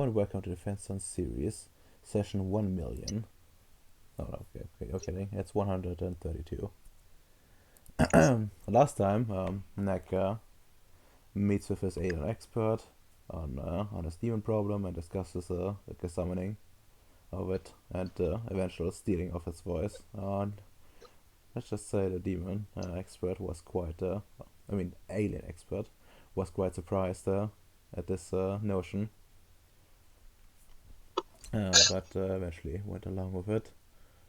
and welcome to the Defense on Ceres, session 1 million. Oh, no, okay, it's 132. Last time, Neck meets with his alien expert on his demon problem and discusses the summoning of it and eventual stealing of its voice. And let's just say the demon expert was quite, alien expert was quite surprised at this notion. But eventually went along with it.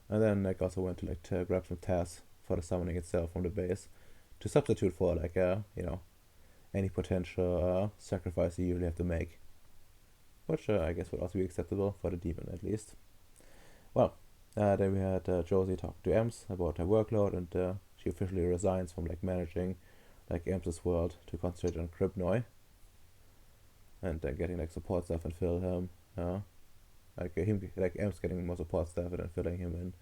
And then Nick also went to grab some tasks for the summoning itself from the base to substitute for any potential sacrifice you usually have to make, which I guess would also be acceptable for the demon at least. Well, then we had Josie talk to Ems about her workload, and she officially resigns from managing Ems's world to concentrate on Kribnoi and getting support stuff and fill him. Ems getting more support stuff and then filling him in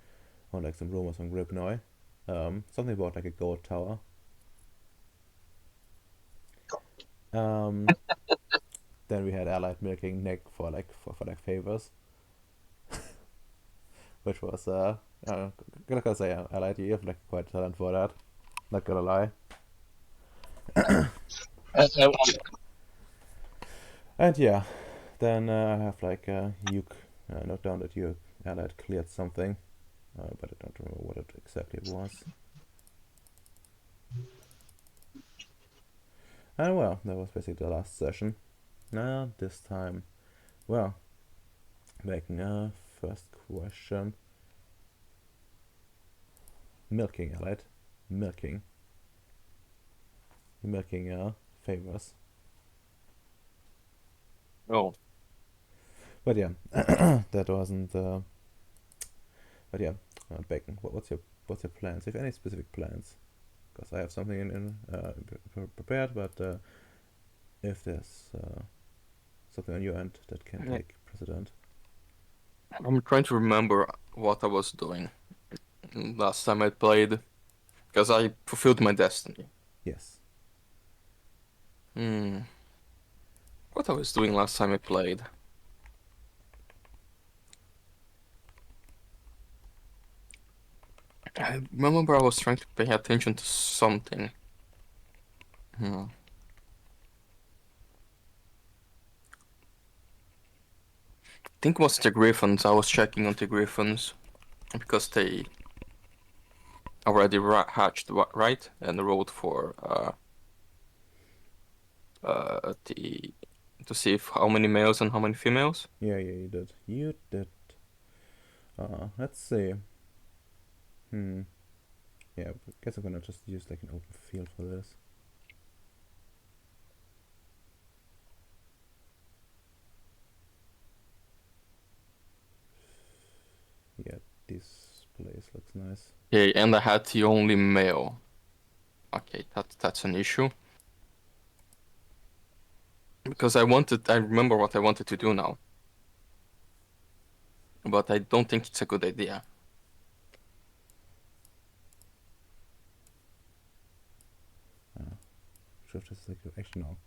on some rumors on Gribnoi. Something about a gold tower. Then we had Allied milking Nick for favors, which was gonna say Allied, you have quite a talent for that. Not gonna lie. And yeah, then I have you note down that you Allied cleared something, but I don't remember what it exactly was. And well, that was basically the last session. Now this time, well, making a first question. Milking, Allied. Milking. Milking favors. Oh. But yeah, that wasn't. But yeah, Bacon. What's your plans? If any specific plans, because I have something in prepared. But if there's something on your end that can take precedent. I'm trying to remember what I was doing last time I played, because I fulfilled my destiny. Yes. What I was doing last time I played? I remember I was trying to pay attention to something. I think it was the Griffins. I was checking on the Griffins because they already hatched, right? And wrote for to see if how many males and how many females. Yeah, you did. You did. Let's see. Yeah, I guess I'm gonna just use an open field for this. Yeah, this place looks nice. Okay, and I had the only male. Okay, that's an issue. Because I remember what I wanted to do now. But I don't think it's a good idea. Sure, just actually no.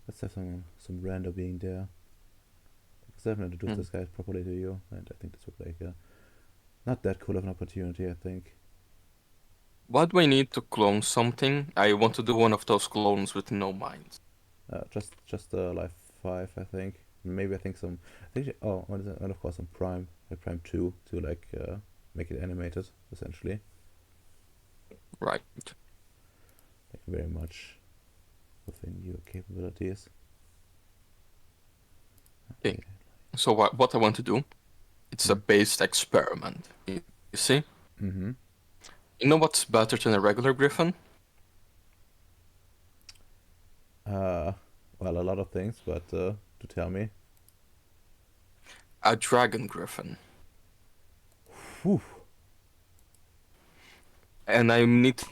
Let's have some random being there. Because I haven't introduced this guy properly to you, and I think this would a not that cool of an opportunity, I think. What do I need to clone something? I want to do one of those clones with no minds. Just life 5, I think. Maybe I think some. And of course some Prime, Prime 2 to make it animated essentially. Right. Very much within your capabilities. Okay. So what I want to do? It's a based experiment. You see? Mm-hmm. You know what's better than a regular Griffin? Well, a lot of things, but to tell me. A Dragon Griffin. Whew. And I need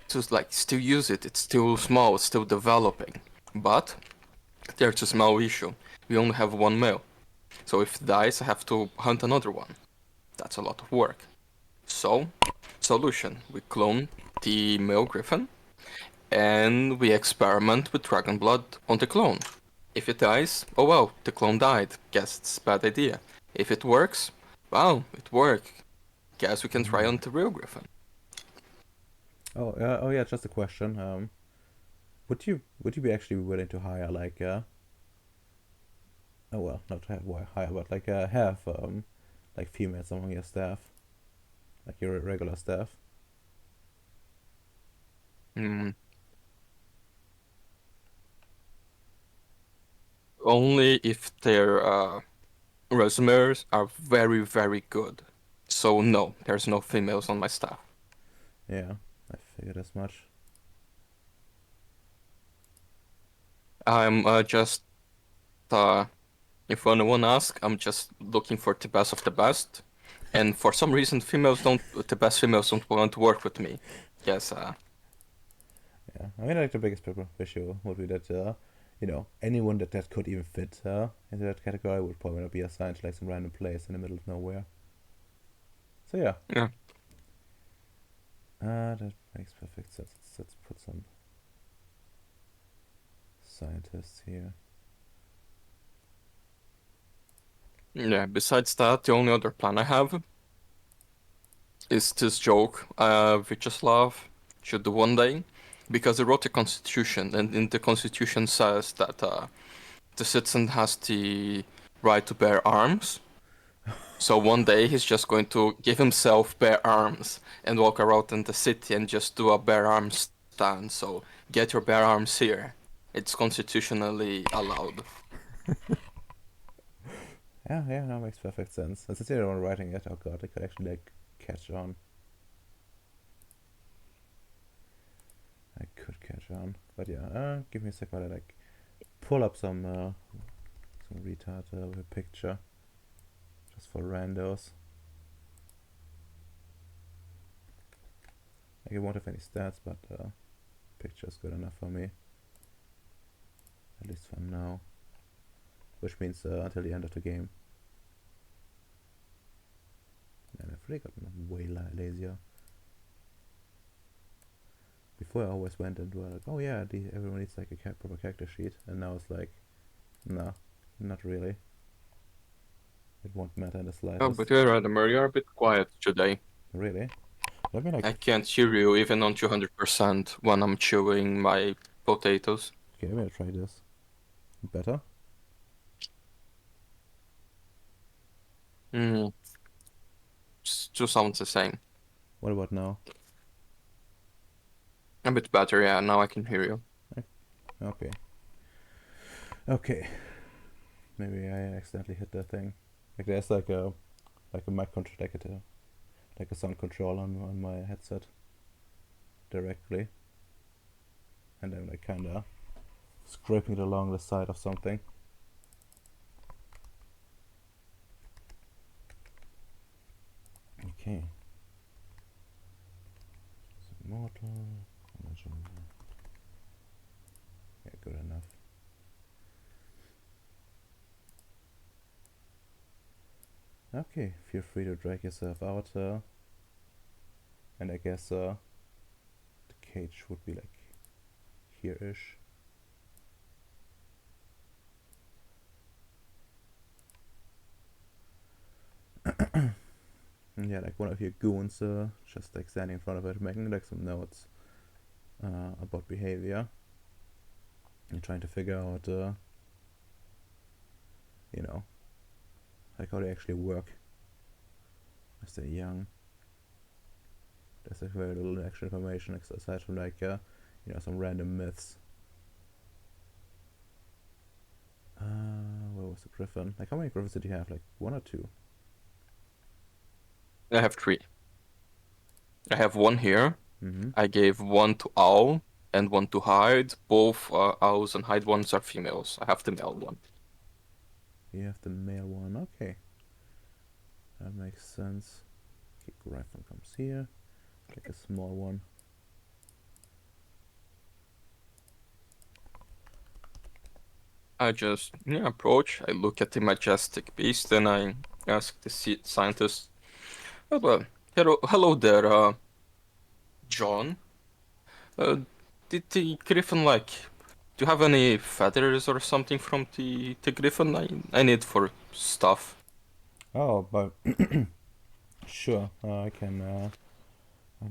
to still use it. It's still small, it's still developing. But there's a small issue. We only have one male. So if it dies, I have to hunt another one. That's a lot of work. So, solution. We clone the male griffin, and we experiment with dragon blood on the clone. If it dies, oh well, the clone died. Guess it's a bad idea. If it works, wow, it worked. Guess we can try on the real Griffin. Oh yeah, just a question. Would you be actually willing to hire like oh well, not have hire, but like have like females among your staff, like your regular staff? Mm, only if their resumes are very, very good. So no, there's no females on my staff. Yeah, I figured as much. I'm just uh, if anyone asks, I'm just looking for the best of the best. And for some reason, the best females don't want to work with me. Yes, Yeah, I mean like the biggest issue would be that anyone that could even fit into that category would probably not be assigned to like some random place in the middle of nowhere. So yeah, yeah. that makes perfect sense. Let's put some scientists here. Yeah, besides that, the only other plan I have is this joke Vyacheslav should do one day. Because he wrote the Constitution, and in the Constitution says that the citizen has the right to bear arms. So one day he's just going to give himself bare arms and walk around in the city and just do a bare arms stand. So get your bare arms here. It's constitutionally allowed. Yeah, that makes perfect sense. And since you're the one writing it, oh god, it could actually like catch on. I could catch on, but yeah. Give me a sec while I like pull up some retard with a picture just for randos. Like, I won't have any stats, but picture is good enough for me, at least for now. Which means until the end of the game. And I've really gotten way lazier. Before I always went and were like, oh yeah, everyone needs like a proper character sheet, and now it's like, no, not really. It won't matter in the Oh, slightest. but you're right, Amir, you're a bit quiet today. Really? Let me like. I can't hear you even on 200% when I'm chewing my potatoes. Okay, let me try this. Better? Hmm, just sounds the same. What about now? A bit better, yeah, now I can hear you. Okay. Okay. Maybe I accidentally hit that thing. Like there's like a mic control, like a sound control on my headset directly, and I'm like kinda scraping it along the side of something. Okay. Mortal. Yeah, good enough. Okay, feel free to drag yourself out, and I guess the cage would be like here-ish. Yeah, like one of your goons just like standing in front of it, making like some notes about behavior. You're trying to figure out, like how they actually work as they're young. There's like very little extra information aside from like some random myths. Where was the griffin? Like how many griffins did you have? Like one or two? I have three. I have one here. Mm-hmm. I gave one to Owl and one to Hyde. Both Owls and Hyde ones are females. I have the male one. You have the male one. Okay, that makes sense. Okay, griffin comes here. Like a small one. I just approach. I look at the majestic beast and I ask the scientist, "Oh well, hello there, John. Uh, did the griffin like Do you have any feathers or something from the griffin? I need for stuff. Oh, but sure, I'll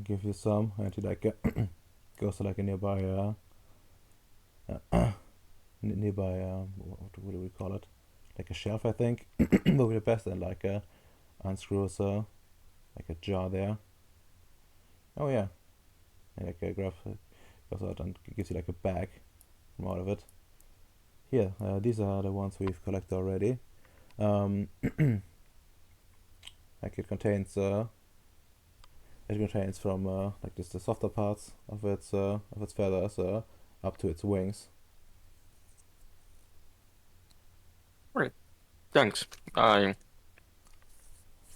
give you some. And he like goes to like a nearby nearby what do we call it? Like a shelf, I think. But with the best and like unscrews like a jar there. Oh yeah, and like grabs goes out and gives you like a bag from out of it. Here, these are the ones we've collected already. Um, like it contains from like just the softer parts of its feathers up to its wings. Alright, thanks. I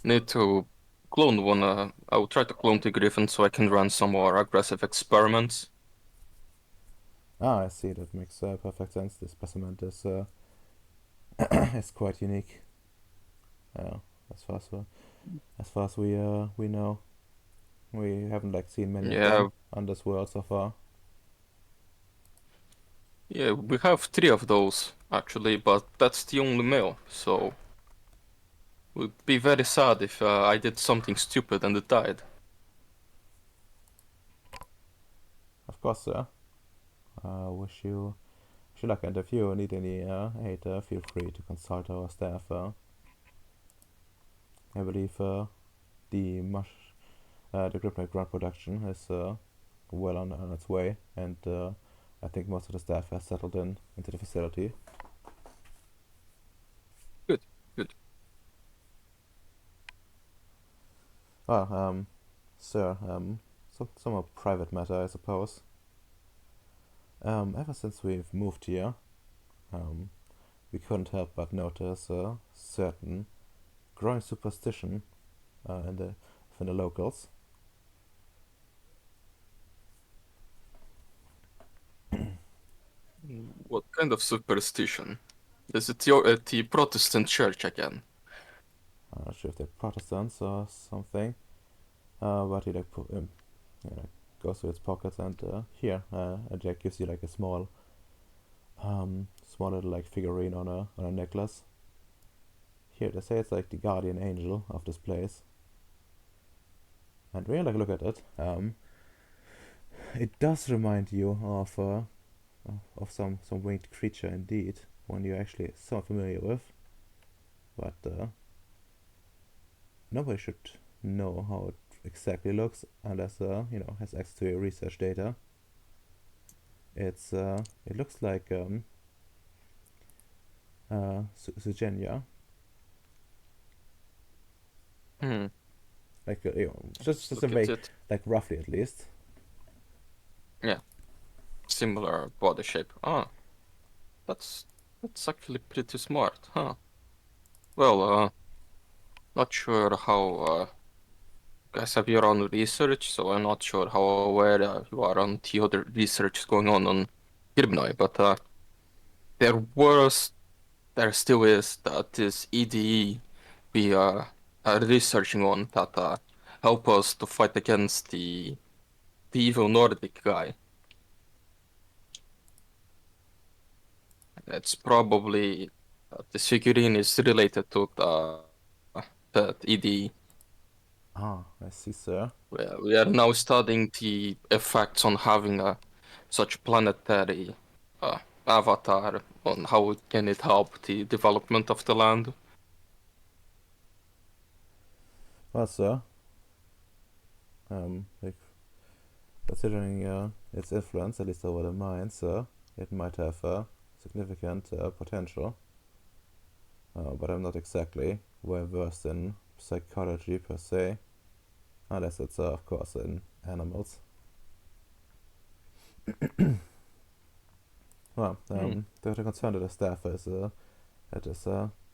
need to clone one. I'll try to clone the griffin so I can run some more aggressive experiments. Ah, I see. That makes perfect sense. This specimen is is quite unique. Uh, as far as we know, we haven't like seen many of them Yeah, on this world so far. yeah, we have three of those actually, but that's the only male. So it would be very sad if I did something stupid and it died. Of course, sir. Wish you luck, and if you need any aid, feel free to consult our staff. I believe the the Kryptonite ground production is well on its way, and I think most of the staff has settled in into the facility. Good, good. Ah, sir, some more private matter, I suppose. Ever since we've moved here, um, we couldn't help but notice a certain growing superstition in the locals. What kind of superstition? Is it your the Protestant church again? I'm not sure if they're Protestants or something, but he like you know, goes to its pockets and and Jack gives you like a small little like figurine on a necklace. Here they say it's like the guardian angel of this place, and when you like look at it, it does remind you of some winged creature indeed, one you're actually so familiar with, but nobody should know how it exactly looks unless has access to your research data. It looks like Zugenia, Hmm. like Let's just a look at way, it. like roughly at least. Yeah, similar body shape. Ah, that's that's actually pretty smart, huh? Well, not sure how you guys have your own research, so I'm not sure how aware you are on the other research going on Kirbnoi, but there was, there still is that this EDE we are researching on that help us to fight against the evil Nordic guy. It's probably this figurine is related to that EDE. Ah, I see, sir. We are now studying the effects on having a such planetary uh, avatar on how can it help the development of the land. Well, sir, like considering its influence, at least over the mind, sir, it might have significant potential. But I'm not exactly well versed in psychology per se, unless it's of course in animals. Well, Hmm. the concern of the staff is that this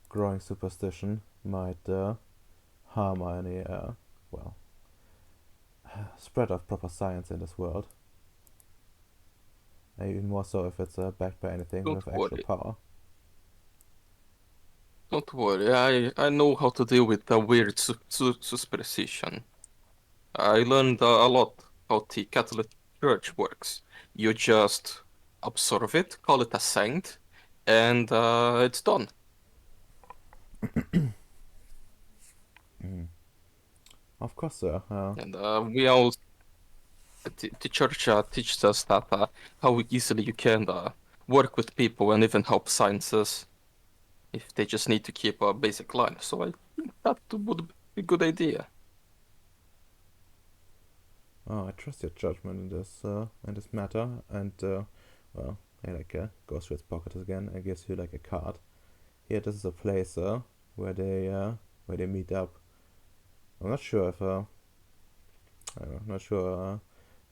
growing superstition might harm any well spread of proper science in this world. Even more so if it's backed by anything Don't with actual worry, power. don't worry. I know how to deal with the weird superstition. I learned a lot how the Catholic Church works. You just absorb it, call it a saint, and it's done. Mm. Of course, sir. And we all the church teaches us that how easily you can work with people and even help sciences if they just need to keep a basic line. So I think that would be a good idea. Oh, I trust your judgment in this matter, and well, he like goes through his pocket again and gives you like a card. Here, this is a place where they meet up. I'm not sure if I'm not sure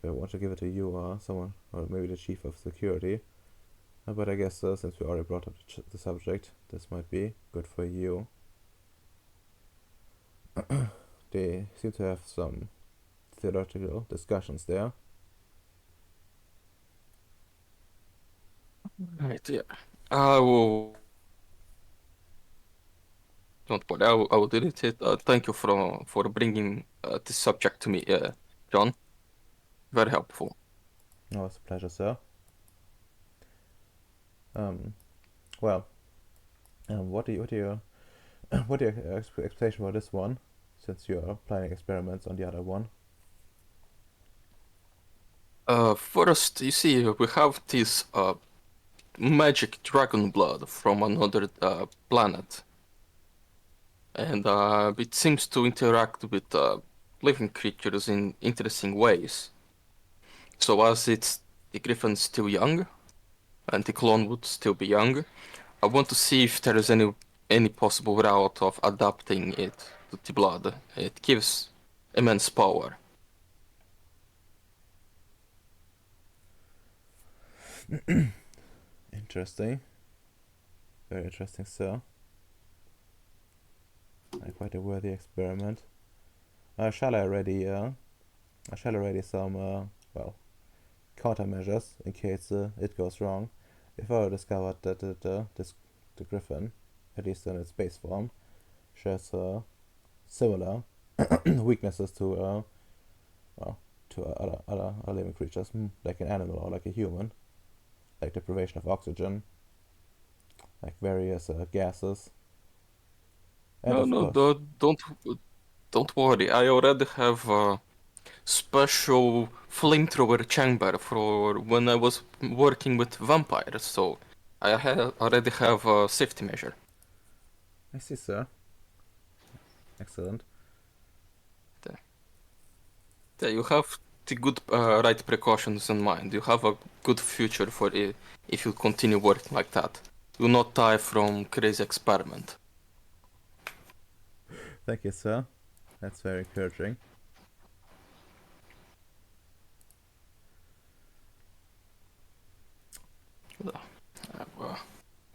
if I want to give it to you or someone, or maybe the chief of security. But I guess since we already brought up the subject, this might be good for you. They seem to have some theological discussions there. Right, yeah. I will. Don't worry, I will delete it. Thank you for bringing this subject to me, John. Very helpful. Oh, it's a pleasure, sir. Um, well, what do you what are your expectation for this one? Since you are planning experiments on the other one. First, you see, we have this magic dragon blood from another planet, and it seems to interact with living creatures in interesting ways. So as the griffin's still young, and the clone would still be young, I want to see if there is any possible route of adapting it to the blood. It gives immense power. Interesting, very interesting, sir. Quite a worthy experiment. Shall I ready? I shall already some well countermeasures in case it goes wrong. If I discovered that the Griffin, at least in its base form, shares similar weaknesses to well to other living creatures, like an animal or like a human, like deprivation of oxygen, like various gases, and No, of no, course, don't worry. I already have a special flamethrower chamber for when I was working with vampires, so already have a safety measure. I see, sir. Excellent. There, there you have the good right precautions in mind. You have a good future for it if you continue working like that. You will not die from crazy experiment. Thank you, sir. That's very encouraging. Well,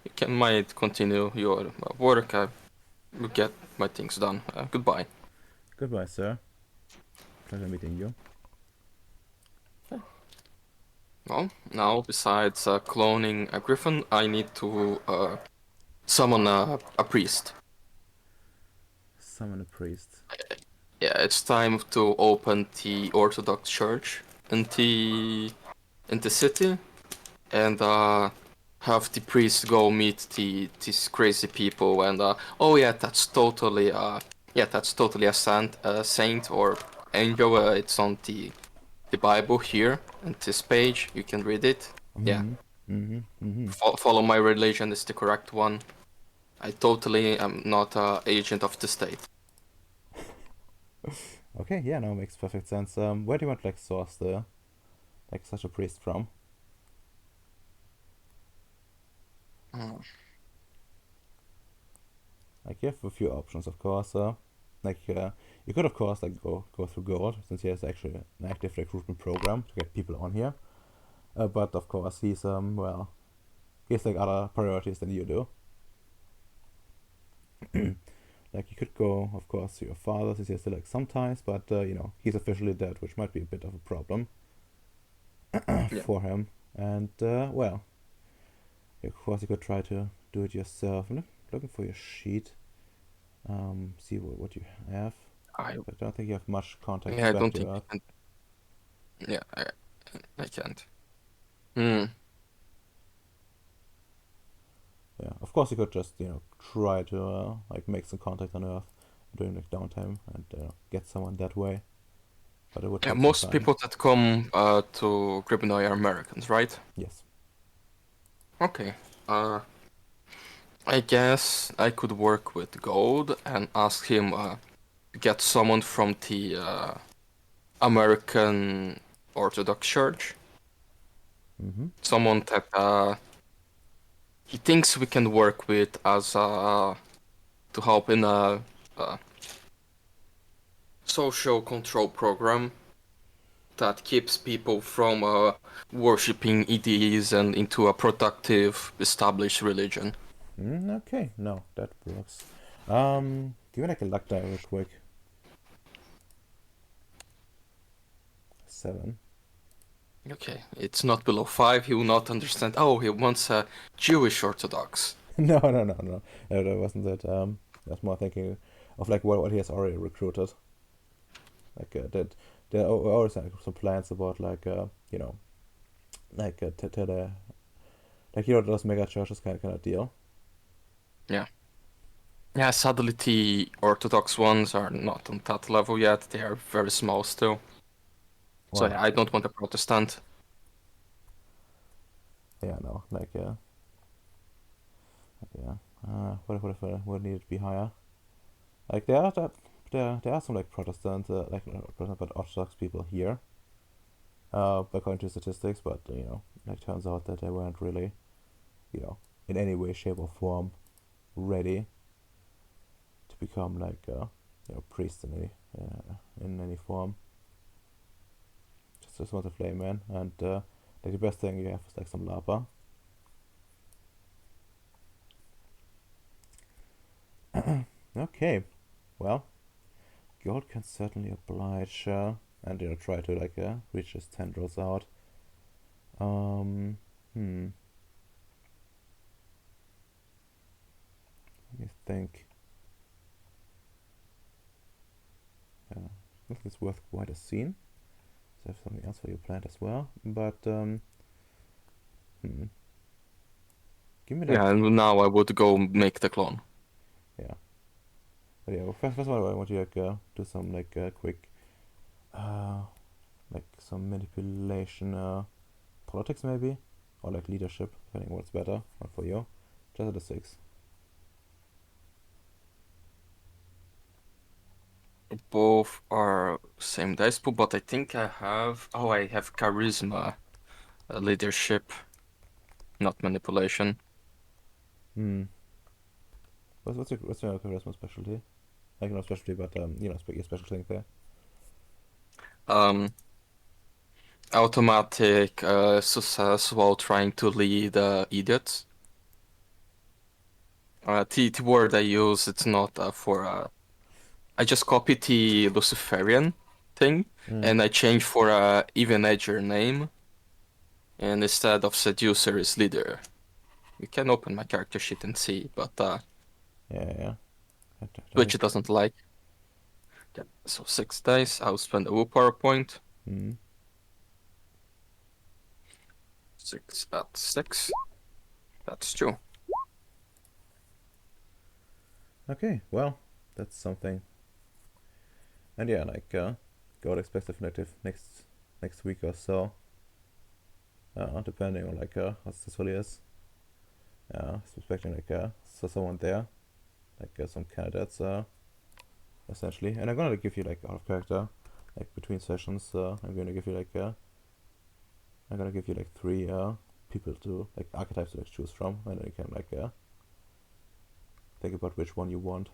you can might continue your work. I will get my things done. Goodbye. Goodbye, sir. Pleasure meeting you. Well, now besides cloning a griffin, I need to summon a priest. Summon a priest. Yeah, it's time to open the Orthodox Church in the city and have the priest go meet these crazy people and oh yeah, that's totally a saint or angel. It's on the Bible here on this page. You can read it. Yeah, Mm-hmm. Mm-hmm. Mm-hmm. follow my religion is the correct one. I totally am not a agent of the state. Okay, yeah, no, makes perfect sense. Where do you want to like source the like such a priest from? Mm. Like you have a few options, of course. Like you could of course like go through Gold since he has actually an active recruitment program to get people on here. But of course he's well he has like other priorities than you do. Like you could go, of course, to your father since he has still like some ties, but you know he's officially dead, which might be a bit of a problem Yeah. for him. And well, of course you could try to do it yourself. Looking for your sheet. See what you have. I But I don't think you have much contacts yeah, I back don't to think Earth. I can. Yeah, I can't. Hmm. yeah, of course you could just try to like make some contact on Earth during like downtime and get someone that way, but it would Yeah, take some most time. people that come to Gribnoy are Americans, right? Yes. Okay. Uh, I guess I could work with Gold and ask him to get someone from the American Orthodox Church. Mm-hmm. Someone that he thinks we can work with as to help in a social control program that keeps people from worshipping EDs and into a productive, established religion. Okay, no, that works. Give me like a luck die real quick. 7. Okay, it's not below 5. He will not understand. Oh, he wants a Jewish Orthodox. No, no, no, no. No, that wasn't it. I was more thinking of like what he has already recruited. Like that there are always like some plans about like like like those mega churches kind of deal. Yeah. Yeah, sadly the Orthodox ones are not on that level yet. They are very small still. So Well, yeah, I don't want a Protestant. yeah, no, like yeah. What if would need to be higher? Like there are some like Protestant like not Protestant but Orthodox people here. According to statistics, but like turns out that they weren't really you know in any way, shape, or form ready to become like priests in any form. Just want to flame man, and like the best thing you have is like some lava. Okay, well, God can certainly oblige and try to like reach his tendrils out. Um, hmm. Let me think. I think it's worth quite a scene. So I have something else for you planned as well. But hmm. Give me Yeah, like and now I would go make the clone. yeah. But yeah, well, first of all, I want you to like do some like quick uh like some manipulation politics maybe or like leadership, depending on what's better one for you. Just at a 6. Both are same dice pool, but I think I have. Oh, I have charisma, leadership, not manipulation. Hmm. What's your charisma specialty? Like not specialty, but your special thing there. Um, Automatic success while trying to lead idiots. The word I use, it's not for. I just copied the Luciferian thing Hmm. and I changed for a even edger name, and instead of seducer is leader. You can open my character sheet and see, but Yeah, yeah. Twitch doesn't like. Yeah, so 6 dice. I'll spend a willpower point. Hmm. 6 at 6. That's 2. Okay, well, that's something. And yeah, like God expects definitive next week or so. Depending on like how successful he is. Expecting like so someone there, like some candidates essentially. And I'm gonna give you like out of character, like between sessions. I'm gonna give you like 3 people to like archetypes to like choose from, and then you can like think about which one you want.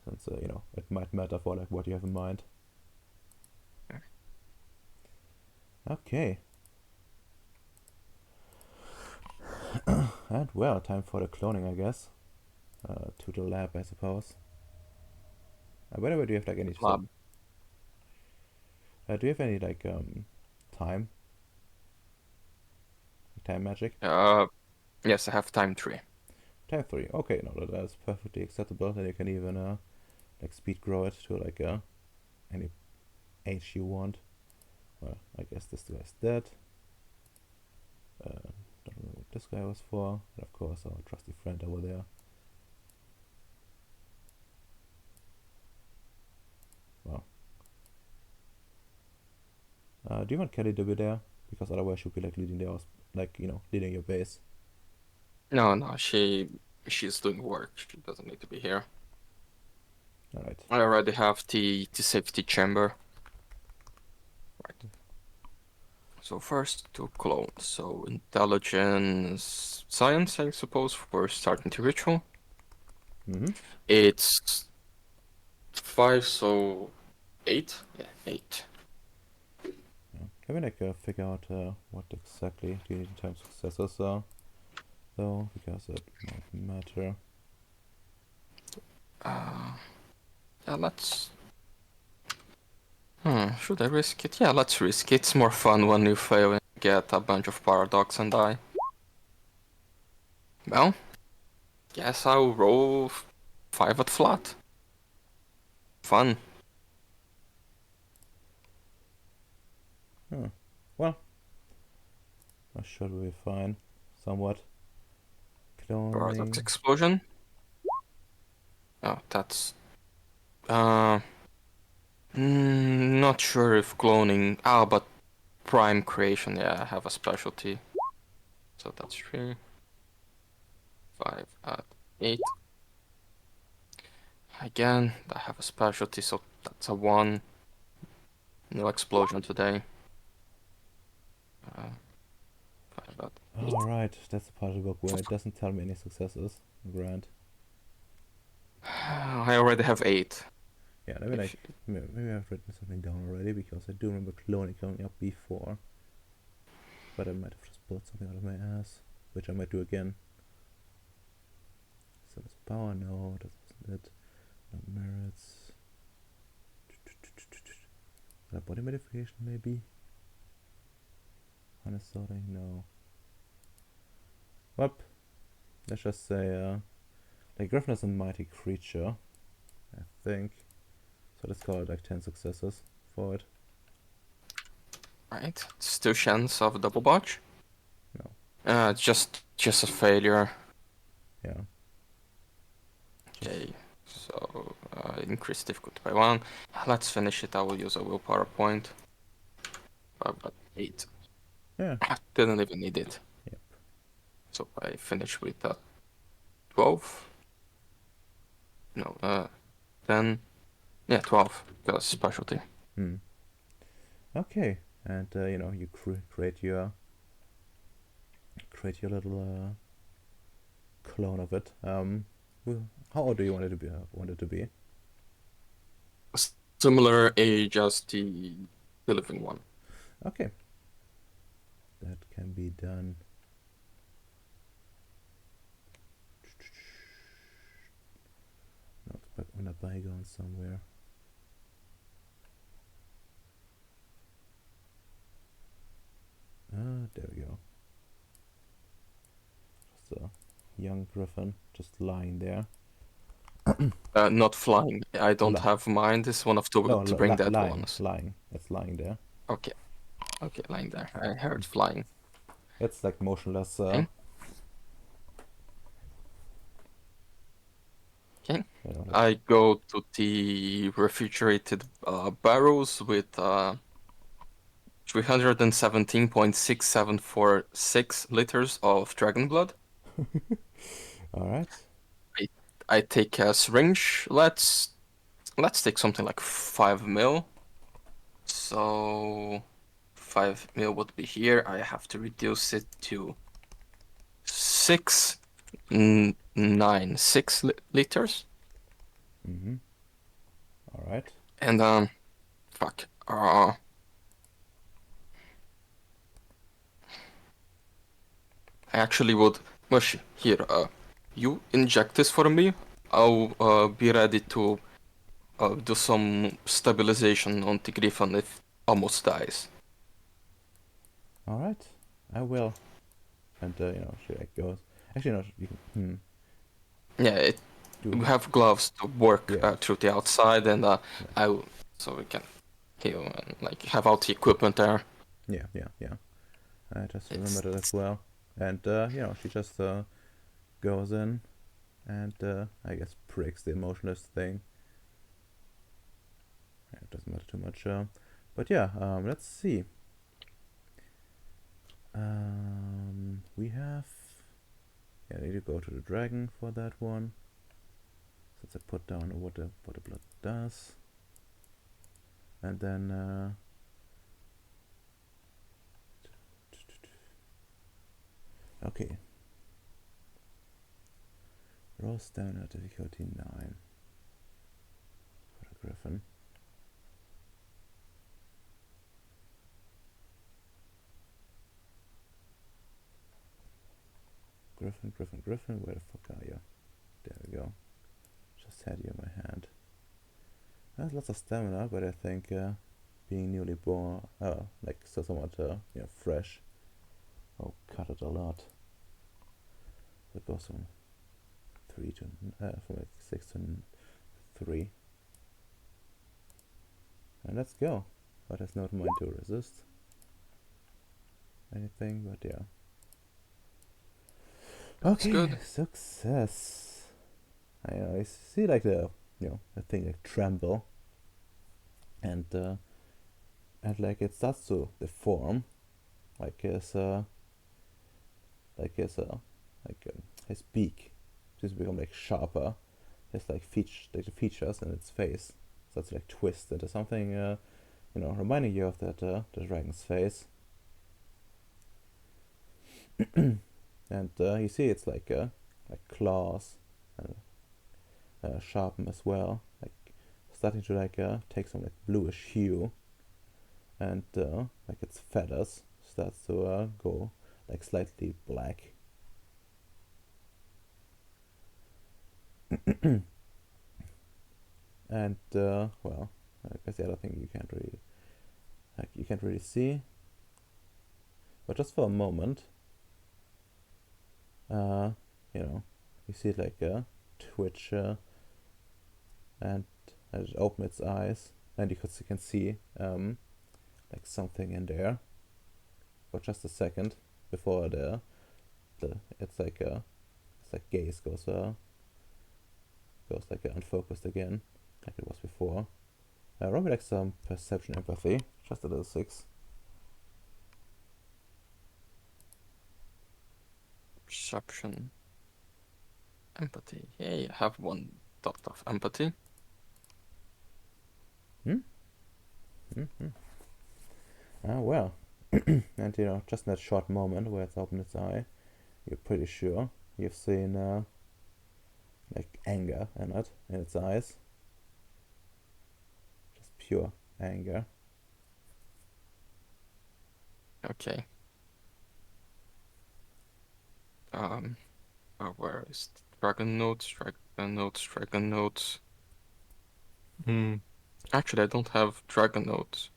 Since it might matter for like what you have in mind. Okay. And well, time for the cloning, I guess. To the lab, I suppose. By the way, do you have like any Lab. do you have any like time time magic? Yes, I have time 3. Time 3. Okay, no, that's perfectly acceptable. Then you can even like speed grow it to like any age you want. Well, I guess this guy's dead. Don't remember what this guy was for. And of course, our trusty friend over there. Well. Do you want Kelly to be there? Because otherwise she'll be like leading the house, like, leading your base. No, she's doing work. She doesn't need to be here. Alright. I already have the safety chamber. Right. So first to clone. So intelligence, science, I suppose, for starting the ritual. Mm-hmm. It's 5, so 8. Yeah, 8. Yeah. Can we like figure out what exactly do you need in terms of successes though, because it might matter. Yeah, let's. Should I risk it? Yeah, let's risk it. It's more fun when you fail and get a bunch of paradox and die. Well, guess I'll roll 5 at flat. Fun. Huh. Well, I should be fine. Somewhat. Paradox Cloning. explosion. Oh, that's. Uh. Not sure if cloning. Ah, but prime creation. Yeah, I have a specialty. So that's 3. 5 at 8. Again, I have a specialty, so that's a 1. No explosion today. 5 at 8. Alright, that's the part of the book where it doesn't tell me any successes. Grand. I already have 8. Yeah, maybe like maybe I've written something down already because I do remember cloning coming up before. But I might have just pulled something out of my ass, which I might do again. Service power, no, that wasn't it. No merits. Body modification maybe? Honest sorting, no. Well, let's just say like Griffin is a mighty creature, I think. So let's call it like 10 successes for it. Right. Still chance of double botch? No. Just a failure. Yeah. Okay. So increase difficulty by 1. Let's finish it. I will use a willpower point. 5 at 8. Yeah. Didn't even need it. Yep. So I finish with 12. No, 10. Yeah, 12. Because specialty. Okay. And you create your little clone of it. How old do you want it to be? Similar age as the living one. Okay. That can be done. Not but on a bygone somewhere. There we go. Just a young griffin just lying there. Not flying. I don't have mine. This is one of the No, to bring dead lying. ones. Lying. It's lying there. Okay. Okay, lying there. I heard flying. It's like motionless. Okay. I go to the refrigerated barrels with 317.6746 liters of dragon blood. All right. I take a syringe. Let's take something like 5 mil. So 5 mil would be here. I have to reduce it to 6 liters. Mm-hmm. All right. And fuck. I actually would. Mush, here. You inject this for me. I'll be ready to do some stabilization on the Griffin if almost dies. All right. I will. And she like goes. Actually, no. You can. Yeah, we have gloves to work through the outside, and Yeah. I will, so we can heal and like have all the equipment there. Yeah, yeah, yeah. I just It's, remembered it as it's well. And she just goes in and I guess breaks the emotionless thing. It doesn't matter too much. But yeah, let's see. We have. Yeah, I need to go to the dragon for that one. Since I put down what the blood does. And then okay. Raw standard difficulty 9 for the griffin. Griffin, Griffin, Griffin, where the fuck are you? There we go. Just had you in my hand. Has lots of stamina, but I think being newly born, like so somewhat, fresh. Oh, cut it a lot. It goes from 3 to, from like 6 to 3. And let's go. But has not mind to resist anything, but yeah. that's Okay, good. success. I see like the thing like tremble, and like it starts to deform, like his beak seems to become like sharper. His like the features in its face starts to like twist into something, reminding you of that the dragon's face. And you see it's like claws, and sharpen as well, like starting to like take some like bluish hue, and like its feathers starts to go like slightly black. And well, I guess the other thing you can't really see, but just for a moment, uh, you see it like twitch, and it open its eyes, and you can see like something in there for just a second before the it's like gaze goes like unfocused again, like it was before. Roll me like some perception empathy, just a little 6. Perception, empathy. Hey, I have 1 dot of empathy. Hmm? Mm-hmm. Ah, well. And just in that short moment where it's opened its eye, you're pretty sure you've seen like anger in its eyes. Just pure anger. Okay. Where is the dragon notes? Dragon notes, dragon notes. Hmm. Actually, I don't have dragon notes.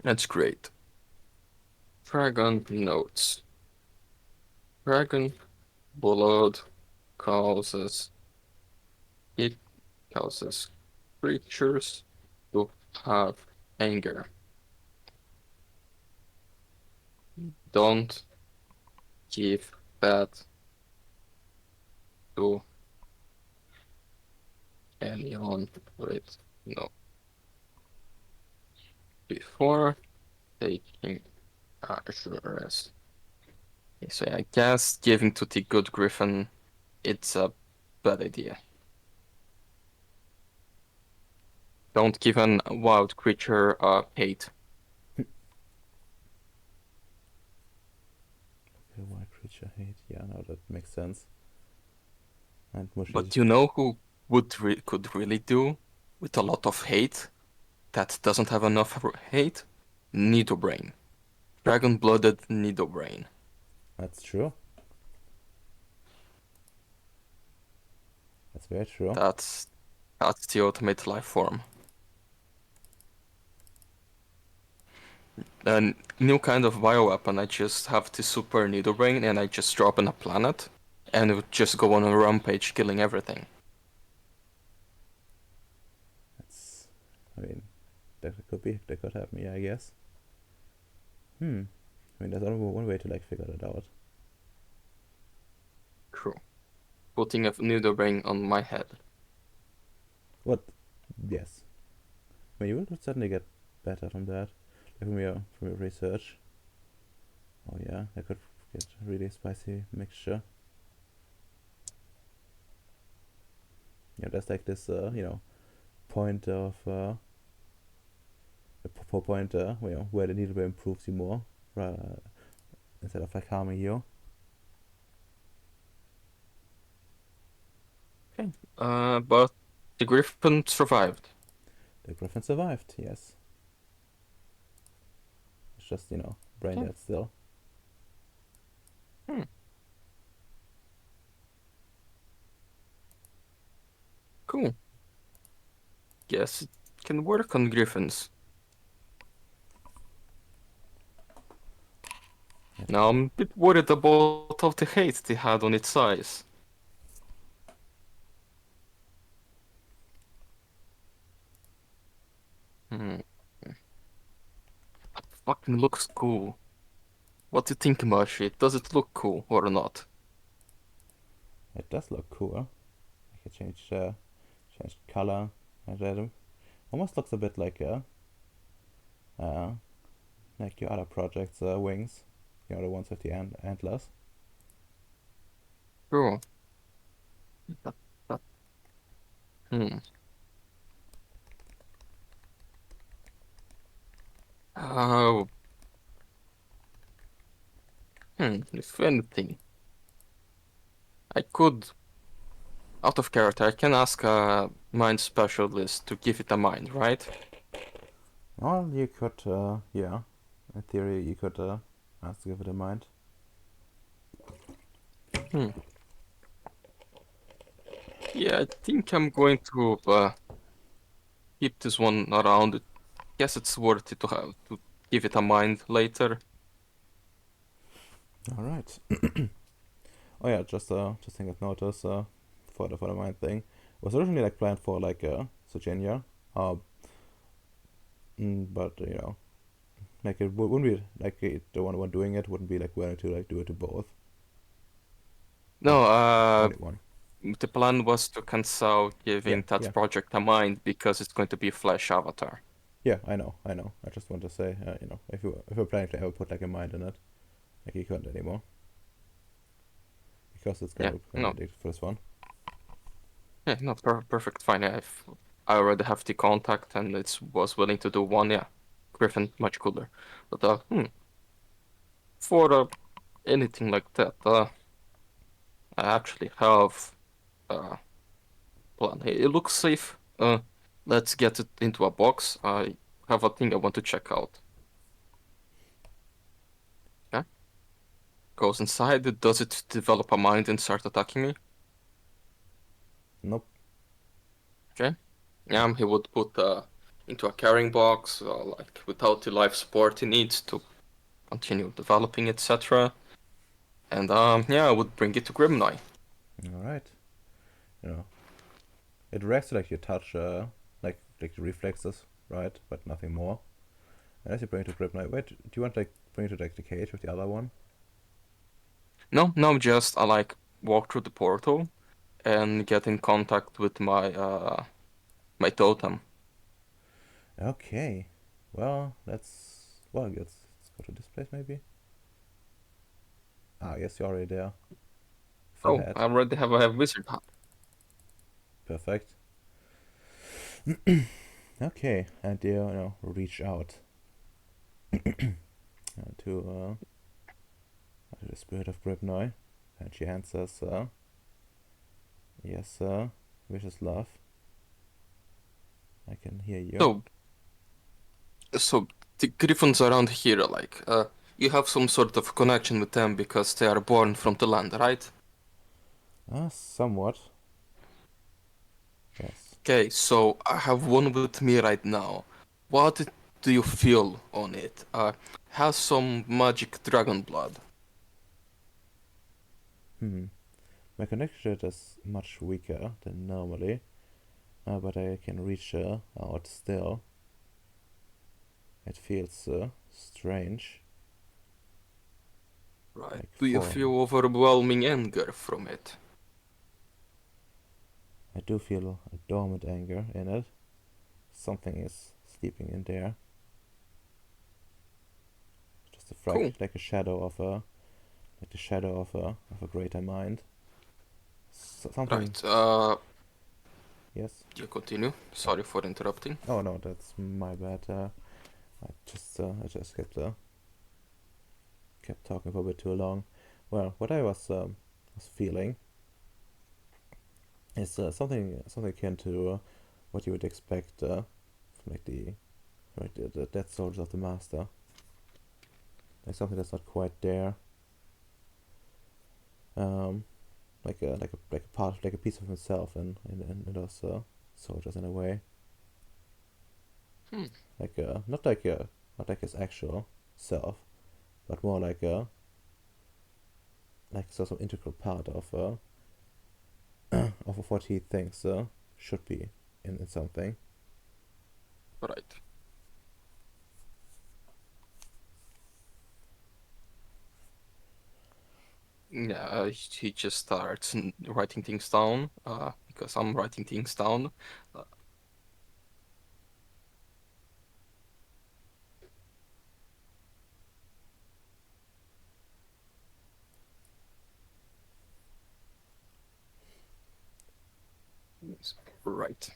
That's great. Dragon notes. Dragon blood causes it causes creatures to have anger. Don't give that to anyone with no before taking assurance. Okay, so I guess giving to the good griffin, it's a bad idea. Don't give an wild creature hate. A wild creature hate. Yeah, no, that makes sense. And Mushi. But who could really do with a lot of hate that doesn't have enough hate? Nidobrain. Dragon-blooded Nidobrain. That's true. That's very true. That's that's the ultimate life form. A new kind of bioweapon. I just have the super Nidobrain and I just drop on a planet and it would just go on a rampage killing everything. That's. I mean, that could happen. Yeah, I guess. Hmm. I mean, there's only one way to like figure that out. True. Putting a needle ring on my head. What? Yes. I mean, you would certainly get better from that, like from your research. Oh yeah, that could get a really spicy mixture. Yeah, there's like this, point of a point, where the needle improves you more, instead of like harming you. Okay. But the griffin survived. The griffin survived. Yes, it's just brain Okay. dead still. Hmm. Cool. Guess it can work on griffins. Yeah. Now I'm a bit worried about all the hate they had on its eyes. Hmm. That fucking looks cool. What do you think, Mashi? Does it look cool or not? It does look cool. I can change color. And that almost looks a bit uh, like your other projects' wings. The ones with the antlers. Cool. That, that, hmm. Oh, if anything, I could, out of character, I can ask a mind specialist to give it a mind, right? Well, you could, yeah. In theory, you could ask to give it a mind. Hmm. Yeah, I think I'm going to keep this one around. Guess it's worth it to have to give it a mind later. All right. Oh yeah, just think of notice for the mind thing. It was originally like planned for like Virginia, uh, but like it wouldn't be like the one doing it wouldn't be like willing to like do it to both, like No, only one. the plan was to cancel Yeah, giving that yeah, project a mind because it's going to be a Flash avatar. yeah. I know. I just want to say, if you're planning to ever put like a mind in it, like you couldn't anymore because it's Yeah, gonna be no, the first one. yeah, no, perfect, fine. Yeah, if I already have the contact and it was willing to do one, yeah, Griffin much cooler. But for anything like that, I actually have a plan. It looks safe. Let's get it into a box. I have a thing I want to check out. Okay, goes inside. Does it develop a mind and start attacking me? Nope. Okay. He would put into a carrying box, like without the life support he needs to continue developing, etc. And yeah, I would bring it to Grimnoy. All right. You know, it reacts to like your touch, like reflexes, right? But nothing more. And as you bring it to grip, now, wait, do you want like bring it to like the cage with the other one? No, no, just I like walk through the portal and get in contact with my totem. Okay. Well, let's go to this place maybe. Ah, yes, you're already there. Full Oh, head. I already have a wizard hat. Perfect. Okay, and reach out to the spirit of Gribnoy, and she answers, "Yes, sir. Vicious love. I can hear you." So, so the griffins around here, like, you have some sort of connection with them because they are born from the land, right? Somewhat. Yes. Okay, so I have one with me right now. What do you feel on it? Has some magic dragon blood. Hmm. My connection is much weaker than normally, but I can reach her out still. It feels strange, Right. like Do you foreign. feel overwhelming anger from it? I do feel a dormant anger in it. Something is sleeping in there. Just a Cool. like a shadow of a like the shadow of a greater mind. Something. Right. Yes. You continue. Oh, Sorry for interrupting. oh no, that's my bad. I just kept talking for a bit too long. Well, what I was feeling is something akin to what you would expect from the dead soldiers of the master. Like something that's not quite there. Um, like a part, like a piece of himself in those soldiers in a way. Hmm. Like not like his actual self, but more like some integral part of what he thinks should be in something. Right. Yeah, he just starts writing things down, because I'm writing things down. Uh, right.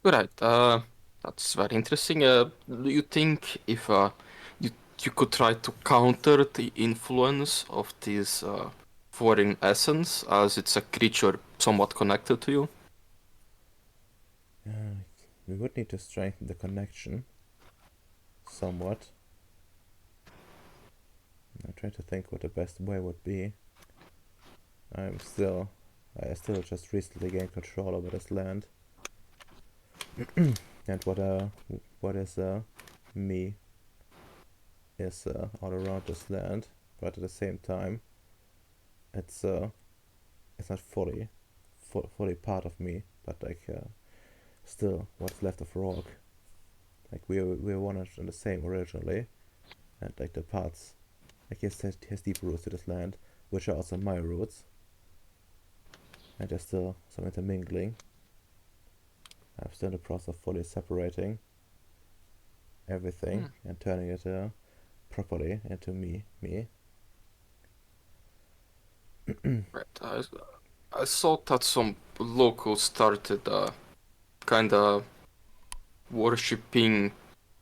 Right. That's very interesting. Do you think if you you could try to counter the influence of this foreign essence, as it's a creature somewhat connected to you? Uh, we would need to strengthen the connection somewhat. I'm trying to think what the best way would be. I'm still, I still just recently gained control over this land, and what is me is all around this land, but at the same time, it's uh, it's not fully part of me, but like still what's left of Rock. Like we're one and the same originally, and like the parts, like he has deep roots to this land, which are also my roots, and there's still some intermingling. I'm still in the process of fully separating everything Hmm. and turning it properly into me. Right. I thought that some locals started kind of worshipping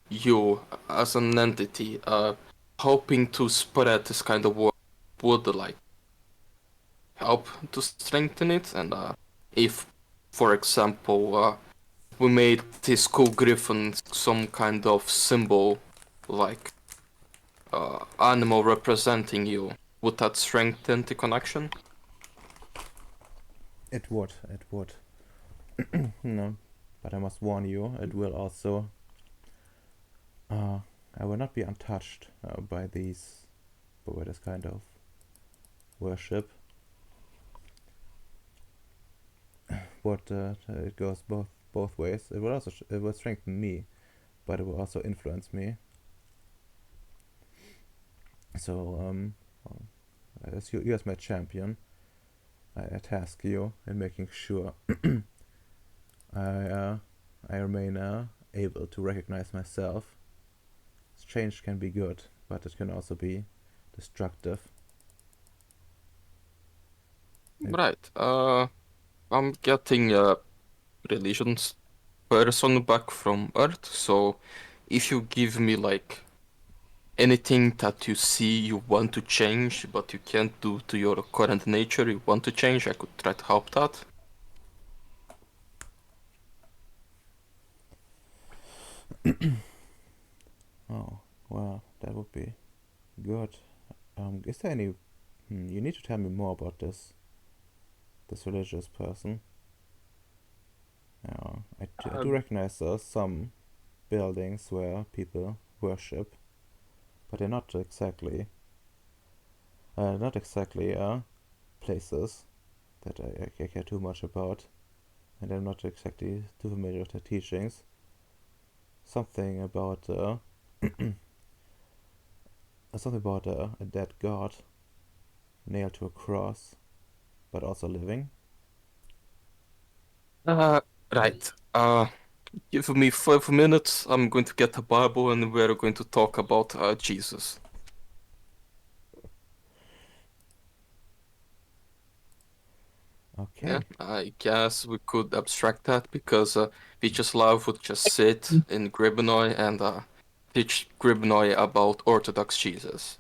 you as an entity, hoping to spread this kind of word would like help to strengthen it. And if, for example, we made this cool griffin some kind of symbol, like animal representing you, would that strengthen the connection? It would. No, but I must warn you, it will also. Uh, I will not be untouched by this kind of worship. But it goes both ways. It will strengthen me, but it will also influence me. So as you as my champion, I task you in making sure I uh, I remain able to recognize myself. Change can be good, but it can also be destructive. Maybe. Right. I'm getting a religions person back from Earth, so if you give me like anything that you see you want to change but you can't do to your current nature you want to change, I could try to help that. Oh, well, that would be good. Is there any? You need to tell me more about this religious person. I do Um, recognize some buildings where people worship, but they're not exactly places that I care too much about, and I'm not exactly too familiar with their teachings. something about something about a dead god nailed to a cross, but also living. Uh, right. Give me 5 minutes. I'm going to get a Bible and we're going to talk about Jesus. Yeah, Okay, I guess we could abstract that because Vyacheslav would just sit in Gribnoy and teach Gribnoy about Orthodox Jesus.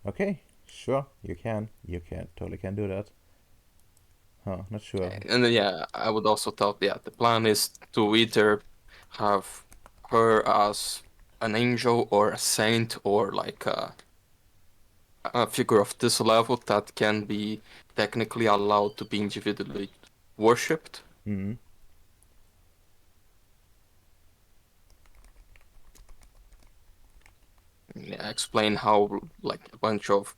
okay, sure, totally can do that. Huh, not sure. And then, yeah, I would also tell, yeah, the plan is to either have her as an angel or a saint or like a figure of this level that can be technically allowed to be individually worshipped. Hmm. Yeah, explain how like a bunch of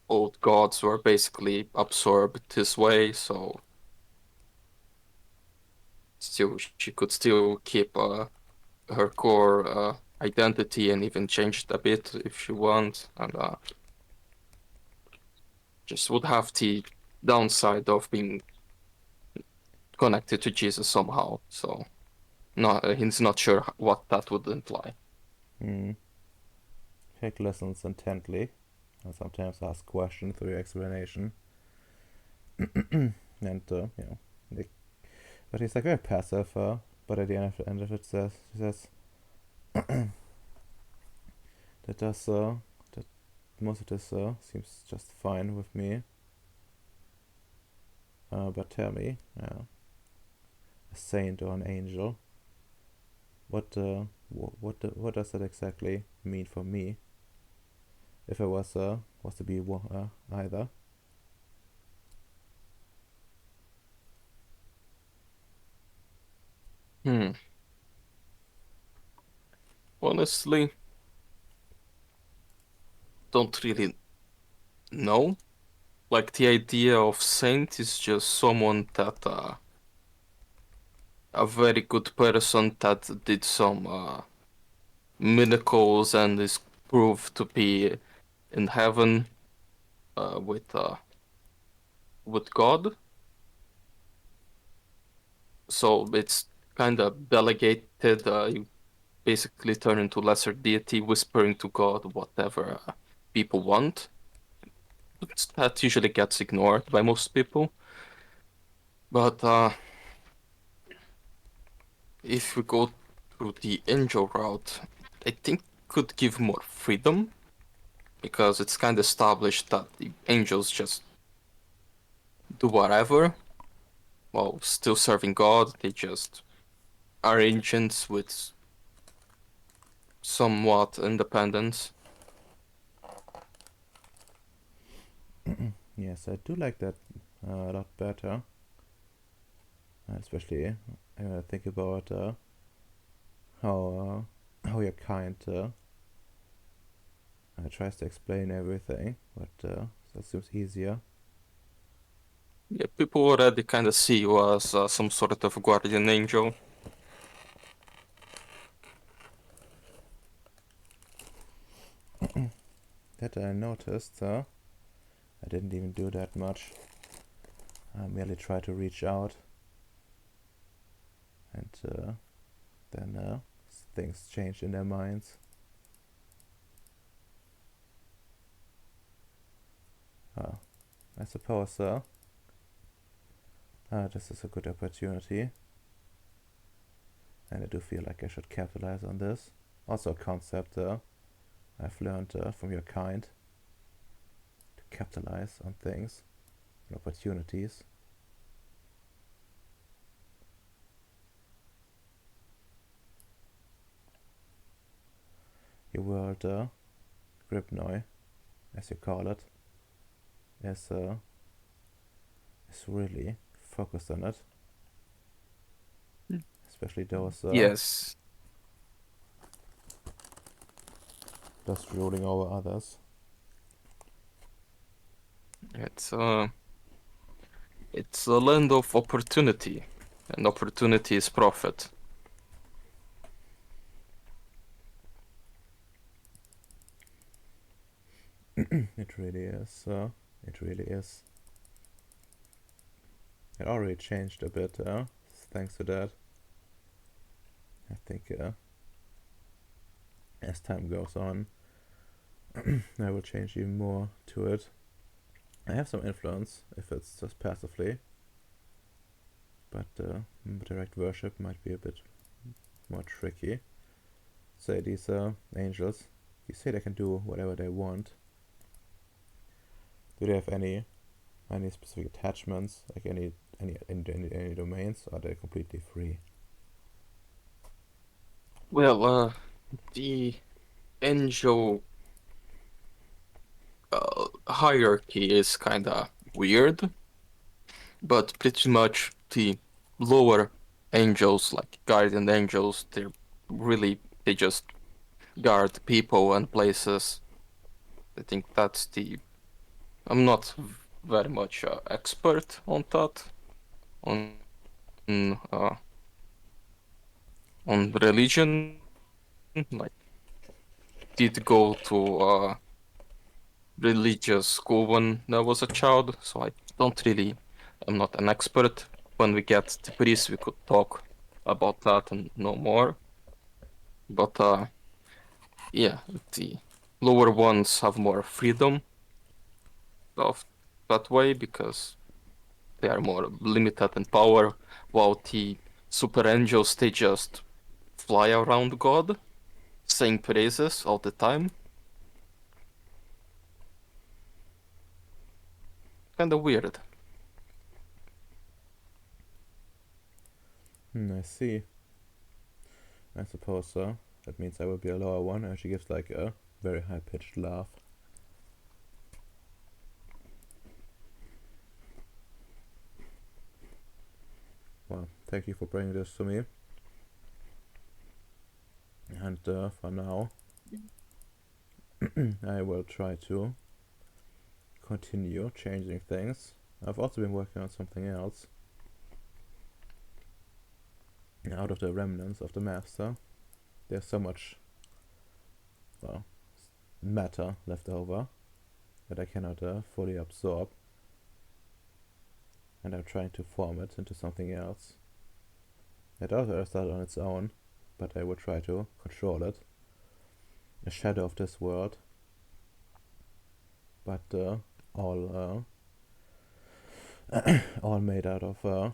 old gods were basically absorbed this way, so still she could still keep her core identity and even change it a bit if she wants, and just would have the downside of being connected to Jesus somehow. So no, he's not sure what that would imply. Hmm. Take lessons intently, and sometimes ask questions through your explanation. And like, but he's like very passive. But at the end of it, says that does that most of this seems just fine with me. But tell me, a saint or an angel, what does that exactly mean for me? If I was to be either. Hmm. Honestly, don't really know. Like the idea of saint is just someone that a very good person that did some miracles and is proved to be in heaven with God. So it's kind of delegated. You basically turn into lesser deity, whispering to God whatever people want. That usually gets ignored by most people. But if we go through the angel route, I think could give more freedom because it's kind of established that the angels just do whatever while still serving God. They just are agents with somewhat independence. Yes, I do like that a lot better. Especially think about how your kind tries to explain everything, but that seems easier. Yeah, people already kind of see you as some sort of guardian angel. That I noticed. I didn't even do that much. I merely tried to reach out, and then things changed in their minds. Uh, I suppose this is a good opportunity, and I do feel like I should capitalize on this. Also, a concept I've learned from your kind to capitalize on things and opportunities. Your world, Gripnoi, as you call it, is really focused on it, especially Yes, those ruling over others. it's uh, it's a land of opportunity, and opportunity is profit. It really is. It really is. It already changed a bit, thanks to that. I think as time goes on, I will change even more to it. I have some influence if it's just passively, but direct worship might be a bit more tricky. Say these angels, you say they can do whatever they want. Do they have any specific attachments, like any domains, or are they completely free? Well, the angel hierarchy is kinda weird, but pretty much the lower angels, like guardian angels, they just guard people and places. I think that's the. I'm not very much expert on that, on on religion. Like, did go to religious school when I was a child, so I don't really. I'm not an expert. When we get to priest, we could talk about that and know more. But yeah, the lower ones have more freedom of that way because they are more limited in power, while the super angels they just fly around God, saying praises all the time. Kind of weird. I see. I suppose so. That means I will be a lower one, and she gives like a very high pitched laugh. Well, thank you for bringing this to me. And for now, I will try to continue changing things. I've also been working on something else. Out of the remnants of the master, there's so much, well, matter left over that I cannot fully absorb, and I'm trying to form it into something else. It also started on its own, but I will try to control it. A shadow of this world, but all all made out of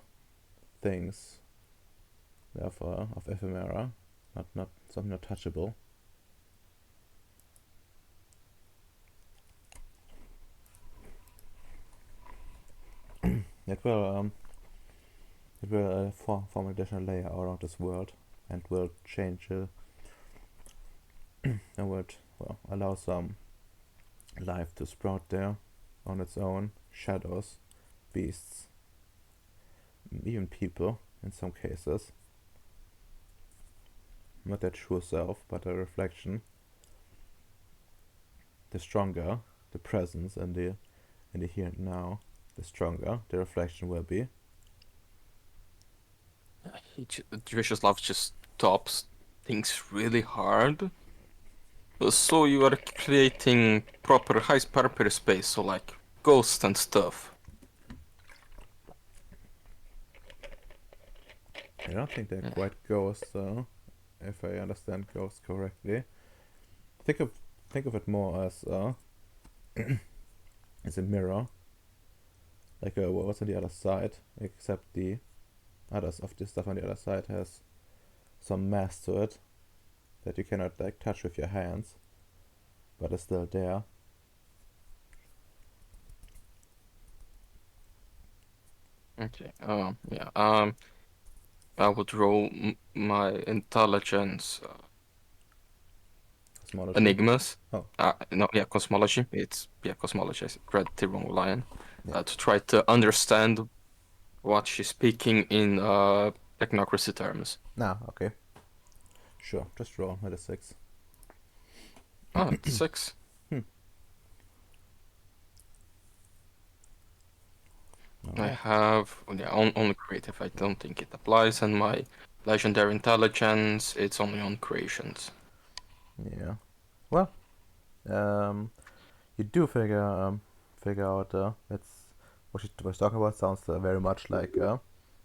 things of ephemera, not something not touchable. It will form an additional layer around this world, and will change and will allow some life to sprout there on its own. Shadows, beasts, even people in some cases. Not their true self, but a reflection. The stronger the presence in the here and now, the stronger the reflection will be. Vicious Love just stops things really hard. So you are creating proper hyper space, so like ghosts and stuff. I don't think they're Yeah. quite ghosts, though, if I understand ghosts correctly. Think of think of it more as a mirror, like what's on the other side, except the others of the stuff on the other side has some mass to it that you cannot like touch with your hands, but it's still there. Okay. Yeah. I would roll my intelligence Cosmology. enigmas. Oh, No, yeah, cosmology. Cosmology. I read the wrong line. yeah. To try to understand what she's speaking in technocracy terms. Nah, okay. Sure, just roll with a 6. Ah, it's 6. Hmm. I Alright. have only creative. I don't think it applies, and my legendary intelligence it's only on creations. Yeah. Well, um, you do figure out it's what she was talking about sounds very much like a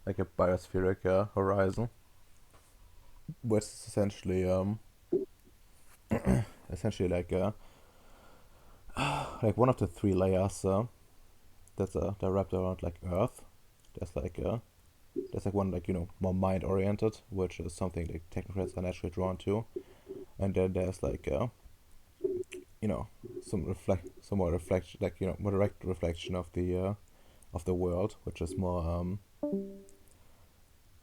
biospheric horizon, which is essentially like one of the three layers that are wrapped around like Earth. There's like uh, there's like one like more mind oriented, which is something like technocrats are naturally drawn to, and then there's you know some more reflection more direct reflection of the world, which is more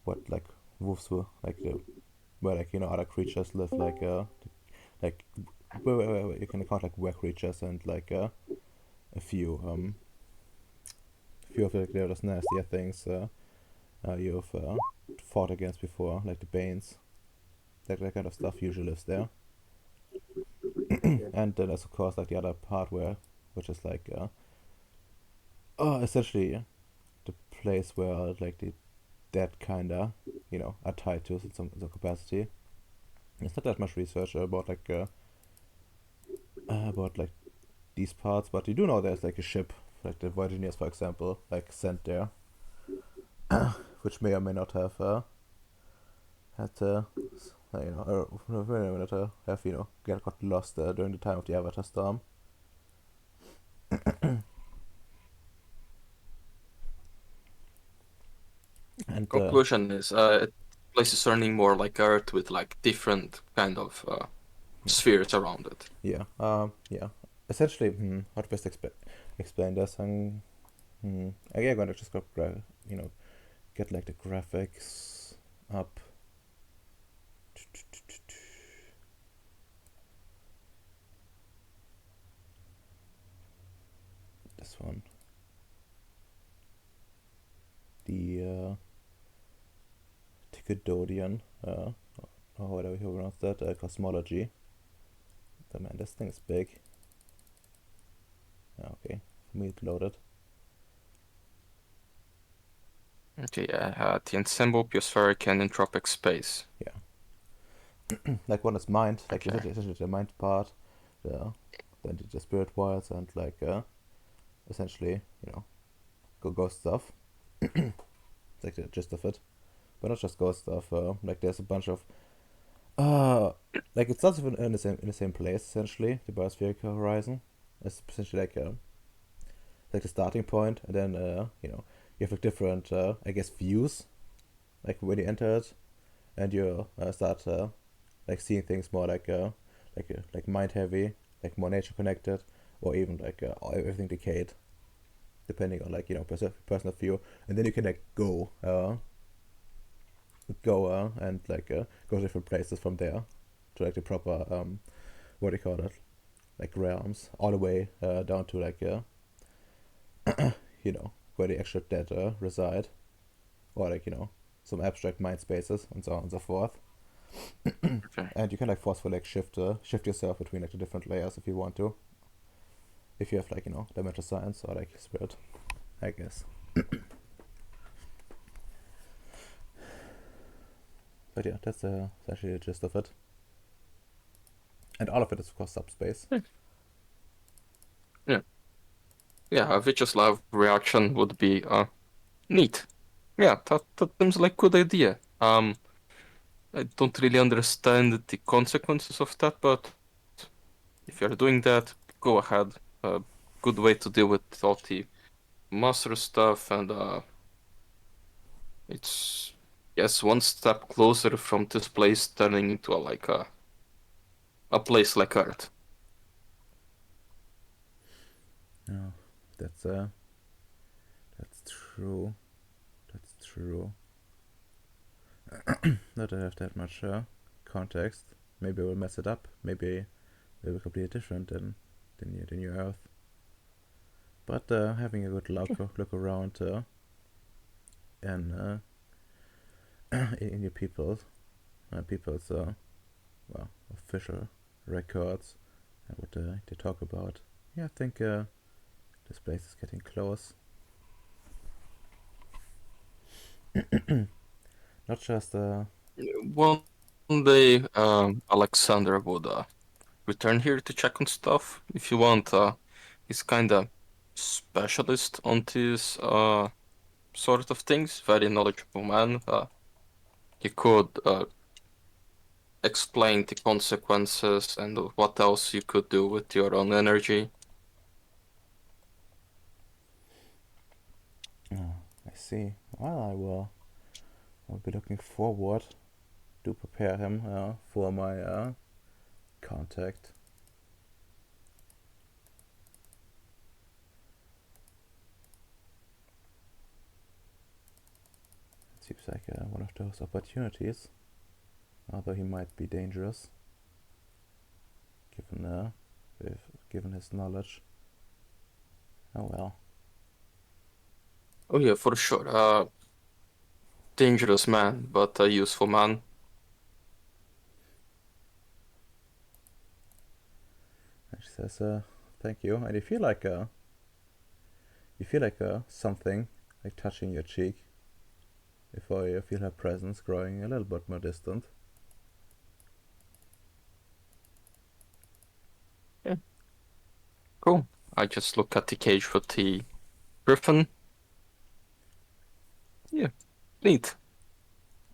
what like wolves were like the where other creatures live like where you can count like were creatures and a few of the those nastier things you've fought against before, like the Banes. That kind of stuff usually lives there. Yeah. And then there's of course like the other part where which is essentially the place where like the dead kinda are tied to in some capacity. There's not that much research about like these parts, but you do know there's like a ship, like the Voyagers, for example, like sent there, which may or may not have had may or may not have got lost during the time of the Avatar storm. And Conclusion is, place is turning more like Earth with like different kind of spheres around it. yeah, essentially, how to best explain this? Again, I'm gonna just you know get like the graphics up. This one, the Ticadodian, or whatever you pronounce that, cosmology. Oh man, this thing is big. Okay, for me it loaded. Okay, the ensemble, biospheric, and entropic space. Yeah, like one is mind, like Okay. essentially the mind part, the then the spirit worlds, and essentially go ghost stuff. It's like the gist of it, but not just ghost stuff. Like there's a bunch of uh, like it's not even in the same place essentially. The biospheric horizon is essentially like the starting point, and then you have like different I guess views like when you enter it, and you start like seeing things more like mind heavy, like more nature connected, or even everything decayed, depending on personal view, and then you can like go and go to different places from there to like the proper what do you call it, like realms, all the way down to where the actual dead reside, or some abstract mind spaces and so on and so forth. Okay. And you can like forcefully shift yourself between like the different layers if you want to, if you have dimensional science or like spirit, I guess. But yeah, that's actually the gist of it, and all of it is of course subspace. Yeah. Yeah, a Vyacheslav reaction would be neat. Yeah, that seems like good idea. I don't really understand the consequences of that, but if you're doing that, go ahead. Good way to deal with all the master stuff, and it's yes, one step closer from this place turning into a place like Earth. No, that's that's true. That's true. Not to have that much context. Maybe we'll mess it up. Maybe we'll be completely different than your Earth. But having a good look around and in your people's well official records and what they talk about. Yeah, I think this place is getting close. Not just One day, Alexander would return here to check on stuff. If you want, He's kinda specialist on these sort of things. Very knowledgeable man. He could explain the consequences and what else you could do with your own energy. Oh, I see. Well, I'll be looking forward to prepare him for my contact. Seems like one of those opportunities, although he might be dangerous, given given his knowledge. Oh well. Oh yeah, for sure. Dangerous man, but a useful man. And she says, "Thank you." And you feel like something like touching your cheek. If I feel her presence growing a little bit more distant. Yeah, cool. I just look at the cage with the griffin. Yeah, neat.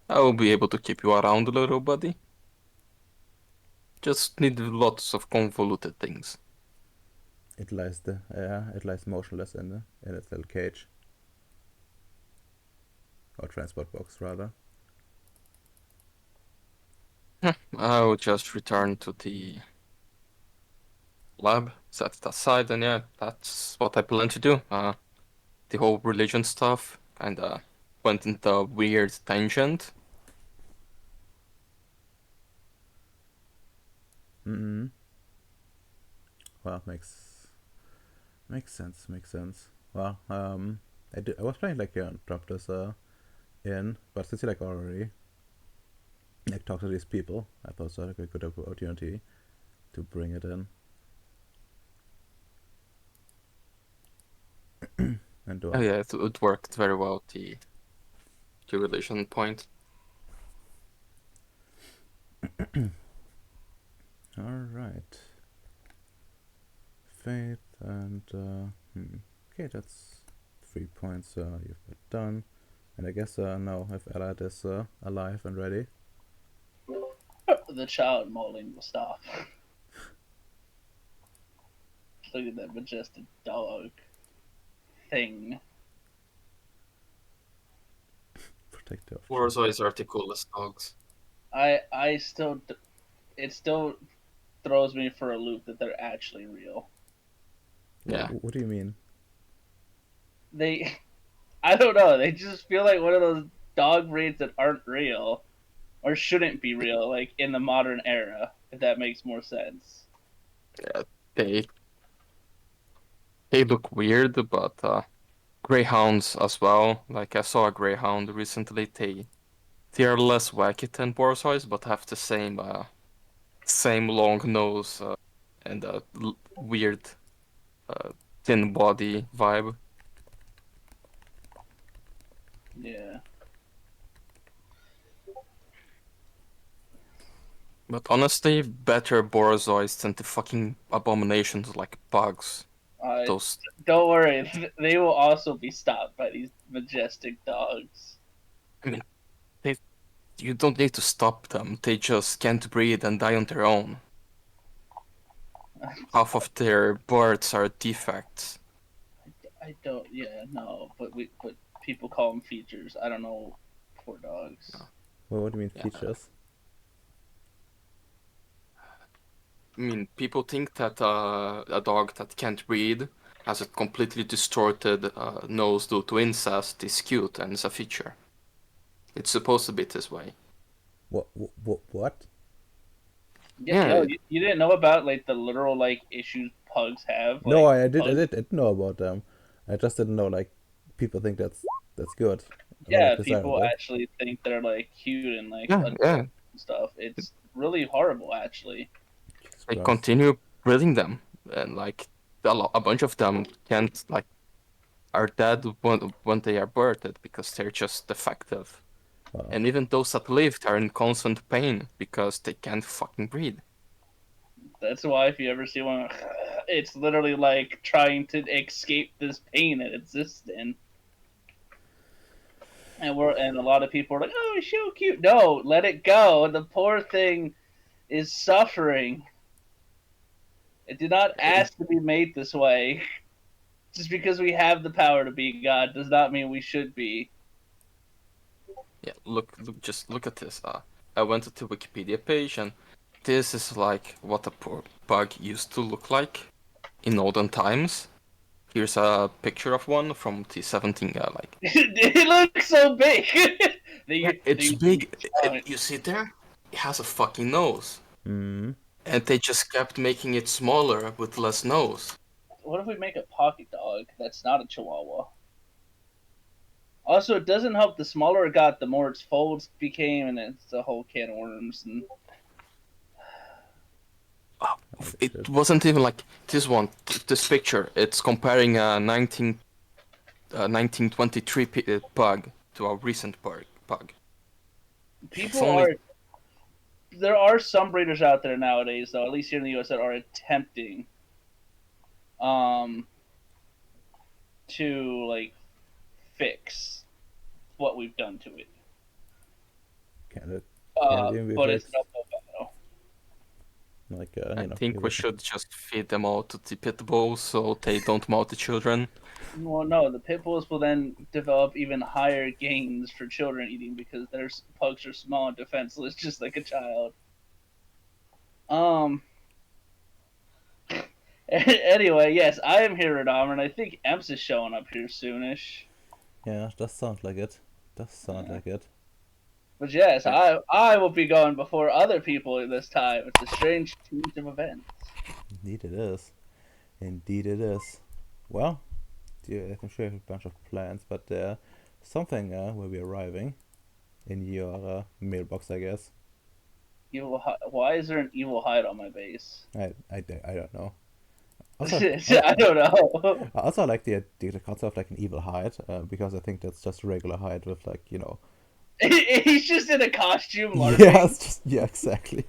I will be able to keep you around a little, buddy. Just need lots of convoluted things. It lies motionless in its little cage or transport box rather. I'll just return to the lab, set it aside, and yeah, that's what I plan to do. The whole religion stuff kinda went into a weird tangent. Mm-mm. Well, makes sense. Makes sense. Well, I was planning like drop this in, but since you like already like talk to these people, I thought it was like a good opportunity to bring it in and do Oh it. yeah, it worked very well, the religion point. All right, faith and okay, that's 3 points. You've got done, and I guess now if Allied is alive and ready. The child mauling will stop. Look at that majestic dog thing. Protector of children. Warzois are the coolest dogs. I still, it still throws me for a loop that they're actually real. Yeah, What do you mean? They, I don't know. They just feel like one of those dog breeds that aren't real or shouldn't be real, like in the modern era. If that makes more sense. yeah, they they look weird, but greyhounds as well. Like I saw a greyhound recently. They are less wacky than Warzois, but have the same long nose and a weird uh, thin body vibe. Yeah. But honestly, better Borozoids than the fucking abominations like bugs. Uh, Those, don't worry. They will also be stopped by these majestic dogs. I mean, they you don't need to stop them. They just can't breathe and die on their own. Half of their birds are defects. I don't. Yeah, no. But people call them features. I don't know. Poor dogs. No, Well, what do you mean yeah. features? I mean, people think that a dog that can't breathe has a completely distorted nose due to incest is cute and is a feature. It's supposed to be this way. What? Yeah, yo, Yeah, you didn't know about like the literal like issues pugs have. No, Like I pugs. did know about them. I just didn't know like people think that's good or like Yeah, people desirable. actually think they're like cute and like yeah, adorable yeah. and stuff. It's really horrible, actually. Jesus They Christ. continue breeding them, and like a bunch of them can't like are dead when they are birthed because they're just defective. Wow. And even those that lived are in constant pain because they can't fucking breathe. That's why if you ever see one, it's literally like trying to escape this pain it exists in. And a lot of people are like, "Oh, it's so cute." No, let it go. The poor thing is suffering. It did not ask to be made this way. Just because we have the power to be God does not mean we should be. Yeah, just look at this. I went to the Wikipedia page, and this is like what a poor bug used to look like in olden times. Here's a picture of one from the 17, like. It looks so big. Yeah, it's big. Oh, You see it there? It has a fucking nose. Mm. And they just kept making it smaller with less nose. what if we make a pocket dog that's not a chihuahua? Also, it doesn't help. The smaller it got, the more its folds became, and it's a whole can of worms. And Oh, it wasn't even like this one, this picture. It's comparing a 1923 pug to a recent pug. It's people only are. There are some breeders out there nowadays, though, at least here in the U.S., that are attempting, um, to like fix what we've done to it. Can it even be But it's fixed? an uphill battle. Like, I you know, think we should just feed them all to the pit bulls so they don't maul the children. Well, no, the pit bulls will then develop even higher gains for children eating because their pugs are small and defenseless, just like a child. Um. Anyway, yes, I am here, Radom, and I think Emps is showing up here soonish. yeah, does sound like it. Does sound like it. But yes, Uh, I will be going before other people this time. It's a strange change of events. Indeed it is. Indeed it is. Well, yeah, I can show you a bunch of plans, but something will be arriving in your mailbox, I guess. Why is there an evil hide on my base? I don't know. Also, I don't know. I also like the concept of like an evil hide, because I think that's just a regular hide with like, you know. He's just in a costume LARPing. Yeah, it's just, yeah, exactly.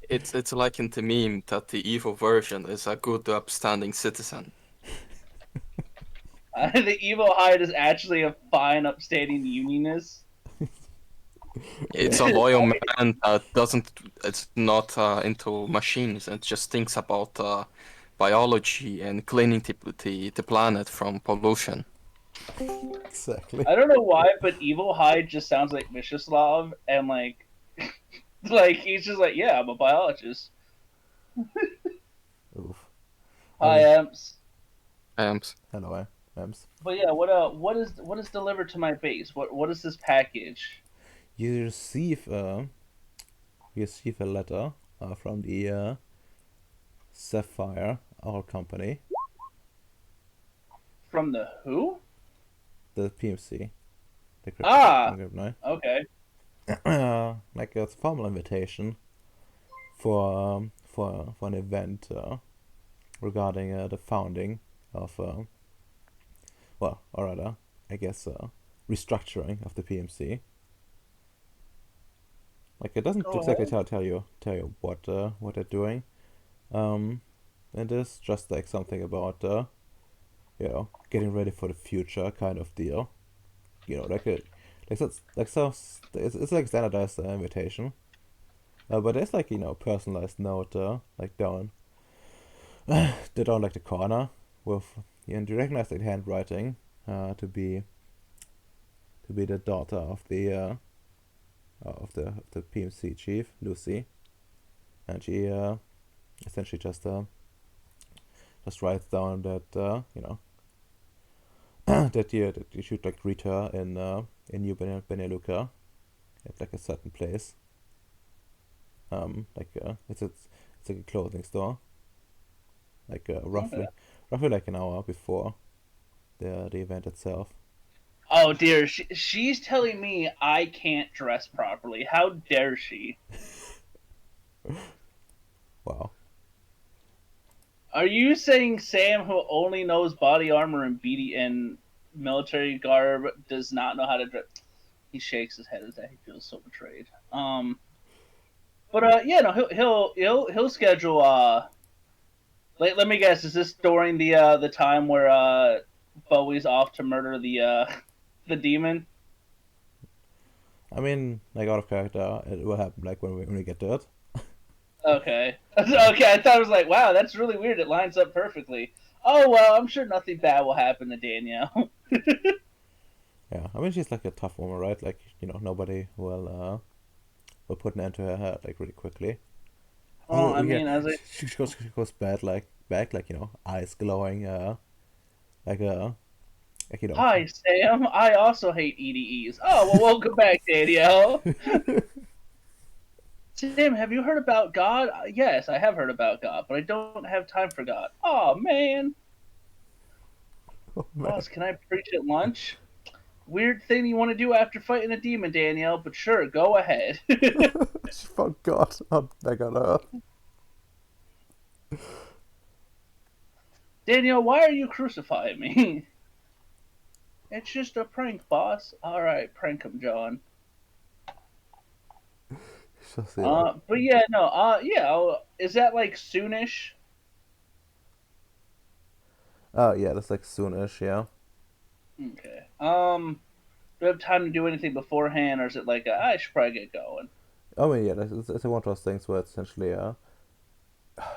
it's like in the meme that the evil version is a good upstanding citizen. The evil hide is actually a fine, upstanding unionist. It's a loyal man that it's not into machines and just thinks about biology and cleaning the planet from pollution. Exactly. I don't know why, but evil hide just sounds like Mishislav, and like, like he's just like, yeah, I'm a biologist. Oof. Hi, Emps. Hello, Ems. But yeah, what is delivered to my base? What is this package? You receive a letter from the Sapphire, our company, From the who? the PMC, the Ah, Crypto. okay. Like a formal invitation for an event regarding the founding of well, or rather, I guess restructuring of the PMC. Like it doesn't Go exactly ahead. tell you what they're doing. It is just like something about you know, getting ready for the future kind of deal. You know, it's like standardized invitation. But there's like, you know, personalized note like down like the corner with, and you recognize the handwriting to be the daughter of the PMC chief, Lucy, and she essentially just writes down that you know, that you should like greet her in New Beneluca at like a certain place. Like it's like a clothing store. Like Okay. roughly like an hour before the event itself. Oh dear, she's telling me I can't dress properly. How dare she? Wow. Are you saying Sam, who only knows body armor and BD and military garb, does not know how to dress? He shakes his head as that he feels so betrayed. But yeah, no, he'll schedule Let me guess. Is this during the time where Bowie's off to murder the demon? I mean, like out of character, it will happen like when we get to it. Okay. Okay, I thought it was like, wow, that's really weird. It lines up perfectly. Oh well, I'm sure nothing bad will happen to Danielle. Yeah, I mean she's like a tough woman, right? Like nobody will put an end to her head like really quickly. Well, Oh I yeah, mean, as I she goes bad like back like eyes glowing like like Hi Sam, I also hate EDEs. Oh well, welcome back, Danielle. Sam, have you heard about God? Yes, I have heard about God, but I don't have time for God. Oh man, Oh man. boss, can I preach at lunch? Weird thing you want to do after fighting a demon, Danielle, but sure, go ahead. She found God on back on Earth. Danielle, why are you crucifying me? It's just a prank, boss. All right, prank him, John. She'll see like But yeah, no, yeah. Is that like soonish? oh yeah, that's like soonish, yeah. Okay. Do we have time to do anything beforehand, or is it like I should probably get going? I mean yeah, it's one of those things where it's essentially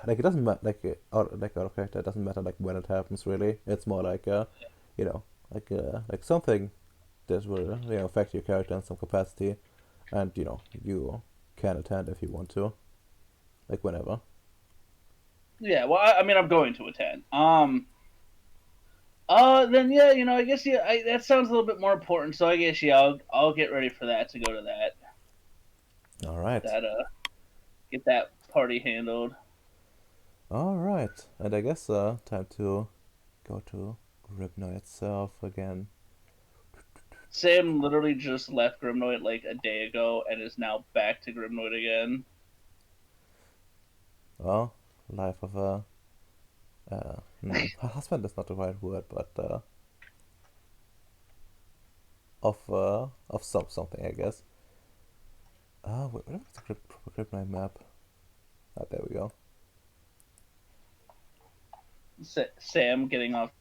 like it doesn't matter out of character. It doesn't matter like when it happens really. It's more like you know like something that will affect your character in some capacity, and you can attend if you want to, like whenever. Yeah. Well, I mean, I'm going to attend. Then yeah, I guess yeah, that sounds a little bit more important. So I guess yeah, I'll get ready for that to go to All right, that get that party handled. all right, and I guess time to go to Gribno itself again. Sam literally just left Grimnoid like a day ago and is now back to Grimnoid again. Well, life of a husband is not the right word, but of something I guess. Where's the proper Gribno map? Ah, there we go. Sam getting off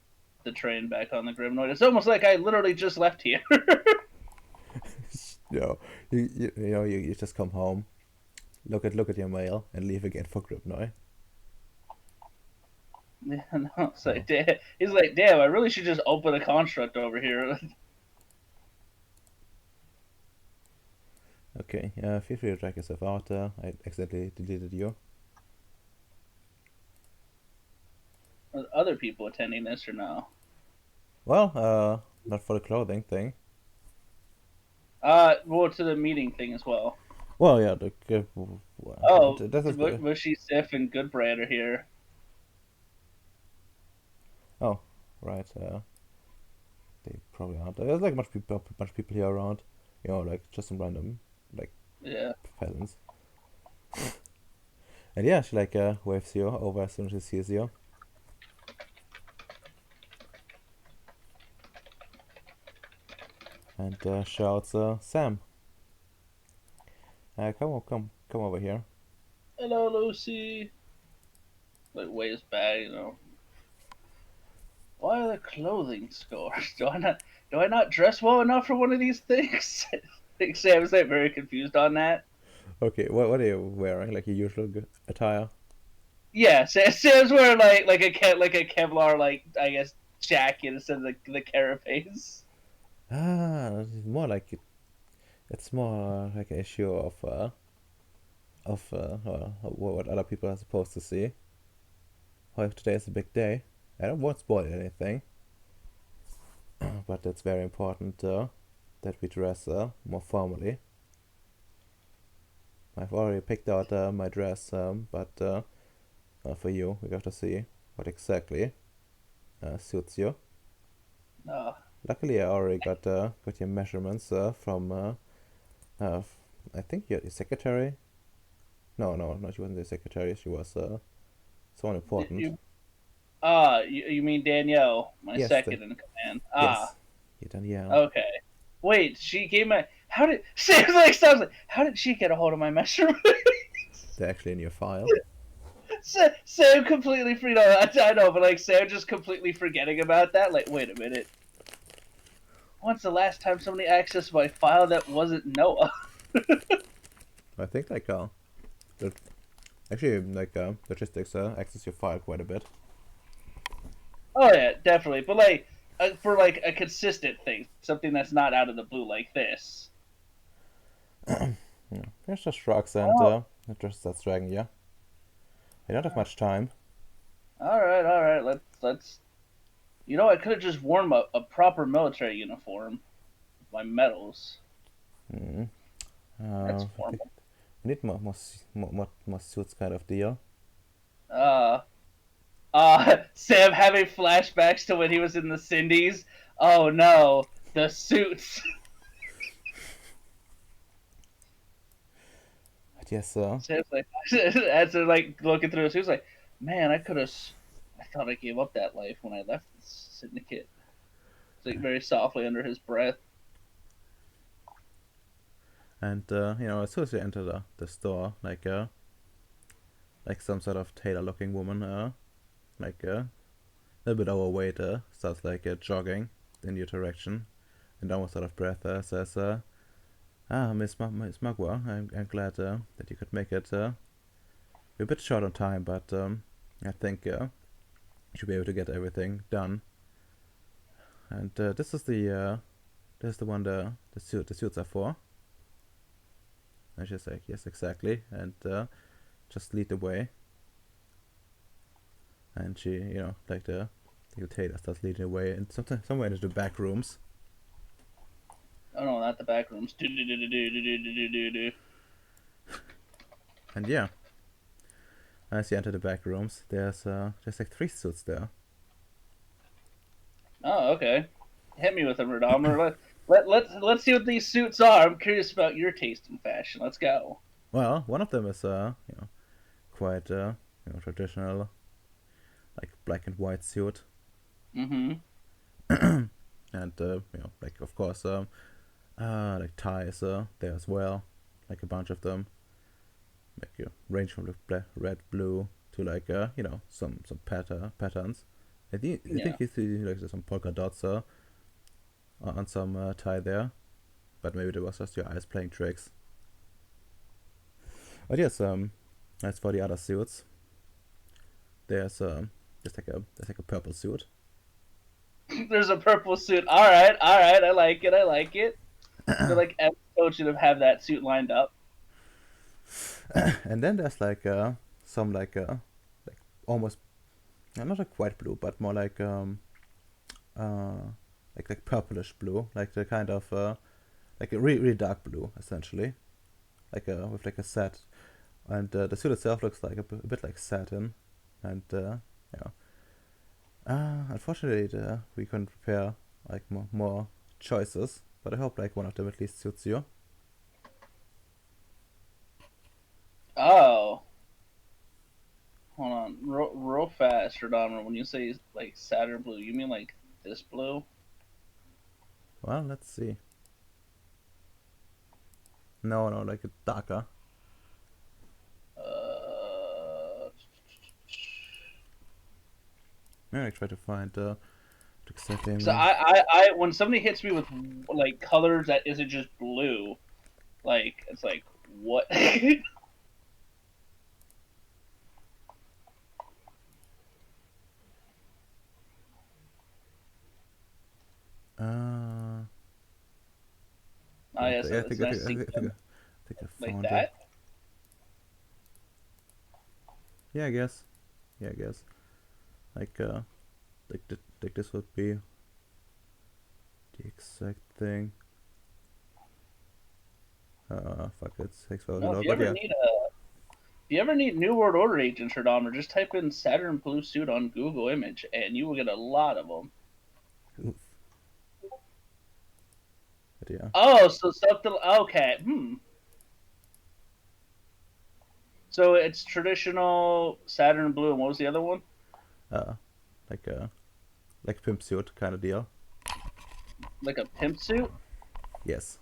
the train back on the Grimnoid. It's almost like I literally just left here. You just come home, look at your mail, and leave again for Gribno. Yeah, no, it's Oh. like, he's like, damn, I really should just open a construct over here. Okay, feel free to drag yourself out. I accidentally deleted you. Are other people attending this or no? Well, not for the clothing thing. Well, to the meeting thing as well. Well, yeah, Oh, this is good. Mushy, Sif, and Goodbrand are here. Oh, right. They probably aren't. There's like much people here around. Like just some random like Yeah. peasants. And yeah, she like waves you over as soon as she sees you. And shouts, Sam, come over here. Hello, Lucy. Like, waves back, Why are the clothing scores? Do I not dress well enough for one of these things? I think Sam's like very confused on that. Okay, what are you wearing? Like your usual attire? Yeah, Sam's wearing like a Kevlar I guess jacket instead of the carapace. It's more like it's more like an issue of what other people are supposed to see. How if today is a big day. I don't want to spoil anything, but it's very important that we dress more formally. I've already picked out my dress, but for you, we got to see what exactly suits you. Oh, Luckily, I already got your measurements from I think your secretary. No, she wasn't the secretary. She was someone important. you mean Danielle, my Yes, second in command? yes, you Danielle. Okay. Wait, she gave my. How did Sam's like? Sounds like. How did she get a hold of my measurement? They're actually in your file. Sam completely freed on. I know, but like Sam just completely forgetting about that. Like, wait a minute. When's the last time somebody accessed my file that wasn't Noah? I think like the, actually like logistics access your file quite a bit. Oh yeah, definitely. But like for like a consistent thing, something that's not out of the blue like this. Yeah. There's just rocks and Oh, it just starts dragging you. I don't have much time. all right, all right. Let's. You know, I could have just worn a proper military uniform with my medals. Mm. That's I think formal. we need more suits kind of deal. Uh, Sam having flashbacks to when he was in the Cindy's. Oh no, the suits. But yes, Sam's like, as they're like looking through the suits, like, man, I could have. I thought I gave up that life when I left the syndicate. It's like very softly under his breath. and you know, as soon as you enter the store, like some sort of tailor-looking woman, like a little bit overweight, starts like jogging in your direction, and almost out of breath, says, Miss Magua, I'm glad that you could make it. We're a bit short on time, but I think you should be able to get everything done. And this is the one the suits are for. And she's like, yes, exactly, and just lead the way. And she, you know, like the tailor starts leading the way, and somewhere into the back rooms. Oh no, not the back rooms. Do do do do do do do do do do. And yeah, as you enter the back rooms, there's like 3 suits there. Oh, okay. Hit me with them, Radomer. Let's see what these suits are. I'm curious about your taste in fashion. Let's go. Well, one of them is you know, quite you know, traditional, like black and white suit, Mm-hmm. and you know, like of course like ties there as well, like a bunch of them, like you know, range from the red, blue to like you know, some patterns. I Yeah. think you see like some polka dots on some tie there, but maybe that was just your eyes playing tricks. But yes, as for the other suits, there's there's like a purple suit, There's a purple suit. All right, all right. I like it. I like it. I feel like every coach should have that suit lined up. and then there's like some like almost not like quite blue, but more uh like purplish blue, like the kind of like a really dark blue essentially, like with like a set, and the suit itself looks like a bit like satin, and yeah. Unfortunately, we couldn't prepare like more choices, but I hope like one of them at least suits you. Oh, hold on, real fast, Radomer. When you say like Saturn blue, you mean like this blue? Well, let's see. No, no, like a darker. Uh, Yeah, I try to find the exact name. so I when somebody hits me with like colors that isn't just blue, like it's like what? Uh, Oh yeah, yeah, so it's nice seeing them I think I like found it. that. Yeah, I guess. Yeah, I guess. Like like this would be the exact thing. Fuck it, takes forever to No, if load, you but ever yeah. need if you ever need New World Order agents, Radomer, just type in Saturn blue suit on Google Image, and you will get a lot of them. Oof. But yeah. Oh, so something. Okay. So it's traditional Saturn blue, and what was the other one? Uh, like like pimp suit kind of deal. Like a pimp suit? Yes.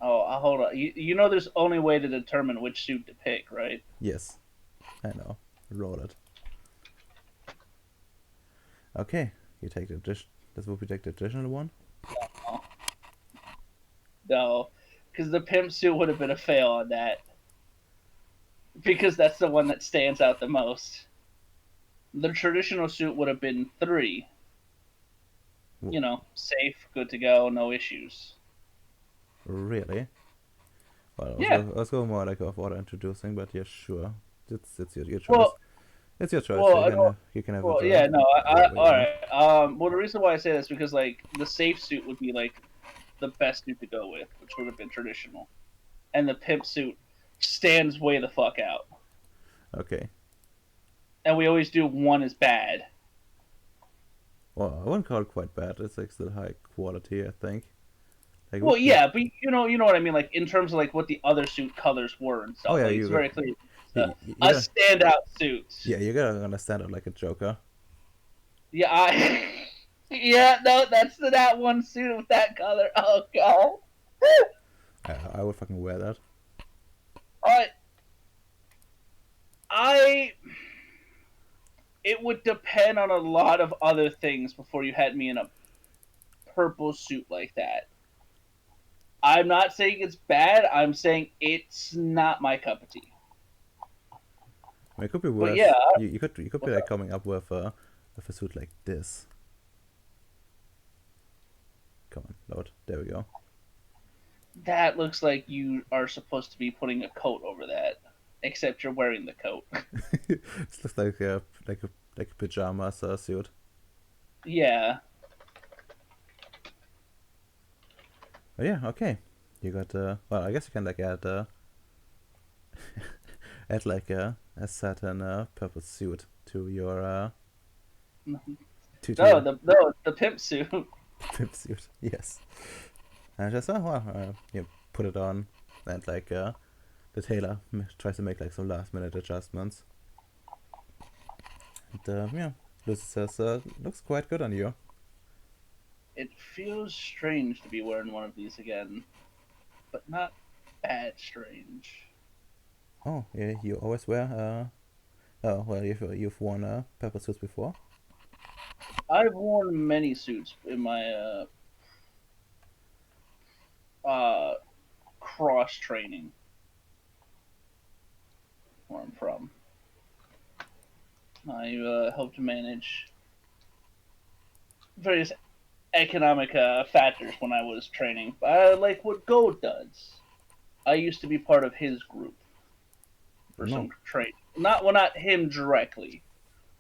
Oh, hold on. You know, there's only way to determine which suit to pick, right? Yes. I know. roll it. Okay, you take the addition. This will be take the additional one. No, because the pimp suit would have been a fail on that. Because that's the one that stands out the most. The traditional suit would have been 3. You know, safe, good to go, no issues. Really? Well, Yeah. let's go more like of order introducing, but yeah, sure. It's your choice. Well, It's your choice. well, You can have well, it yeah, no, the way all you want. right. Well, the reason why I say this is because like the safe suit would be like the best suit to go with, which would have been traditional, and the pimp suit stands way the fuck out. Okay. And we always do one is bad. Well, I wouldn't call it quite bad. It's like still high quality, I think. Like, Well, yeah, but you know what I mean. Like in terms of like what the other suit colors were and oh stuff. yeah, Like it's very clear. you A got standout suit. yeah, you gotta understand it like a Joker. Yeah, yeah, no, that's that one suit with that color. Oh god. I would fucking wear that. I, I, it would depend on a lot of other things before you had me in a purple suit like that. I'm not saying it's bad. I'm saying it's not my cup of tea. I mean, it could be But worse. yeah, You could be like coming up with a suit like this. Come on, load. There we go. that looks like you are supposed to be putting a coat over that, except you're wearing the coat. It looks like a pajamas suit. Yeah. Oh yeah, okay. You got well, I guess you can like add add like a satin purple suit to your to No, your the pimp suit. pimp suit. Yes. And just well, you put it on, and like the tailor tries to make like some last minute adjustments. And yeah, Lucy says looks quite good on you. It feels strange to be wearing one of these again, but not bad strange. Oh yeah, you always wear oh well, you've worn purple suits before. I've worn many suits in my uh, cross training where I'm from. I helped manage various economic factors when I was training. Like what Gold does. I used to be part of his group for No. some training. Not him directly,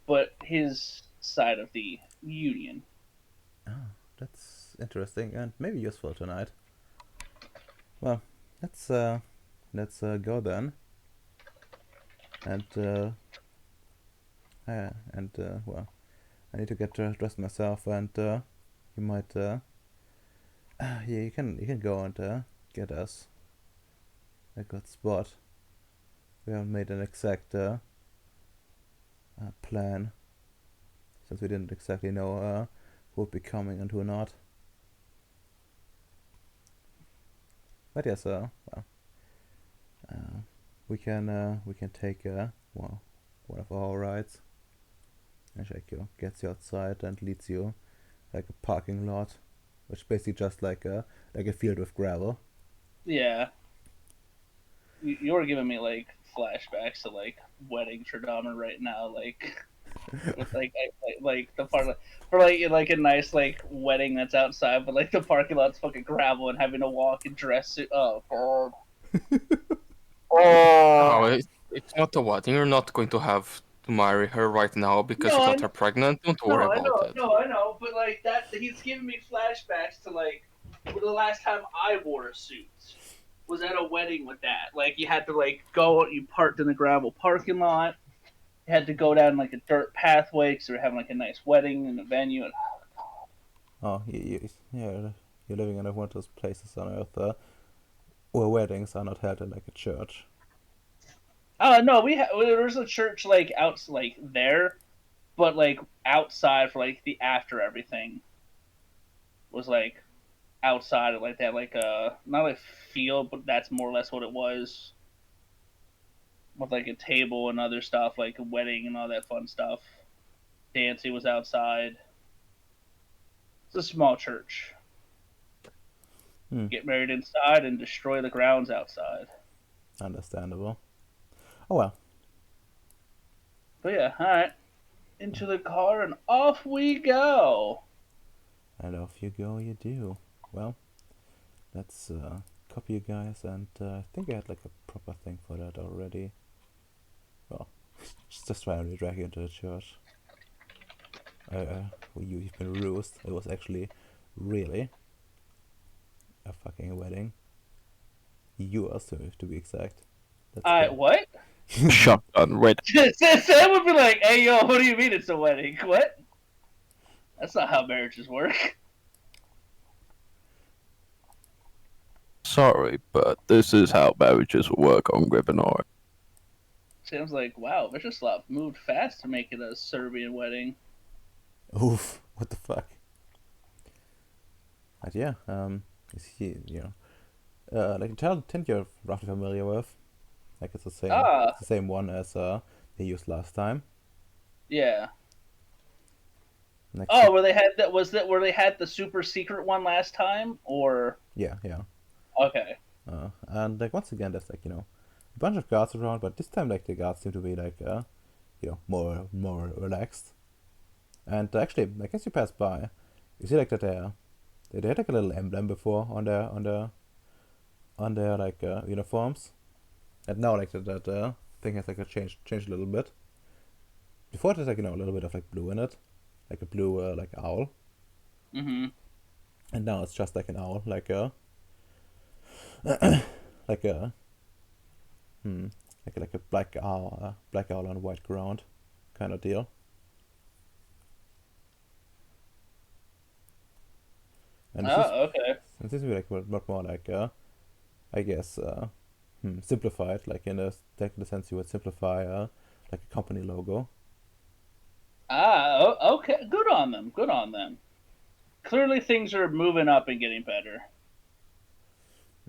but his side of the union. Oh, that's interesting and maybe useful tonight. Well, let's go then. And well, I need to get dressed myself, and you might yeah, you can go and get us a good spot. We haven't made an exact plan since we didn't exactly know who would be coming and who not. But yes, well, we can take well, one of our rides. And Shakio gets you outside and leads you like a parking lot, which is basically just like a field with gravel. Yeah, you're giving me like flashbacks to like wedding Tradama right now, like with like the part for like a nice like wedding that's outside, but like the parking lot's fucking gravel and having to walk in dress suit. Oh god. Oh, Oh. it's not a wedding. You're not going to have to marry her right now because No, you I got know, her pregnant. Don't no, worry I about know, it. no, I know, but like that, he's giving me flashbacks to like the last time I wore a suit was at a wedding with that. Like you had to like go, you parked in the gravel parking lot. You had to go down like a dirt pathway because they were having like a nice wedding in the venue. And Oh, yeah, you're living in one of those places on earth where weddings are not held in like a church. no, there was a church like out like there, but like outside for like the after everything was like outside of like that, like not like field, but that's more or less what it was. with like a table and other stuff, like a wedding and all that fun stuff. Dancing was outside. It's a small church. Hmm. Get married inside and destroy the grounds outside. Understandable. Oh well. But yeah, all right. Into the car and off we go. And off you go, you do. Well, let's copy you guys, and I think I had like a proper thing for that already. Well, just randomly drag you into the church. You've been rused. It was actually really a fucking wedding. Yours, to be exact. That's All right, good. what? Shotgun red. Sam would be like, "Hey, yo, what do you mean it's a wedding? What? That's not how marriages work." Sorry, but this is how marriages work on Grivenor. Sam's like, "Wow, Vishislav moved fast to make it a Serbian wedding." Oof, what the fuck? But yeah, is he, like a child tent you're roughly familiar with? Like it's Ah, the same one as they used last time. yeah. Like Oh, where they had that was that where they had the super secret one last time, or yeah. okay. And like once again, there's like a bunch of guards around, but this time like the guards seem to be like more relaxed. And actually, like as you pass by, you see like that they had like a little emblem before on their like uniforms, and now like that thing has like changed a little bit. Before there's like a little bit of like blue in it, like a blue like owl, Mm-hmm. and now it's just like an owl, like a like a like a black owl on a white ground, kind of deal. And this is Oh, okay. and this is like a lot more like I guess simplified, like in the sense you would simplify like a company logo. Okay. Good on them. Good on them. Clearly, things are moving up and getting better.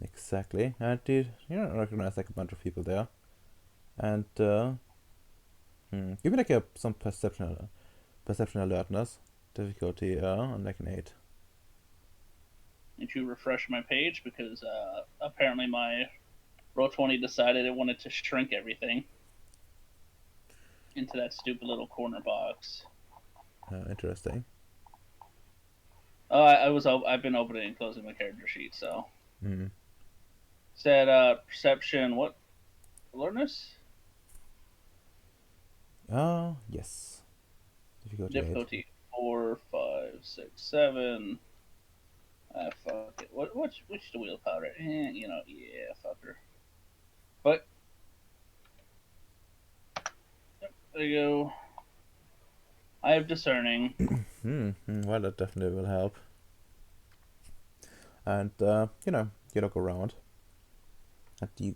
Exactly, and you recognize like a bunch of people there, and give me like some perception alertness difficulty on like an 8. Need to refresh my page because apparently my Roll20 decided it wanted to shrink everything into that stupid little corner box. Interesting. I've been opening and closing my character sheet, so Mm. said perception. What alertness? Yes. Difficulty 8. Difficulty 4, 5, 6, 7. Fuck it. Which the wheel powder? Yeah, fucker. But yep, there you go. I have discerning. Well, that definitely will help. And you look around, and you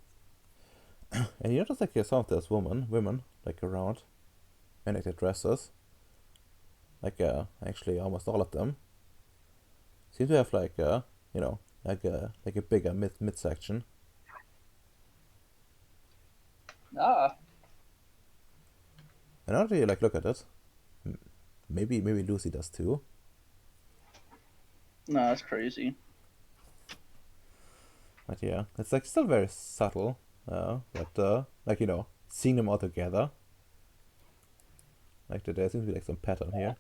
notice like some of those women like around, and like their dresses, like actually almost all of them seem to have like like a bigger midsection. Ah, And now that you like look at it, maybe Lucy does too. no, that's crazy. But yeah, it's like still very subtle. But like seeing them all together, like there seems to be like some pattern here.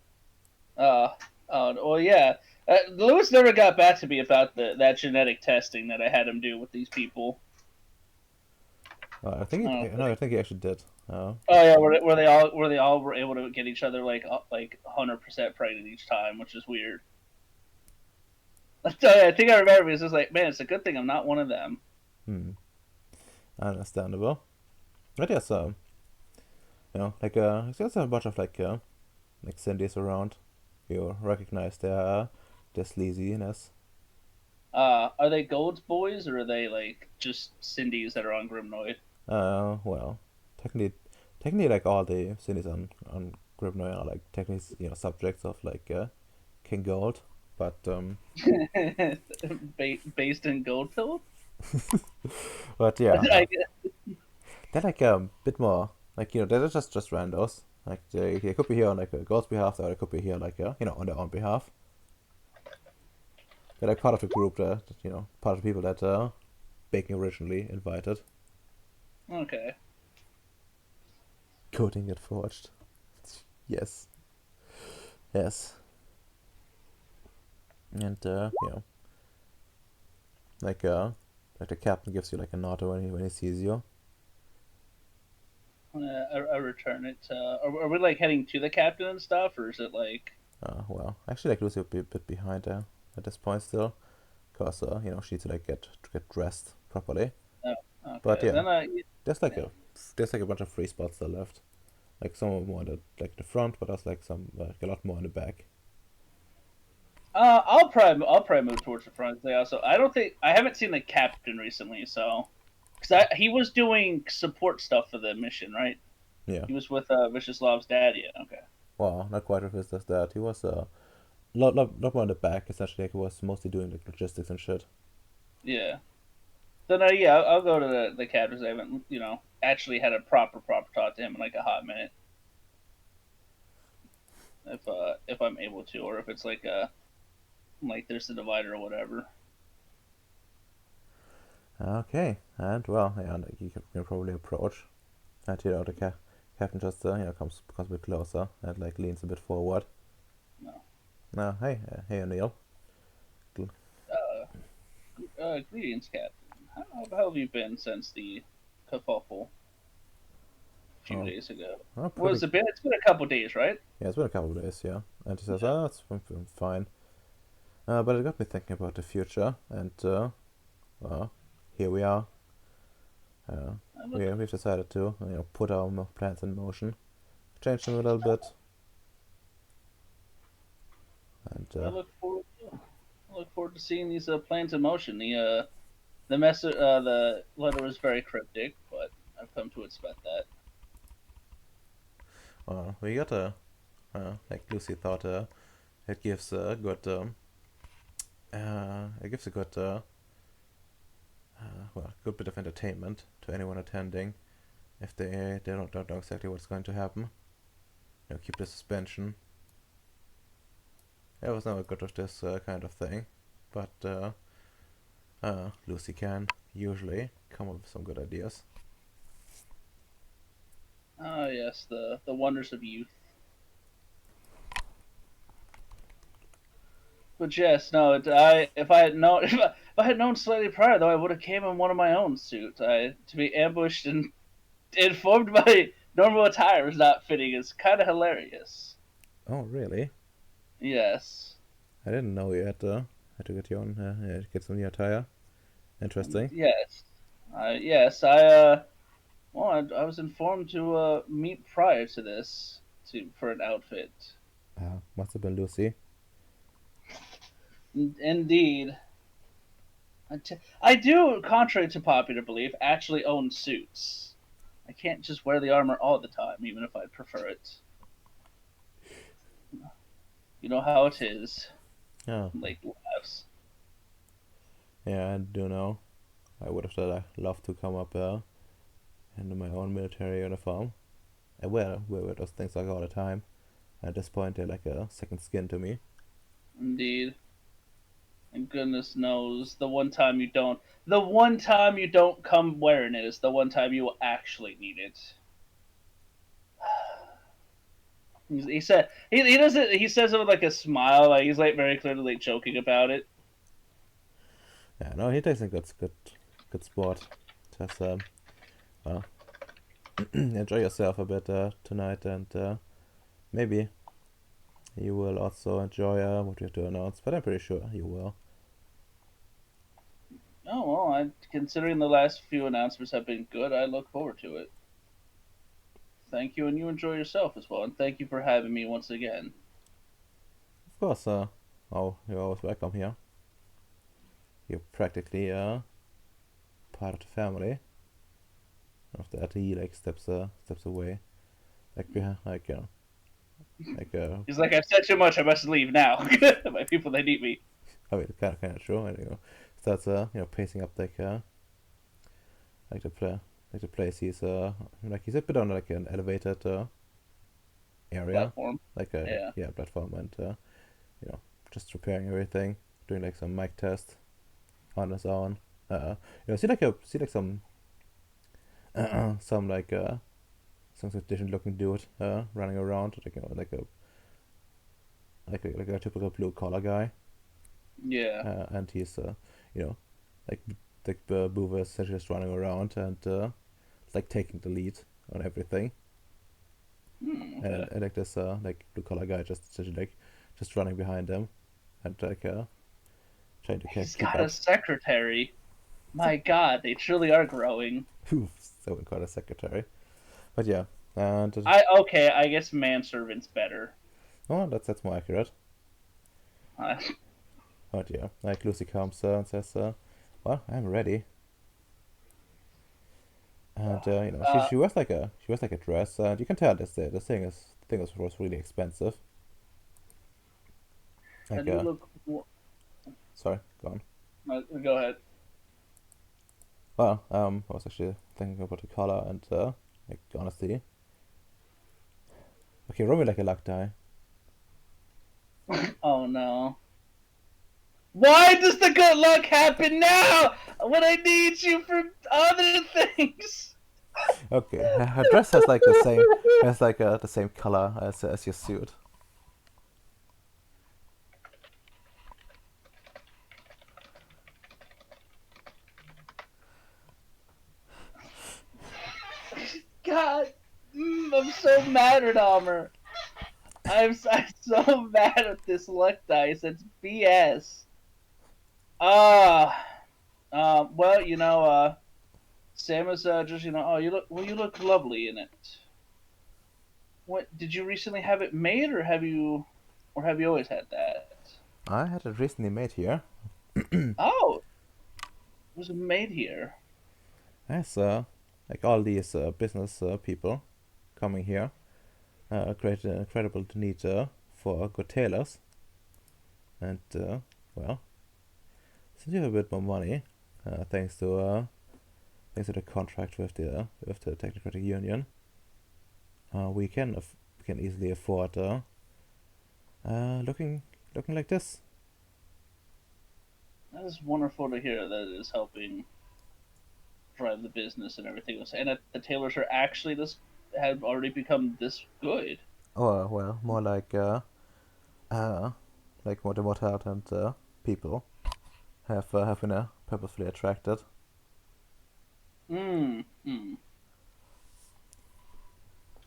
Well, yeah. Lewis never got back to me about that genetic testing that I had him do with these people. I think I think he actually did. Oh yeah, were they all were able to get each other like 100% pregnant each time, which is weird. I think I remember because it's like, man, it's a good thing I'm not one of them. Understandable. But yeah, so like there's also a bunch of like Cindy's around. You recognize their sleaziness. Are they Gold's boys or are they like just Cindy's that are on Grimnoid? Well, technically, like all the Cindy's on Gribnoy are like technically subjects of like King Gold, but Based in Goldfield? but yeah, I they're like a bit more like they're just randos. Like they could be here on like a girl's behalf, or they could be here like on their own behalf. They're like part of the group that part of the people that Bacon originally invited. Okay. Coding get forged. Yes. Yes. And like the captain gives you like a nod when he sees you. I return it. Are we like heading to the captain and stuff, or is it like? Well, actually, like Lucy would be a bit behind there at this point still, cause she needs to like get dressed properly. Oh, But okay. yeah, Then there's like yeah. a bunch of free spots still left. Like some more in the front, but there's like some like a lot more in the back. I'll probably move towards the front. They also I don't think I haven't seen the captain recently, so because he was doing support stuff for the mission, right? Yeah. He was with Viceslav's dad. Yeah. Okay. Well, not quite with his that. He was lot more in the back. Essentially, like, he was mostly doing like logistics and shit. Yeah. Then yeah, I'll go to the captains. I haven't actually had a proper talk to him in like a hot minute. If I'm able to, or if it's like like there's the divider or whatever. Okay, and well, yeah, like, you can probably approach. And the captain just comes a bit closer and like leans a bit forward. No. Hey O'Neill. Greetings, Captain. How have you been since the kerfuffle a few Oh, days ago? oh, What pretty. has it been? It's been a couple days, right? Yeah, it's been a couple of days, yeah. And he says, Yeah. "Oh, I'm fine." But it got me thinking about the future, and well, here we are. Uh, I look, we've decided to put our plans in motion, change them a little bit, and I look forward to seeing these plans in motion. The letter was very cryptic, but I've come to expect that. we got a like Lucy thought it gives a good it gives a good good bit of entertainment to anyone attending if they don't know exactly what's going to happen. Keep the suspension. I was never good with this kind of thing, but Lucy can usually come up with some good ideas. Ah, yes, the wonders of youth. But yes, no. If I had known if I had known slightly prior, though, I would have came in one of my own suits. To be ambushed and informed by normal attire is not fitting is kind of hilarious. Oh, really? Yes. I didn't know you had to get your own get some new attire. Interesting. Yes. Yes. Well, I was informed to meet prior to this for an outfit. Must have been Lucy. Indeed. I do, contrary to popular belief, actually own suits. I can't just wear the armor all the time, even if I'd prefer it. You know how it is. Oh, Like laughs. yeah, I do know. I would have loved to come up into my own military uniform. I wear those things like all the time. At this point, they're like a second skin to me. Indeed. And goodness knows, the one time you don't come wearing it is the one time you will actually need it. He said he doesn't he says it with like a smile, like he's like very clearly like joking about it. Yeah, no, he takes a good sport. Just well, enjoy yourself a bit tonight, and maybe you will also enjoy what we have to announce. But I'm pretty sure you will. Oh well, considering the last few announcements have been good, I look forward to it. Thank you, and you enjoy yourself as well, and thank you for having me once again. Of course, oh, you're always welcome here. You're practically part of the family. After that, he like steps away, like behind, like He's like, I've said too much. I must leave now. My people, they need me. I mean, kind of true. And starts pacing up like the like the place he's like he's a bit on like an elevated area, Platform. like a Yeah. yeah platform, and you know, just repairing everything, doing like some mic test on his own. You know, see like some like some different looking dude running around like you know, like a typical blue collar guy, Yeah. and he's you know, like Boover is essentially just running around and like taking the lead on everything, Okay. and like this like blue collar guy just essentially like just running behind him and like trying to He's keep got a up. secretary. My God, they truly are growing. So we call a secretary, but yeah, and I guess manservant's better. oh, that's more accurate. Uh, But yeah, like Lucy comes and says, "Well, I'm ready." And you know, uh, she wears like a dress, and you can tell the thing was really expensive. I Like do look. sorry, go on. Go ahead. Well, I was actually thinking about the color, and like honestly, okay, roll me like a luck die. Oh no. Why does the good luck happen now when I need you for other things? Okay, her dress has like the same the same color as your suit. God, I'm so mad at Homer. I'm so mad at this luck dice. It's BS. Ah, well, Sam is just oh you look lovely in it. What did you recently have it made, or have you always had that? I had it recently made here. Oh, it was made here. Yes, like all these business people coming here created an incredible need for good tailors, and well, since you have a bit more money, thanks to the contract with the Technocratic Union, we can easily afford uh, looking looking like this. That is wonderful to hear. That it is helping drive the business and everything else, and that the tailors are actually this have already become this good. Or well, more uh, like more the more talented people have been purposefully attracted. Hmm. Hmm.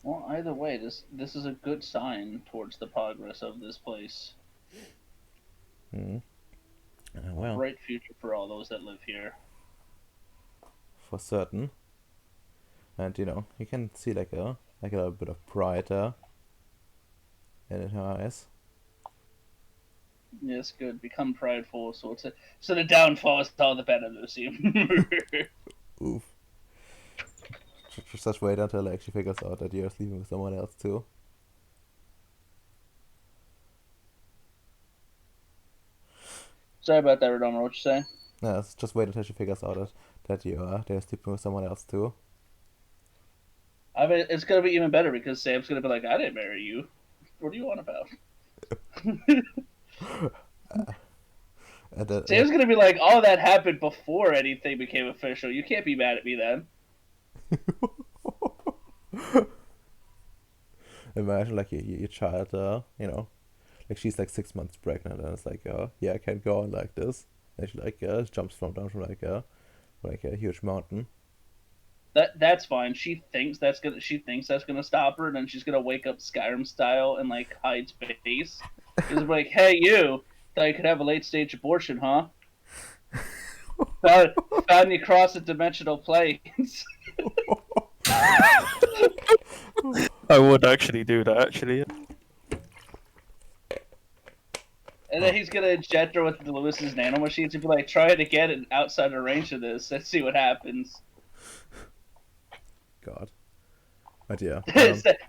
Well, either way, this is a good sign towards the progress of this place. Mm. A Well, bright future for all those that live here. for certain, and you know you can see like a little bit of pride in her eyes. Yes, good. Become prideful, so the downfall is all the better, Lucy. Oof. Just wait until like she figures out that you're sleeping with someone else too. Sorry about that, Redomer. What you say? No, just wait until she figures out that they're sleeping with someone else too. I mean, it's gonna be even better because Sam's gonna be like, "I didn't marry you. What do you want about?" And then, Sam's gonna be like, "All that happened before anything became official. You can't be mad at me then." imagine like your child, you know, like she's like 6 months pregnant, and it's like, yeah, I can't go on like this. And she like jumps from down from like a huge mountain. That's fine. She thinks that's gonna stop her, and then she's gonna wake up Skyrim style and like hide space. She's like, "Hey, you thought you could have a late stage abortion, huh? Found, found you cross the dimensional planes." I would actually do that, actually. And then he's gonna inject her with Lewis's nanomachines and be like, "Try to get it outside the range of this. Let's see what happens." God. But yeah,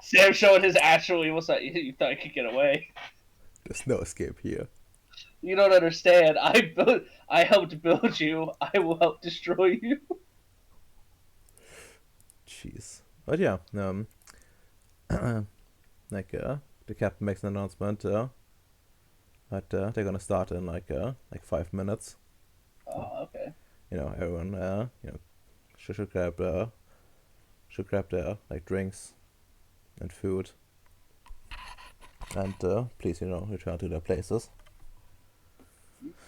Sam showing his actual evil side. You thought you could get away. there's no escape here. You don't understand. I helped build you. I will help destroy you. Jeez. But yeah, like the captain makes an announcement that they're gonna start in like 5 minutes. Oh, okay. Everyone should grab their like drinks and food, and please return to their places.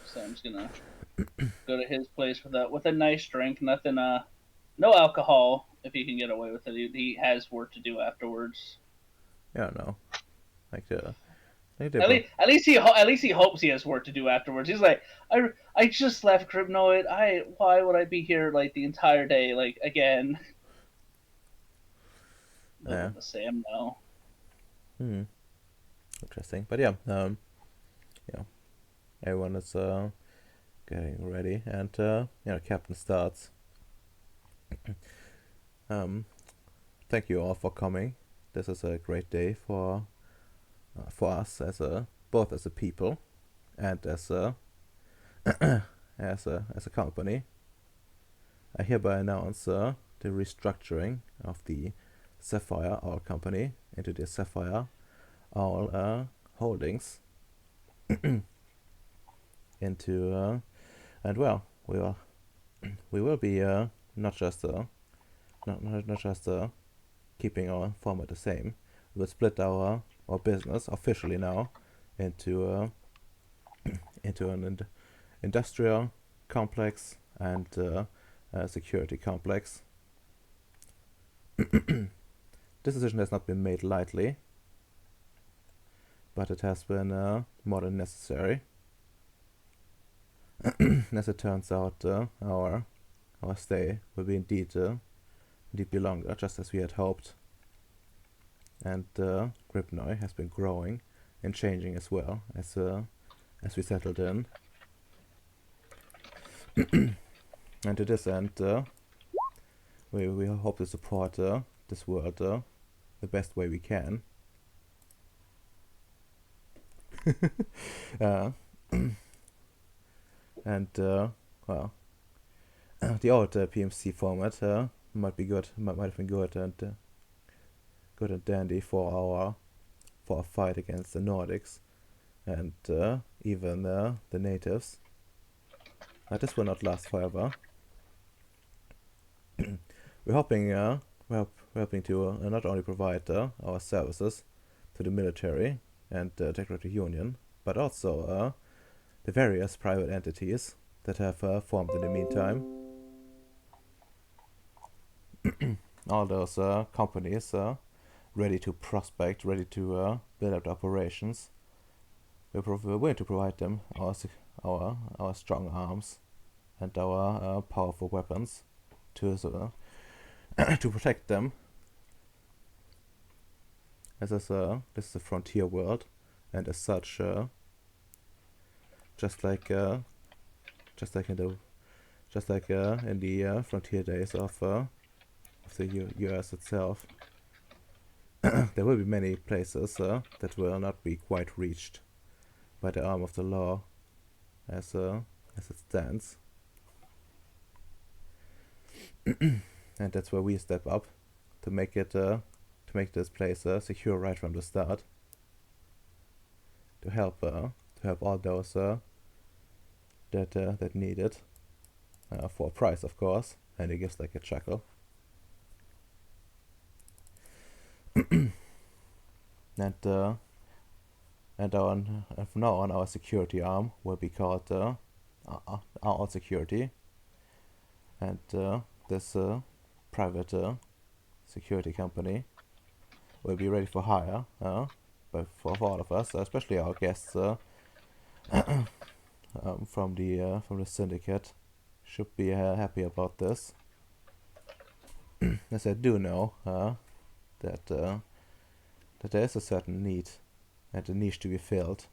Sam's gonna go to his place with a nice drink. Nothing. No alcohol if he can get away with it. He has work to do afterwards. Yeah, no, like I think they At least he hopes he has work to do afterwards. He's like, I just left Cryptoid. Why would I be here like the entire day like again? yeah. Little does Sam know. Interesting. But yeah, everyone is getting ready, and Captain starts. Thank you all for coming. This is a great day for us both as a people and as a as a company. I hereby announce the restructuring of the Sapphire Owl Company into the Sapphire Owl Holdings. Into and well, we will be not just keeping our format the same. We'll split our business officially now into into an industrial complex and a security complex. This decision has not been made lightly, but it has been more than necessary. As it turns out, our stay will be indeed be longer, just as we had hoped. And Gripnoi has been growing and changing as well as we settled in. And to this end, we hope to support this world the best way we can. And well, the old PMC format might have been good and dandy for our fight against the Nordics and even the natives. But this will not last forever. We're hoping to not only provide our services to the military and Technology Union, but also the various private entities that have formed in the meantime. All those companies ready to prospect, ready to build up operations. We're going to provide them our strong arms and our powerful weapons to to protect them. As this is a frontier world, and as such, just like in the frontier days of the U.S. itself, there will be many places that will not be quite reached by the arm of the law as it stands. And that's where we step up to make this place secure right from the start. To help all those that need it for a price, of course, and he gives like a chuckle. And from now on, our security arm will be called Owl Security, and this private security company will be ready for hire, but for all of us, especially our guests from the syndicate, should be happy about this. As I do know that there is a certain need and a niche to be filled,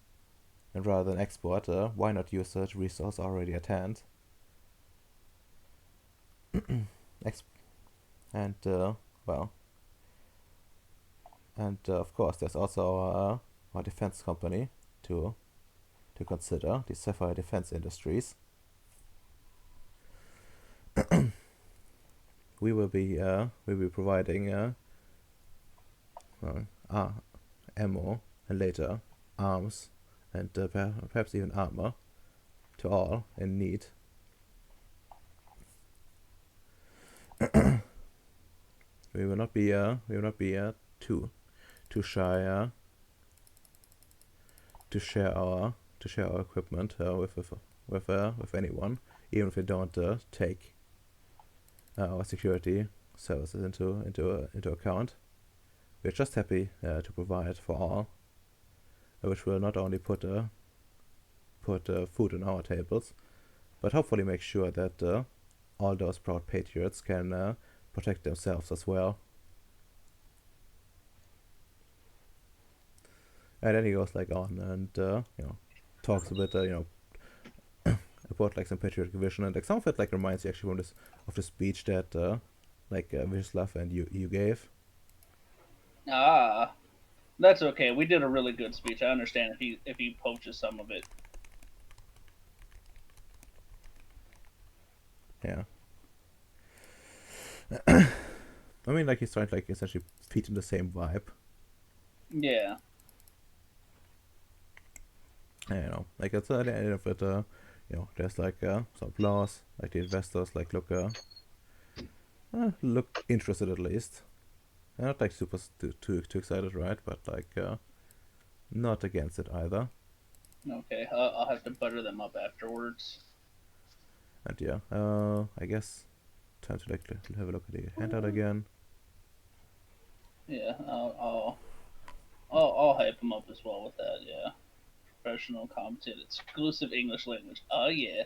and rather than export, why not use such resource already at hand? And well, and of course, there's also our defense company to consider, the Sapphire Defense Industries, we will be providing ammo and later arms and perhaps even armor to all in need. We will not be too shy to share our equipment with anyone, even if we don't take our security services into account. We're just happy to provide for all, which will not only put food on our tables, but hopefully make sure that all those proud patriots can protect themselves as well. And then he goes like on and talks a bit about like some patriotic vision, and like some of it like reminds you actually of the speech that Vyacheslav and you gave. Ah, that's okay. We did a really good speech. I understand if he poaches some of it. Yeah. I mean, like he's trying to like essentially feed in the same vibe. Yeah. Like it's at the end of it, there's like some applause, like the investors like look interested at least. They're not like super too excited, right? But like not against it either. Okay, I'll have to butter them up afterwards. And yeah, I guess time to like have a look at the handout again. Yeah, I'll hype them up as well with that. Yeah, professional, competent, exclusive English language. Oh yeah,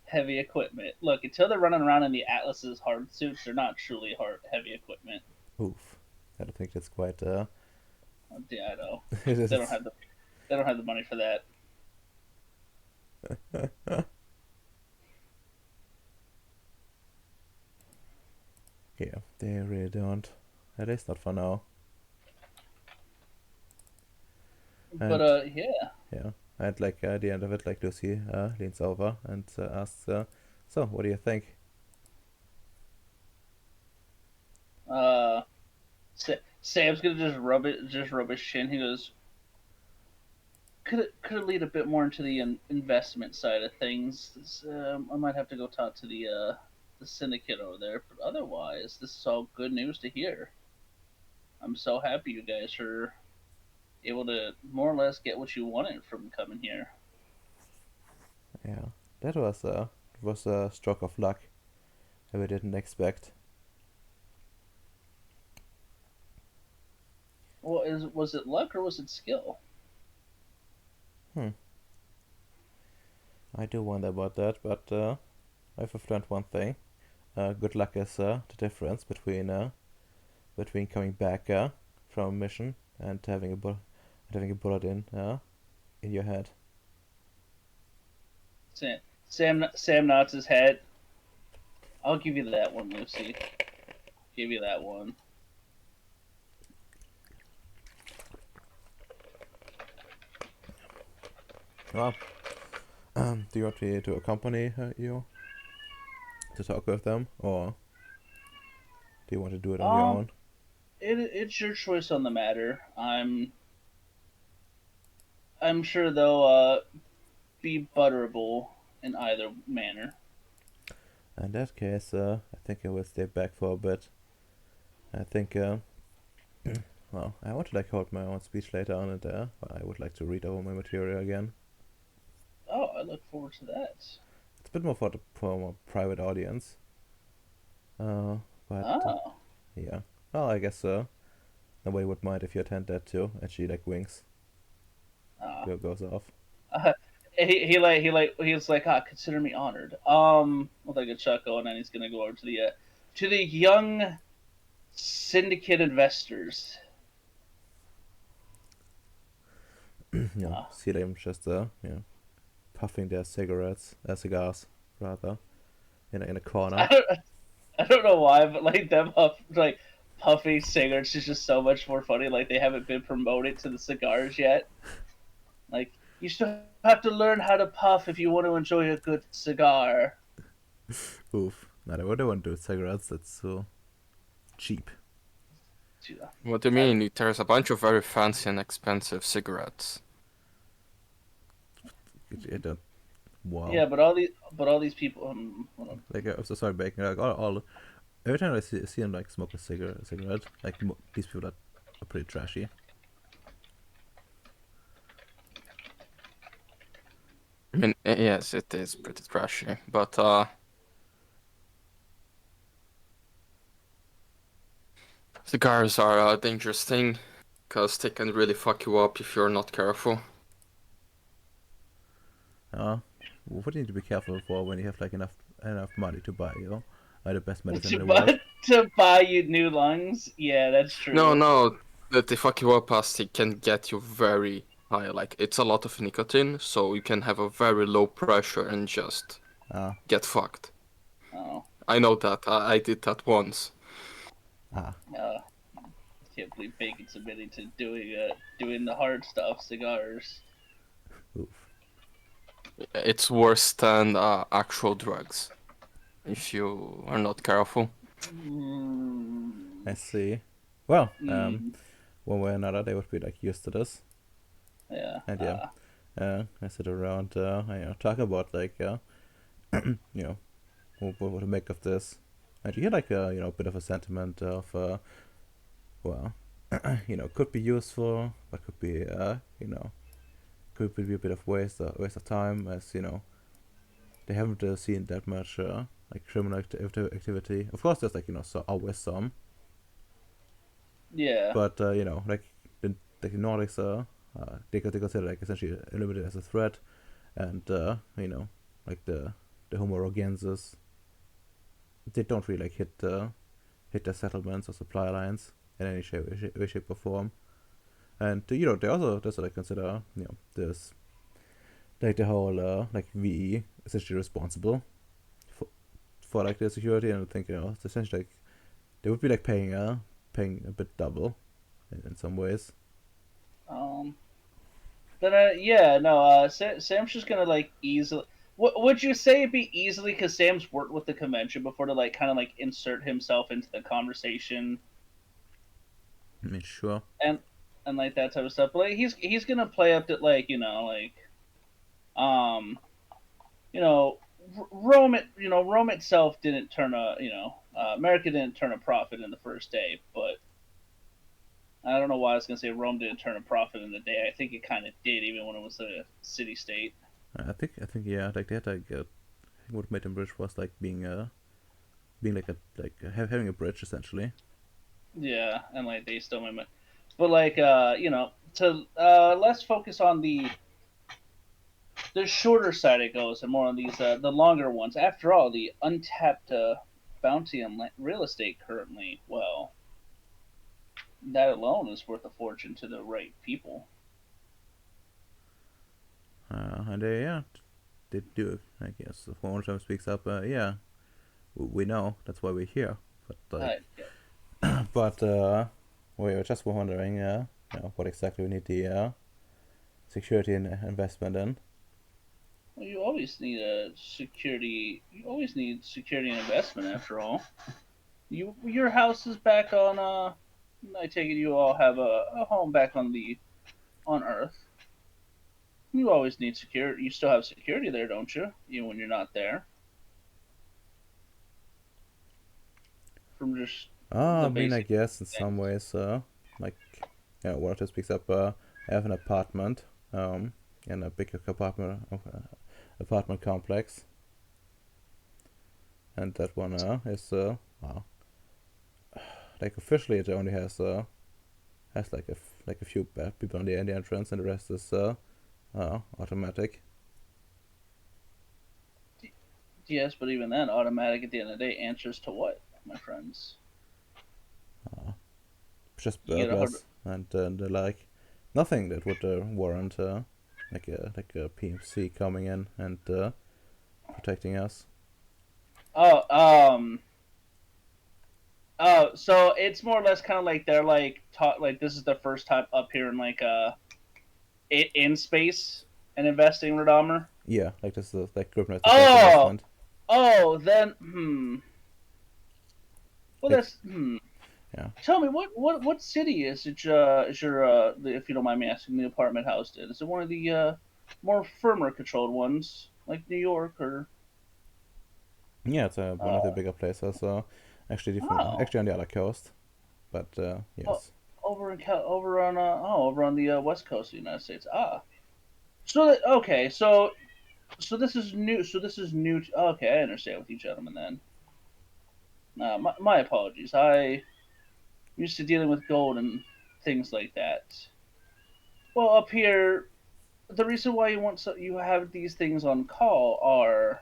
heavy equipment. Look, until they're running around in the Atlas's hard suits, they're not truly heavy equipment. Oof, I don't think that's quite. Yeah, I know. It They don't is. have the money for that. Yeah, they really don't. At least not for now. But And yeah. yeah, and like at the end of it, like Lucy leans over and asks, "So, what do you think?" Uh, Sam's gonna just rub his chin. He goes, could lead a bit more into the investment side of things. I might have to go talk to the syndicate over there, but otherwise, this is all good news to hear. I'm so happy you guys are able to more or less get what you wanted from coming here. Yeah, that was a stroke of luck that we didn't expect. Well, was it luck or was it skill? Hmm. I do wonder about that, but I've learned one thing. Good luck is the difference between coming back from a mission and having a bullet in your head. Sam nods his head. I'll give you that one, Lucy. Give you that one. Well, do you want me to accompany you to talk with them, or do you want to do it on your Um, own? it's your choice on the matter. I'm sure they'll be butterable in either manner. In that case, I think I will stay back for a bit. I think, well, I want to like hold my own speech later on, and I would like to read over my material again. Oh, I look forward to that. It's a bit more for a more private audience. Uh, but Oh, yeah. Well, I guess nobody would mind if you attend that too. And she like winks, ah. goes off. Uh, he's like, consider me honored. With like a chuckle, and then he's gonna go over to the young syndicate investors. Uh, See them just puffing their cigars rather, in a I corner. don't, I don't know why, but like them like puffy cigarettes is just so much more funny. Like they haven't been promoted to the cigars yet. Like you still have to learn how to puff if you want to enjoy a good cigar. Oof. No, they wouldn't do cigarettes. That's so cheap. Yeah. What do you mean? There's a bunch of very fancy and expensive cigarettes. It don't. Wow. Yeah, but all these people. Hold on. Like I'm so sorry, Bacon. Like all every time I see him like smoke a cigarette, like these people are pretty trashy. I mean, yes, it is pretty trashy, but cigars are a dangerous thing, because they can really fuck you up if you're not careful. What do you need to be careful for when you have like enough money to buy, the best medicine in To the buy world? to buy you new lungs. Yeah, that's No, true. no, that they fuck you up as they can get you very high. Like, it's a lot of nicotine, so you can have a very low pressure and just Ah, get fucked. Oh, I know that. I did that once. ah. uh, can't believe Bacon's admitting to doing the hard stuff, cigars. Oof. It's worse than actual drugs if you are not careful. I Mm, see. Well, mm, one way or another, they would be like used to this, yeah. and yeah, I sit around, talk about like, you know, what to make of this, and you hear like a bit of a sentiment of, well, could be useful, but could be, could be a bit of waste of time, as they haven't seen that much like criminal activity. Of course, there's like always some, Yeah. but like the Nordics they consider like essentially eliminated as a threat, and like the Homo rogensis, they don't really like hit the settlements or supply lines in any shape or form. And they also like consider this like the whole like VE essentially responsible for like their security, and I think it's essentially like they would be like paying a bit double in some ways. Um. But yeah, no. Sam's just gonna like easily. Would you say it'd be easily because Sam's worked with the convention before to like kind of like insert himself into the conversation I mean, sure. and like that type of stuff. But like he's gonna play up to like um you know Rome itself didn't turn America didn't turn a profit in the first day, but I don't know why I was gonna say Rome didn't turn a profit in the day. I think it kind of did, even when it was a city state. I think yeah, like they had like what made them rich was like being like having a bridge essentially. Yeah, and like they still made money, but like to let's focus on the shorter side it goes, and more on these the longer ones. After all, the untapped bounty on real estate currently, well, that alone is worth a fortune to the right people. And they yeah they do it. I guess if one time speaks up, yeah, we know that's why we're here. But like, Yeah. but we were just wondering, what exactly we need the security and investment in. Well, you always need a security. You always need security and investment. After all, your house is back on. I take it you all have a home back on Earth. You always need security. You still have security there, don't you? Even when you're not there. From just I the mean, I basic guess in some things. ways, like, one of them speaks up. I have an apartment, in a big apartment complex, and that one is wow. Like officially, it only has like a few people on the entrance, and the rest is automatic. Yes, but even then, automatic at the end of the day answers to what, my friends? Uh, just You get a hard. burglars and the like. Nothing that would warrant like a PMC coming in and protecting us. Oh, so it's more or less kind of like they're like taught like this is the first time up here in like in space and investing, Radomer. Yeah, like this is like grouped the first Oh, investment. oh, then Well, Like that's Yeah. Tell me, what city is your if you don't mind me asking, the apartment housed in? Is it one of the more firmer controlled ones, like New York or? Yeah, it's one of the Uh, bigger places. Actually, oh, actually on the other coast. But oh, yes. over on the west coast of the United States. Ah, so okay, so this is new. So this is new. Okay, I understand with you gentlemen then. My apologies. I used to dealing with gold and things like that. Well, up here, the reason why you have these things on call are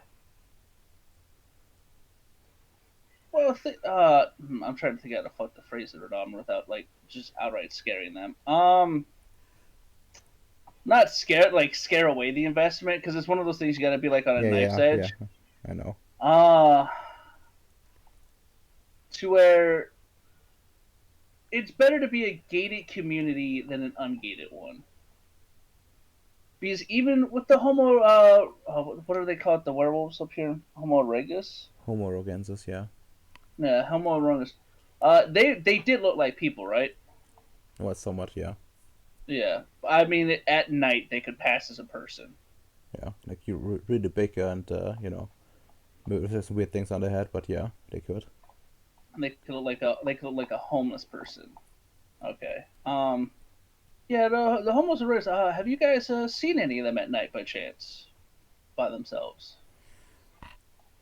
well, I'm trying to think how to fuck the phrase it or without like just outright scaring them. Not scare like scare away the investment because it's one of those things you got to be like on a Yeah, knife's yeah, yeah. edge. I know. Uh, to where it's better to be a gated community than an ungated one. Because even with the what do they call it? The werewolves up here, Homo erectus. Homo rogensis, yeah. Yeah, Homo erectus. They did look like people, right? Well, somewhat, yeah. Yeah, I mean, at night they could pass as a person. Yeah. Like you really big and there's some weird things on their head, but yeah, they could. They could look like a homeless person. Okay. Yeah, the Homo erectus. Have you guys seen any of them at night by chance, by themselves,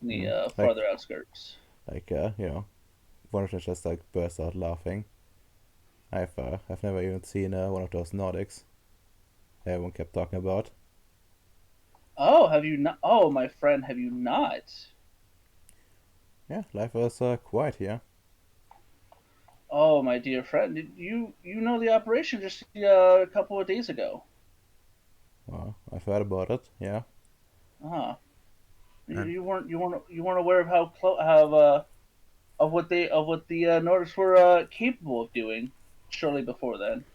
in the Mm. farther outskirts? One of them just like burst out laughing. I've never even seen one of those Nordics everyone kept talking about. Oh, have you not? Oh, my friend, have you not? Yeah, life was quiet here. Oh, my dear friend, did you know the operation just a couple of days ago? Well, I've heard about it. Yeah, Ah, and you weren't aware of how of what the Nordics were capable of doing shortly before then.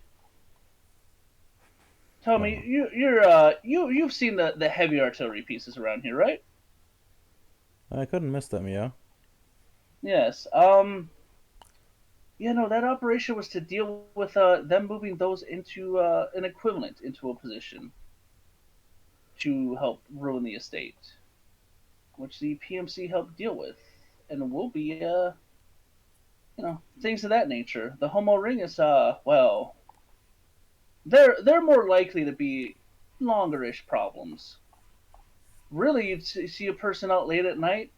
Tell me, well, you've seen the heavy artillery pieces around here, right? I couldn't miss them. Yeah. Yes. Yeah, no, that operation was to deal with them moving those into an equivalent into a position to help ruin the estate, which the PMC helped deal with, and will be things of that nature. The Homo ring is well, they're more likely to be longer-ish problems. Really, you'd see a person out late at night,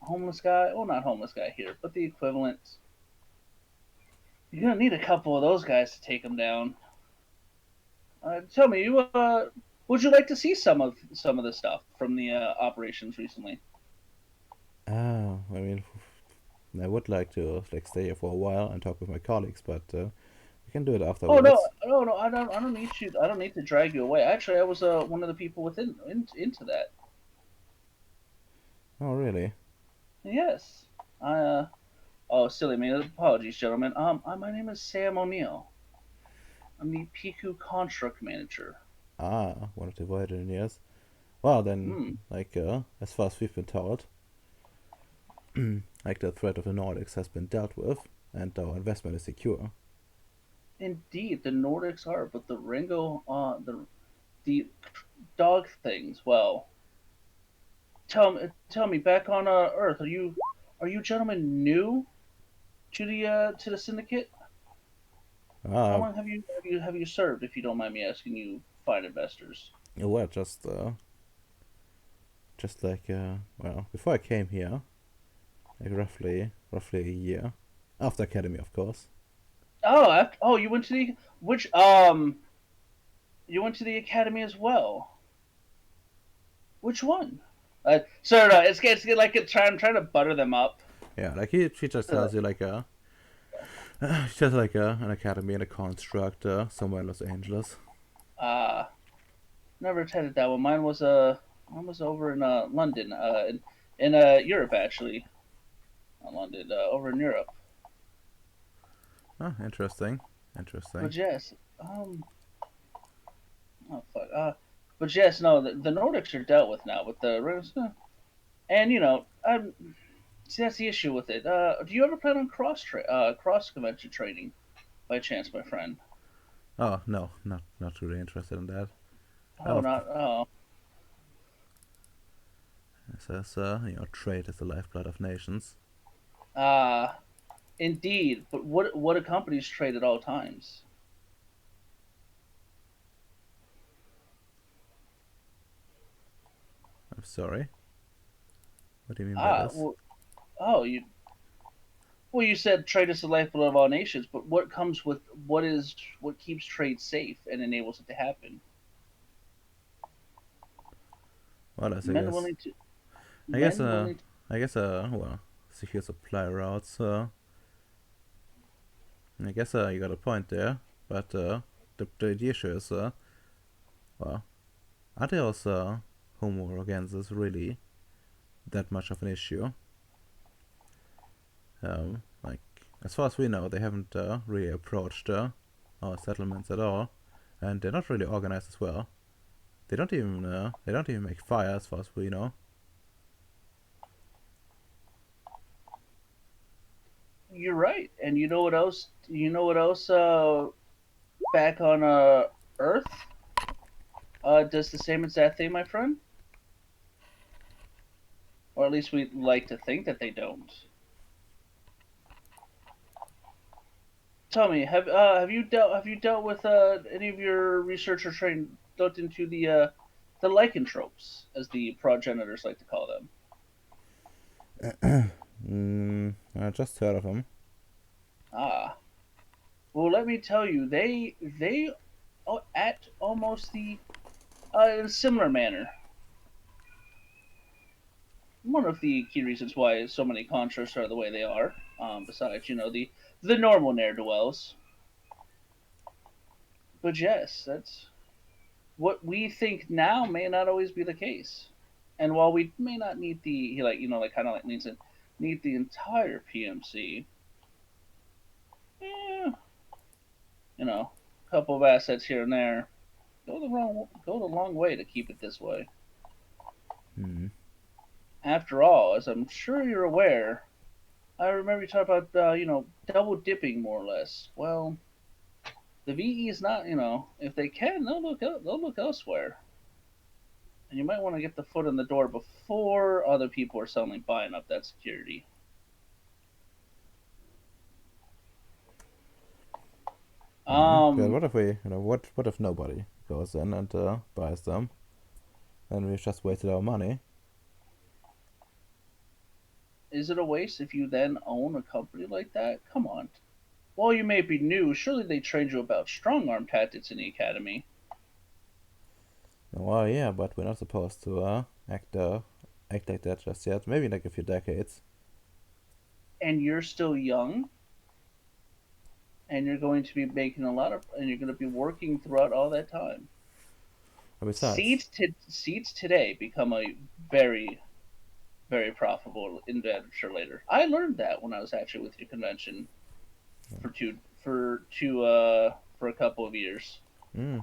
homeless guy. Well, not homeless guy here, but the equivalent. You're gonna need a couple of those guys to take them down. Tell me, you would you like to see some of the stuff from the operations recently? I mean, I would like to like stay here for a while and talk with my colleagues, but we can do it Oh no, afterwards. no, I don't need you. I don't need to drag you away. Actually, I was one of the people into that. Oh, really? Yes. I oh silly me. Apologies, gentlemen. My name is Sam O'Neill. I'm the Piku Construct Manager. Ah, one of the void engineers. Well, then, Hmm. like, as far as we've been told, like the threat of the Nordics has been dealt with, and our investment is secure. Indeed, the Nordics are, but the Ringo, the dog things. Well, tell me, back on Earth, are you gentlemen new to the syndicate? How Ah, long have you served, if you don't mind me asking, you fine investors? well, just like, well, before I came here, like roughly a year after academy, of course. Oh, you went to the which you went to the academy as well. Which one? Sir, no, it's like I'm trying to butter them up. Yeah, like he just tells you like it's just like an academy and a construct somewhere in Los Angeles. Uh, Never attended that one. Mine was over in London, in Europe actually. Not London, over in Europe. Oh, interesting, interesting. But yes, oh fuck. But yes, no, the Nordics are dealt with now with the and you know, See, that's the issue with it. Do you ever plan on cross convention training by chance, my friend? Oh no, not really interested in that. Oh, Of not oh. It says, trade is the lifeblood of nations. Ah, indeed. But what accompanies trade at all times? I'm sorry. What do you mean by Ah, this? well, oh, you said trade is the lifeblood of all nations, but what comes with what keeps trade safe and enables it to happen? Well, I Men guess, willing to I guess, men willing to, well, secure supply routes. I guess you got a point there, but the issue is, well, are those homo organzas really that much of an issue? Like, as far as we know, they haven't really approached our settlements at all, and they're not really organized as well. They don't even make fire as far as we know. you're right. And you know what else? You know what else? Back on Earth, does the same exact thing, my friend. Or at least we like to think that they don't. Tell me, have you dealt with any of your research or training looked into the lycanthropes, as the progenitors like to call them? I just heard of them. Ah, well, let me tell you, they act almost in a similar manner. One of the key reasons why so many constructs are the way they are, besides the normal ne'er do wells. But yes, that's what we think now may not always be the case. And while we may not need the like like kind of like leans in, need the entire PMC, yeah, a couple of assets here and there go the long way to keep it this way. Hmm. After all, as I'm sure you're aware, I remember you talking about double dipping more or less. Well, the VE is not if they can they'll look elsewhere. And you might want to get the foot in the door before other people are suddenly buying up that security. But Um, what if what if nobody goes in and buys them, and we just wasted our money? is it a waste if you then own a company like that? Come on. While you may be new, surely they trained you about strong arm tactics in the academy. Well, yeah, but we're not supposed to act like that just yet. Maybe in like a few decades. And you're still young, and you're going to be and you're going to be working throughout all that time. And besides, Seeds today become a very, very profitable adventure later. I learned that when I was actually with your convention for a couple of years. mm,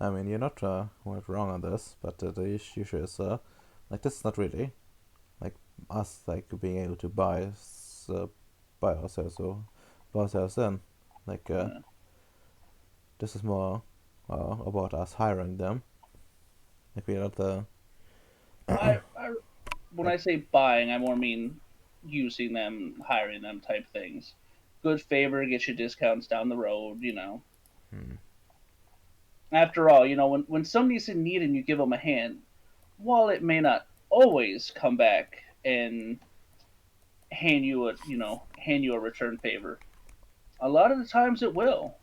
I mean, you're not wrong on this, but the issue is like this is not really like us like being able to buy ourselves or buy ourselves in. Like Uh, this is more about us hiring them. Like we're not the I when like I say buying, I more mean using them, hiring them type things. Good favor gets you discounts down the road. hmm, After all, when somebody's in need and you give them a hand, while it may not always come back and hand you a return favor, a lot of the times it will.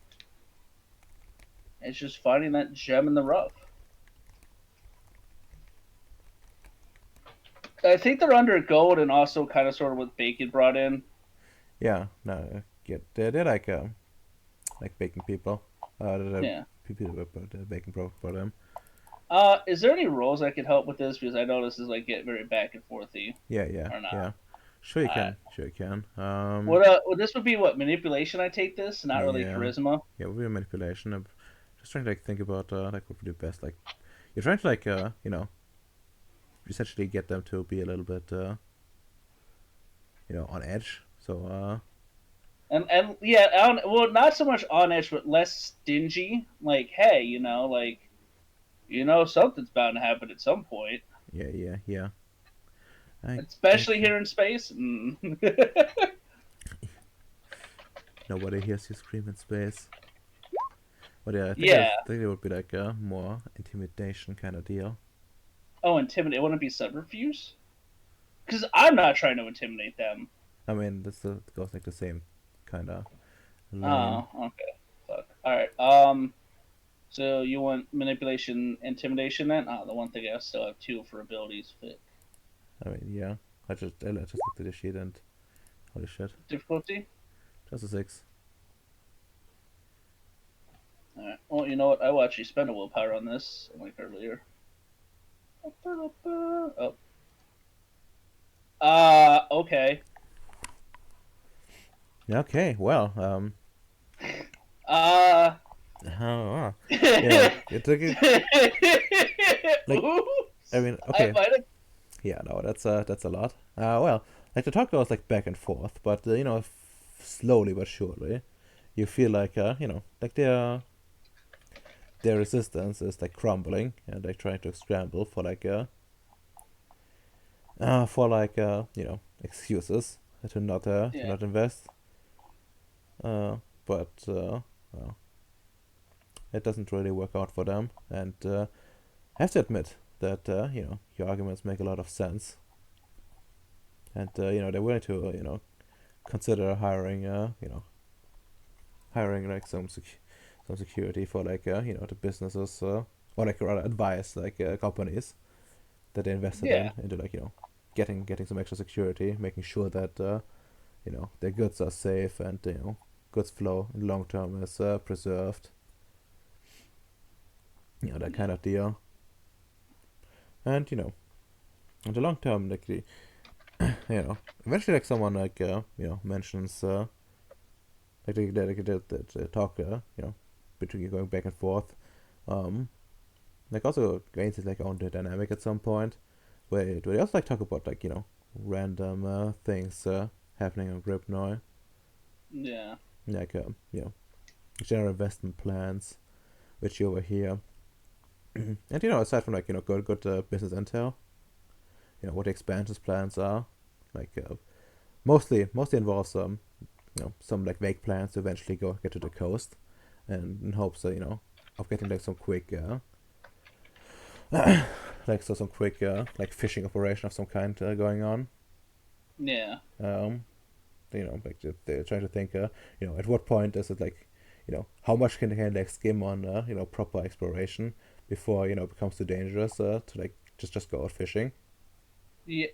It's just finding that gem in the rough. I think they're under gold and also kind of sort of with bacon brought in. yeah, no, get they're like baking people. The Yeah. people that put the baking brought them. Is there any roles I could help with this? Because I know this is like get very back and forthy Yeah, yeah, or not. yeah. Sure you Uh, can, sure you can. this would be what manipulation? I take this, not really Yeah, charisma. yeah, with manipulation. I'm just trying to like think about like what would do best. Like you're trying to essentially get them to be a little bit on edge. So And yeah, well, not so much on edge, but less stingy. Like, hey, something's bound to happen at some point, yeah. I guess especially here in space. nobody hears you scream in space. But yeah, Yeah. I think it would be like a more intimidation kind of deal. Oh, intimidate. Wouldn't it be subterfuge? Because I'm not trying to intimidate them. I mean, this goes like the same kind of lane. Oh, okay. Fuck. All right. So you want manipulation, intimidation? Then? The one thing I still have two for abilities. Fit. I mean, yeah. I just looked at the sheet and holy shit, Difficulty. just a 6. All right. Well, you know what? I will actually spend a willpower on this, like earlier. Oh. Okay. Okay, well, Uh. oh, yeah, it took it. Like, Oops. I mean, I okay, might have. yeah, no, that's a lot. Well, like the talk goes like back and forth, but slowly but surely, you feel like like their resistance is like crumbling and like trying to scramble for like excuses to Yeah. not invest. But well, it doesn't really work out for them, and I have to admit that your arguments make a lot of sense, and they're willing to consider hiring like some security for like the businesses or like rather advice like companies that they invested Yeah. in into like getting some extra security, making sure that their goods are safe and goods flow in the long term is preserved. That kind of deal. And in the long term, like eventually like someone like mentions like they talk between going back and forth. Um, like also gains his like own dynamic at some point, where they also like talk about like random things happening on Gripnoy, Yeah. like general investment plans, which you overhear, and aside from like good business intel, what the expansions plans are, like mostly involves some like vague plans to eventually get to the coast, and in hopes of getting like some quick some quick like fishing operation of some kind going on. Yeah. Um, like they're trying to think, at what point is it like, how much can they like skim on, proper exploration before it becomes too dangerous to like just go out fishing. Yeah.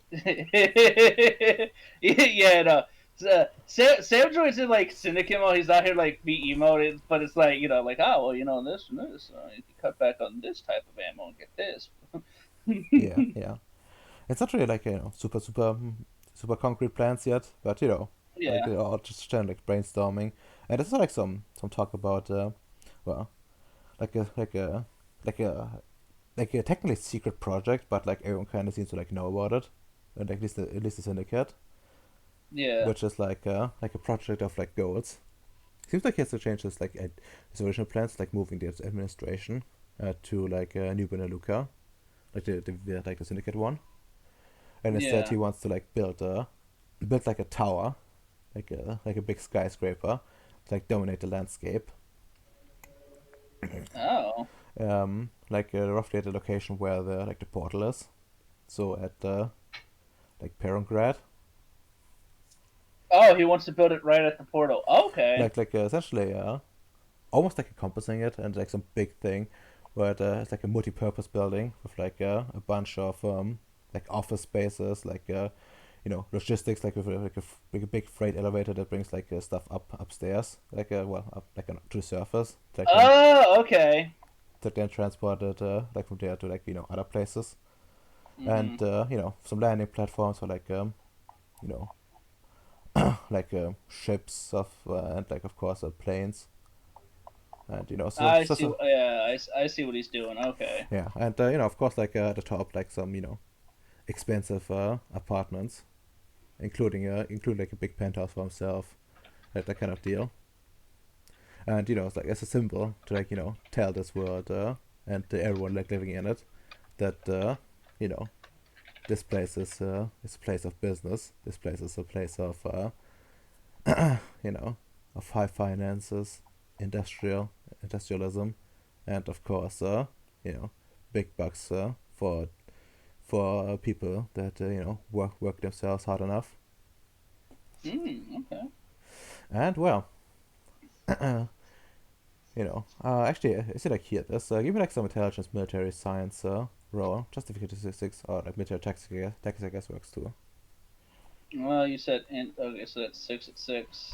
Yeah. No. Sam joins in like Syndicate mode. He's not here like be emoted, but it's like like well this and this. You can cut back on this type of ammo and get this. Yeah, yeah. It's not really like super concrete plans yet, but like Yeah. they're all just kind of like brainstorming, and there's like some talk about well, like a like a like a like a technically secret project, but like everyone kind of seems to like know about it, and at least the syndicate, Yeah. which is like a project of like goals. Seems like he has to change his original plans, like moving the administration to like New Beneluca, like the syndicate one, and instead Yeah. he wants to like build like a tower, like a big skyscraper, to like dominate the landscape. Oh. Like roughly at the location where the portal is. So at like Perongrad, Oh, he wants to build it right at the portal. Okay. like essentially almost like encompassing it and like some big thing, where it's like a multi-purpose building with like a bunch of like office spaces, like logistics, like with like a big freight elevator that brings like stuff upstairs, like up like to the surface, like Oh, okay. then transported like from there to like other places, and Hmm. some landing platforms for like you know like ships of and like of course planes, and I see. so Yeah, I see what he's doing. Okay. yeah, and of course like at the top like some expensive apartments, including like a big penthouse for himself, like that kind of deal. And it's like as a symbol to like tell this world and everyone like living in it that you know this place is a place of business. This place is a place of you know of high finances, industrialism, and of course big bucks for people that work themselves hard enough. Okay. And well, actually, is it like here? This give me like some intelligence, military science roll, just difficulty 6 or like military tactics I guess works too. Well, you said okay, so that's 6 at 6.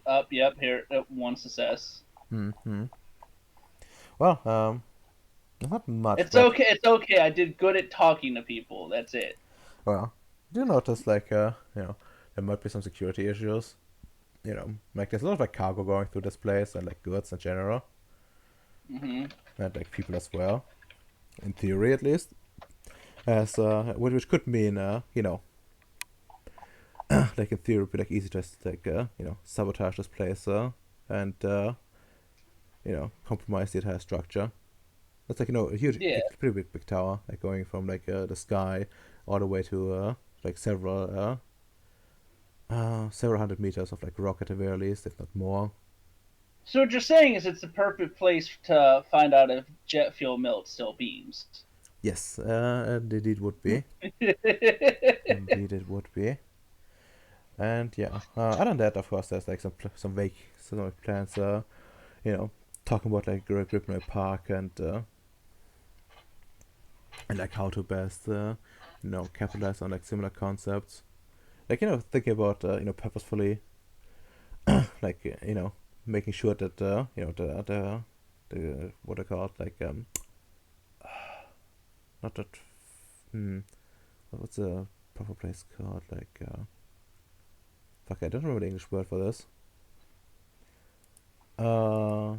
Up, yep, here, one success. Hmm. Well, not much, It's but okay, it's okay. I did good at talking to people. That's it. well, do you notice like there might be some security issues. Like there's a lot of like cargo going through this place and like goods in general, Hmm. and like people as well, in theory at least. As which could mean like in theory it'd be like easy to just like sabotage this place and compromise the entire structure. It's like a huge, Yeah. like, pretty big tower, like going from like the sky all the way to like several hundred meters of like rock at the very least, if not more. So what you're saying is it's the perfect place to find out if jet fuel melt still beams. Yes, indeed it would be. Indeed it would be. And yeah, other than that, of course, there's like some vague like, plans. You know, talking about like Gripnoy Park and like how to best capitalize on like similar concepts. Like thinking about purposefully like making sure that the what I call it like not that what's the proper place called like fuck I don't remember the English word for this. I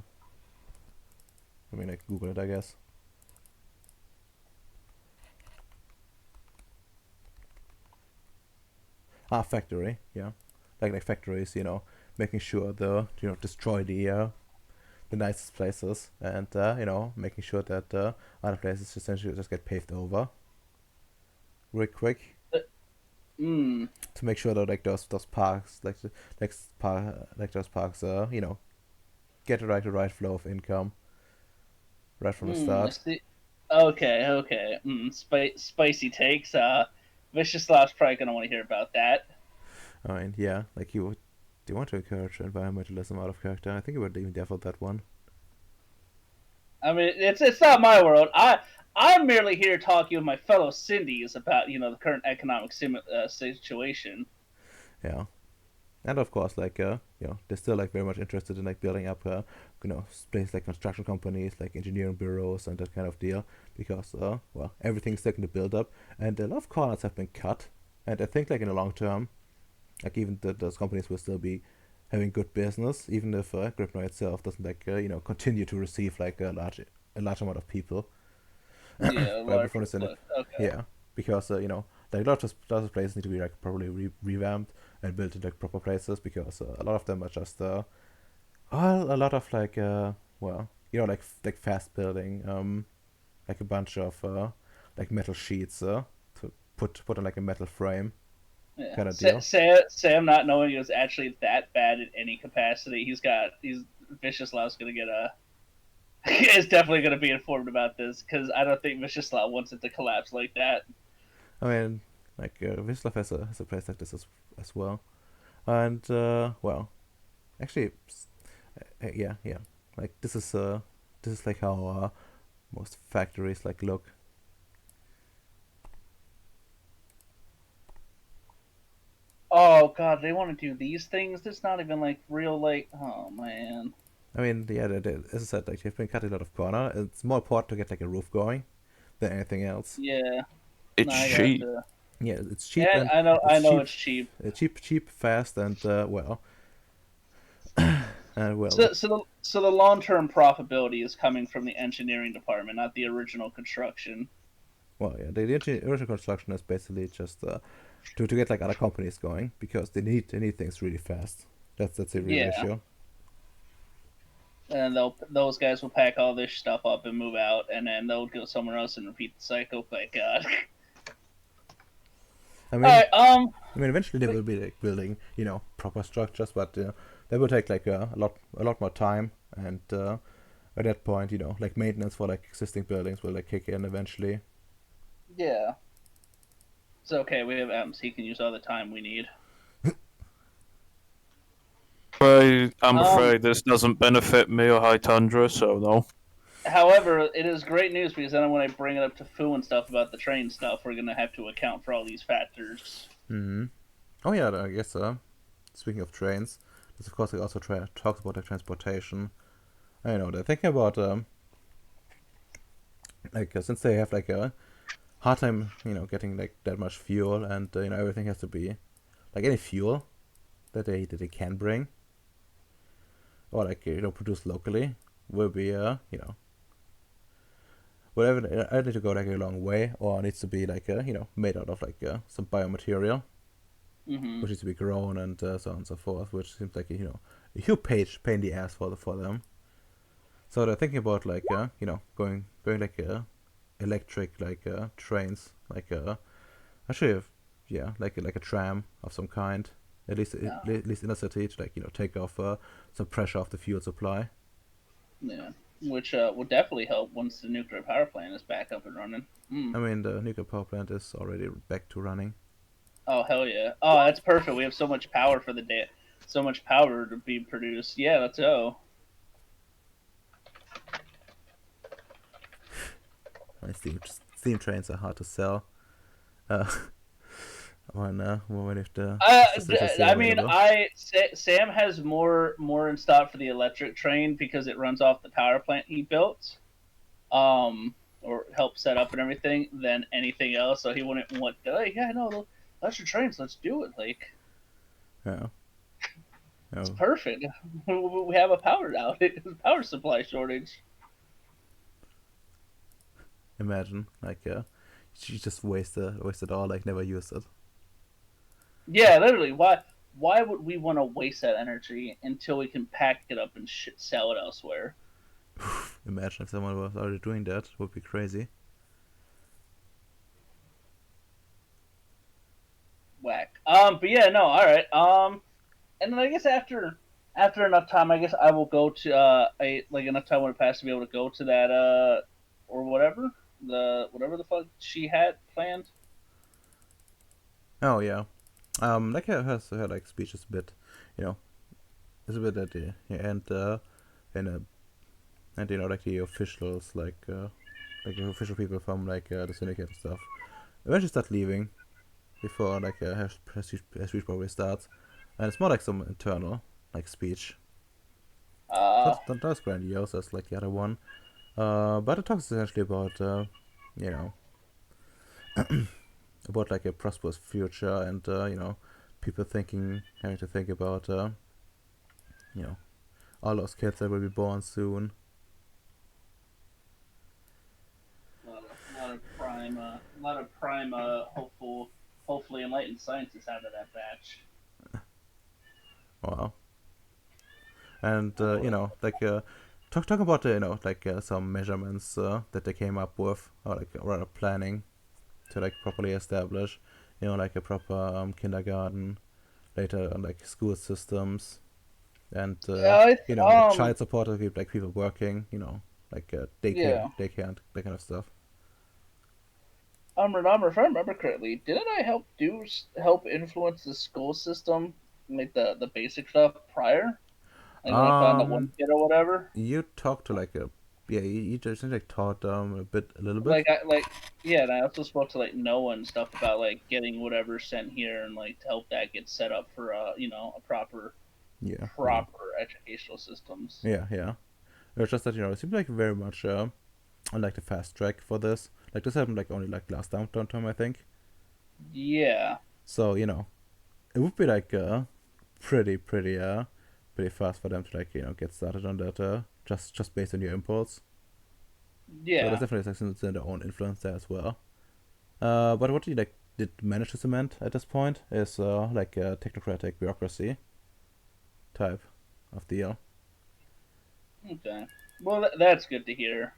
mean like Google it I guess. Factory, yeah. Like factories, making sure the destroy the nicest places and making sure that other places essentially just get paved over real quick Mm. to make sure that like those parks like those parks get the right flow of income right from the I start. see. Okay, okay. Spicy takes. Vicious Love's probably gonna want to hear about that. I mean, yeah, like you do want to encourage environmentalism out of character. I think you would even default that one. I mean, it's not my world. I'm merely here talking with my fellow Cindy's about the current economic situation. Yeah. And of course, like they're still like very much interested in like building up, places like construction companies, like engineering bureaus, and that kind of deal, because well, everything's taking the build up, and a lot of corners have been cut, and I think like in the long term, like even those companies will still be having good business, even if Gripno itself doesn't like continue to receive like a large amount of people Yeah, right large from the Senate. influx. Okay. Yeah, because like lots of places need to be like probably revamped and built into like proper places because a lot of them are just well a lot of like well like fast building like a bunch of like metal sheets to put on like a metal frame Yeah. kind of deal. Sam not knowing he was actually that bad in any capacity. He's Vicious Love's gonna get a is definitely gonna be informed about this because I don't think Vicious Love wants it to collapse like that. I mean like Wislav has a place like this as well, and well actually yeah like this is like how most factories like look. Oh god, they want to do these things. It's not even like real like. Oh man. I mean, yeah, as I said, like they've been cutting a lot of corner. It's more important to get like a roof going than anything else. Yeah. No, It's I cheap. gotcha. Yeah, it's cheap And and I it's know cheap, it's cheap. cheap, fast, and well, and well, So the long term profitability is coming from the engineering department, not the original construction. well, yeah, the original construction is basically just to get like other companies going because they need things really fast. That's a real Yeah, issue. and those guys will pack all this stuff up and move out, and then they'll go somewhere else and repeat the cycle. My God. I All mean, right. eventually they will be like building, proper structures, but that will take like a lot more time, and at that point, like maintenance for like existing buildings will like kick in eventually. Yeah. It's okay. We have M's. He can use all the time we need. I'm Um. afraid this doesn't benefit me or High Tundra, so no. However, it is great news because then when I bring it up to Fu and stuff about the train stuff, we're gonna have to account for all these factors. Hmm. Oh yeah, I guess. Speaking of trains, this of course also talks about the transportation. I know they're thinking about like since they have like a hard time, getting like that much fuel, and everything has to be like any fuel that they can bring or like produce locally will be whatever either need to go like a long way or needs to be like made out of like some biomaterial Mm-hmm. which needs to be grown and so on and so forth, which seems like a huge pain in the ass for them. So they're thinking about like going like electric like trains like actually yeah like a tram of some kind, at least in a city to like take off some pressure off the fuel supply. Yeah, which would definitely help once the nuclear power plant is back up and running. I mean, the nuclear power plant is already back to running. Oh hell yeah! Oh, that's perfect. We have so much power for the day, so much power to be produced. Yeah, let's go. Steam trains are hard to sell. Uh, when if the electricity I mean, available. Sam has more in stock for the electric train because it runs off the power plant he built, or helped set up and everything than anything else. So he wouldn't want, like, yeah, no, electric trains, let's do it. Like, Yeah. it's Oh, perfect. We have a power outage, power supply shortage. imagine like she just wasted all like never used it. Yeah, literally. Why would we want to waste that energy until we can pack it up and sell it elsewhere? Imagine if someone was already doing that, would be crazy. Whack. But yeah, no, all right. And then I guess after enough time, I guess I will go to like enough time would pass to be able to go to that or whatever the fuck she had planned. Oh yeah. Like her like speech is a bit, you know, it's a bit at the end, and like the officials like the official people from like the syndicate and stuff eventually start leaving before like her speech probably starts, and it's more like some internal like speech. Uh, Not as grandiose as like the other one, but it talks essentially about you know about like a prosperous future and people having to think about you know all those kids that will be born soon. lot of prime, hopefully enlightened scientists out of that batch. Wow. And like talk about like some measurements that they came up with, or like rather planning to like properly establish, like a proper kindergarten, later like school systems, and Yeah, like child support to keep like people working, like yeah. daycare and that kind of stuff. Remember, if I remember correctly, didn't I help influence the school system, like the basic stuff prior? Like when I found that one Um, kid or whatever. you talked to like a yeah, you just like taught them a little bit. Yeah, and I also spoke to like Noah and stuff about like getting whatever sent here and like to help that get set up for a Yeah, yeah, proper educational systems. yeah. It was just that it seemed like very much on like the fast track for this. Like this happened like only like last downtime I think. Yeah, So it would be like pretty fast for them to like get started on that just based on your impulse. So there's yeah. definitely like some their own influence there as well. But what you like did manage to cement at this point is like a technocratic bureaucracy type of deal. Okay. Well, that's good to hear.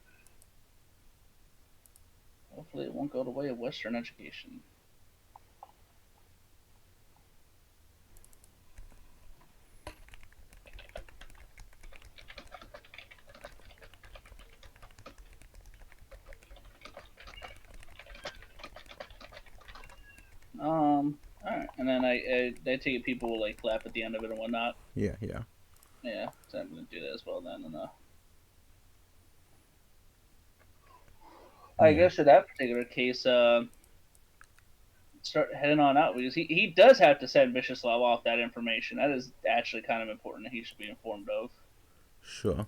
Hopefully, it won't go the way of Western education. Alright. And then I take it people will like clap at the end of it and whatnot. Yeah, yeah. Yeah, so I'm gonna do that as well then. And I Yeah. guess in that particular case, start heading on out because he does have to send Vicislav off that information. That is actually kind of important that he should be informed of. Sure.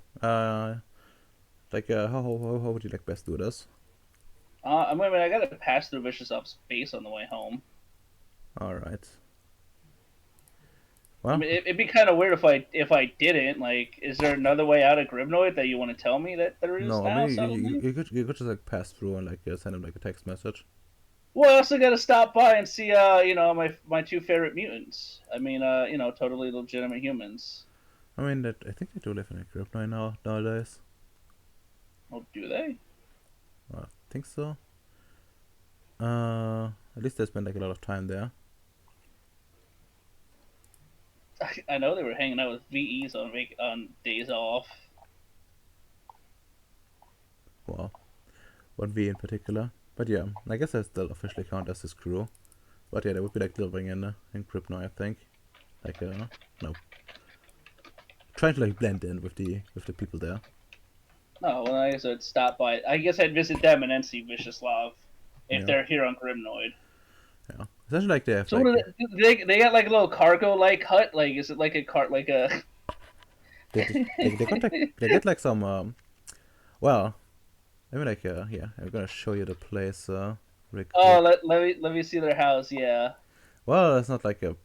Like how would you like best do this? I mean, I gotta pass through Viciouslav's base on the way home. All right. I Well, mean, it'd be kind of weird if I didn't. Like, is there another way out of Grimnoid that you want to tell me that there is no. I now mean, suddenly? you could just like pass through and like send him like a text message. Well, I also got to stop by and see, my two favorite mutants. I mean, totally legitimate humans. I mean, that I think they do live in a group nowadays. Well, do they? I think so. At least they spend like a lot of time there. I know they were hanging out with VEs on days off. Well, one V in particular. But yeah, I guess I still officially count as his crew. But yeah, they would be like living in Krypton, I think. Like no, trying to like blend in with the people there. No, well, I guess I'd stop by. I guess I'd visit them and then see Vicioslav if Yeah, they're here on Grimnoid. yeah. Essentially, like they have So like what they got like a little cargo like hut? Like is it like a cart like a? they got like they get like some well, I mean like yeah, I'm gonna show you the place real Oh, quick. let me see their house. Yeah, Well, it's not like a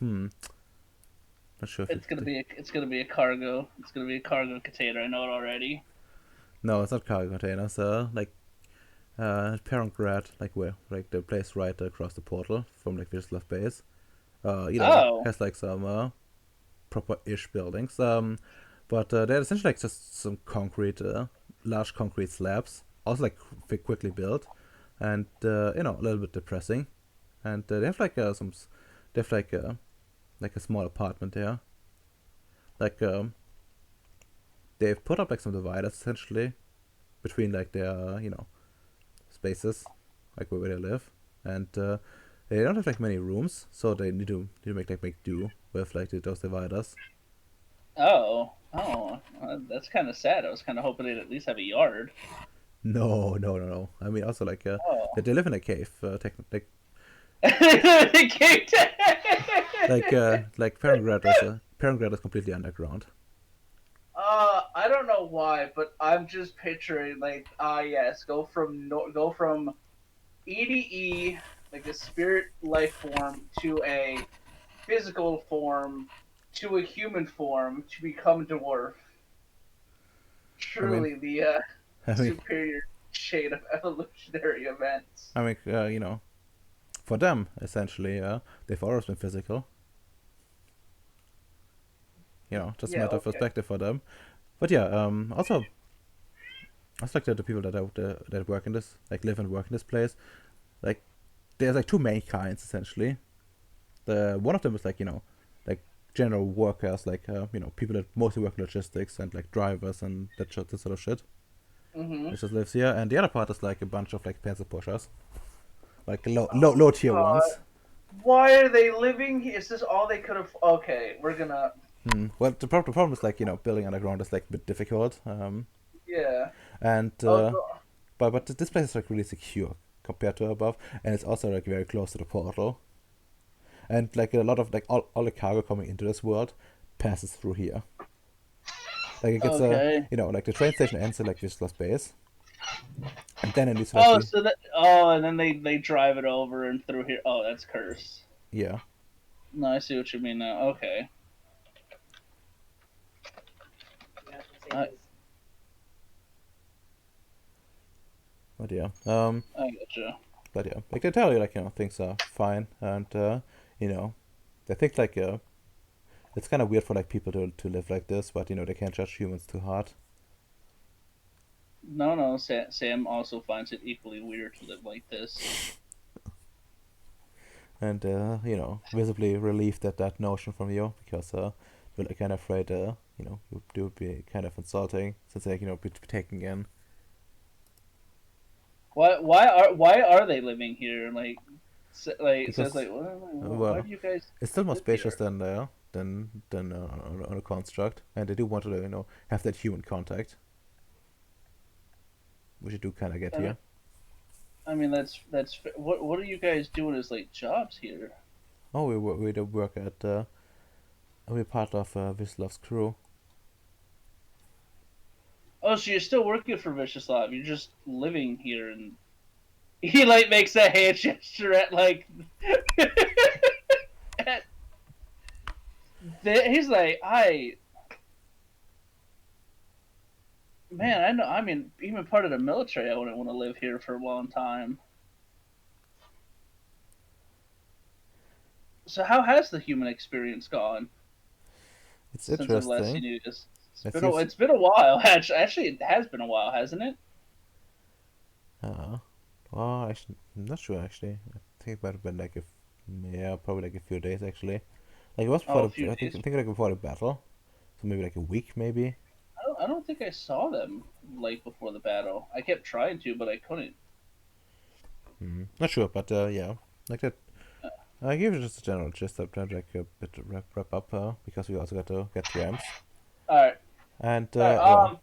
not sure if it's gonna be a cargo. It's gonna be a cargo container. I know it already. no, it's not cargo containers. Like Parentgrad, like where like the place right across the portal from like Vyacheslav base. Oh, Has like some proper-ish buildings. But they're essentially like just some concrete, large concrete slabs, also like quickly built, and a little bit depressing. And they have like they have like a small apartment there. Like they've put up like some dividers essentially between like their spaces, like where they live, and they don't have like many rooms, so they need to make do with like those dividers. oh, that's kind of sad. I was kind of hoping they'd at least have a yard. No, no, no, no. I mean, also like Oh, they live in a cave. they came to- Like Perengrad is completely underground. I don't know why, but I'm just picturing like, yes, go from EDE, like a spirit life form, to a physical form, to a human form, to become dwarf. I mean, Truly the I mean, superior chain of evolutionary events. I mean, for them essentially, they've always been physical. Just a Yeah, matter of okay. perspective for them. But yeah, also like the people that work in this, like live and work in this place, like there's like two main kinds essentially. The one of them is like like general workers, like people that mostly work in logistics and like drivers and that sort of shit. Mm-hmm. It just lives here, and the other part is like a bunch of like pencil pushers, like low tier God. ones. Why are they living here? Is this all they could have? Okay, we're gonna. Well, the problem is like building underground is like a bit difficult. Yeah. And Oh, God. but this place is like really secure compared to above, and it's also like very close to the portal. And like a lot of like all the cargo coming into this world passes through here. Like it gets Okay. like the train station ends at like this last base, and then it needs to like Oh, so that. Oh, and then they drive it over and through here. Oh, that's cursed. yeah. No, I see what you mean now. Okay. I, But yeah. I gotcha. but yeah, like they tell you like things are fine, and you know, they think like it's kind of weird for like people to live like this, but they can't judge humans too hard. No, Sam also finds it equally weird to live like this. And visibly relieved at that notion from you because we're like, kind of afraid it would be kind of insulting since like be taken in. Why are they living here? Like, Because says like, why well, do you guys it's still more live spacious here? than on a construct, and they do want to have that human contact, which you do kind of get I mean, here. I mean what are you guys doing as like jobs here? Oh, we do work at we're part of Vislav's crew. Oh, so you're still working for Vicioslav? You're just living here, and he like makes a hand gesture at like. at he's like, man, I know. I mean, even part of the military, I wouldn't want to live here for a long time. So how has the human experience gone It's since I've last seen interesting. you? It seems It's been a while. Actually, it has been a while, hasn't it? uh well, actually, I'm not sure actually. I think it might have been like yeah, probably like a few days actually. Like it was Oh, before a few the days. I think like before the battle, so maybe like a week maybe. I don't think I saw them like before the battle. I kept trying to, but I couldn't. Not sure, but yeah, like that. I give you just a general gist. I'm trying to like a bit to wrap up because we also got to get ramps All right, and all right. well,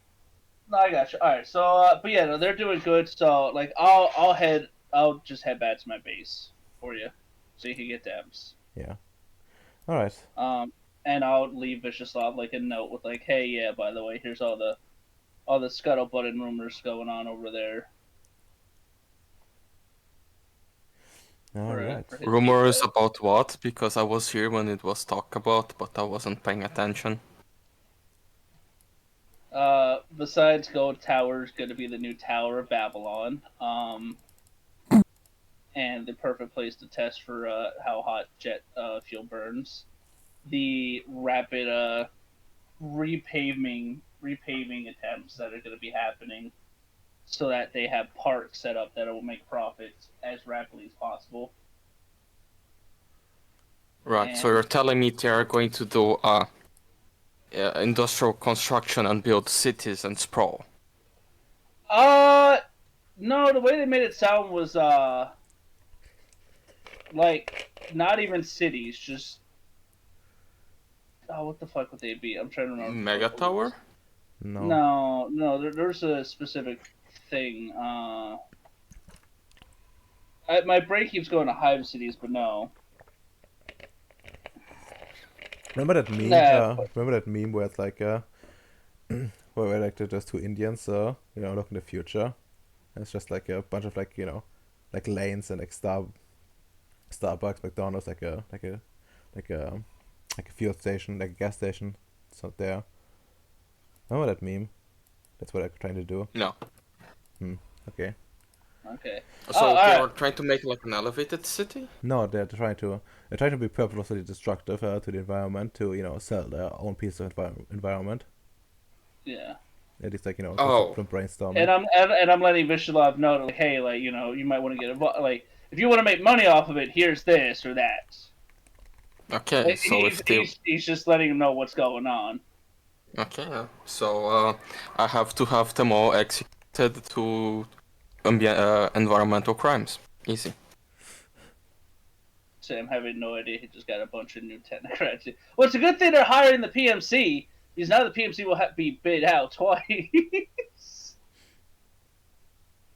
No, I got you. All right, so but yeah, no, they're doing good. So like, I'll just head back to my base for you, so you can get Debs. yeah. All right. And I'll leave Vicioslav like a note with like, hey, yeah, by the way, here's all the scuttlebutt and rumors going on over there All right. for his Rumors people. about what? Because I was here when it was talked about, but I wasn't paying attention. Besides Gold Tower is going to be the new Tower of Babylon. And the perfect place to test for how hot jet fuel burns. The rapid repaving attempts that are going to be happening, so that they have parks set up that will make profits as rapidly as possible. Right, so And you're telling me they are going to do industrial construction and build cities and sprawl. no, the way they made it sound was like not even cities, just what the fuck would they be? I'm trying to remember. Mega tower? No. No, there's a specific thing. My brain keeps going to hive cities, but no. Remember that meme? Nah, Remember that meme where it's like where like there's two Indians look in the future. And it's just like a bunch of like like lanes and like Starbucks, McDonald's, like a like a fuel station, like a gas station. It's not there. Remember that meme? That's what I'm trying to do. No. Okay. okay. So they alright. are trying to make like an elevated city? No, they're trying to be purposely destructive to the environment to sell their own piece of environment. Yeah. At least like Oh. from brainstorming. And I'm letting Vishalov know, like, hey, like, you might want to get involved. Like, if you want to make money off of it, here's this or that. Okay, Like, so if they... he's just letting him know what's going on. Okay, so I have to have them all executed to environmental crimes. Easy. Sam having no idea he just got a bunch of new technocrats. Well, it's a good thing they're hiring the PMC, because now the PMC will be bid out twice.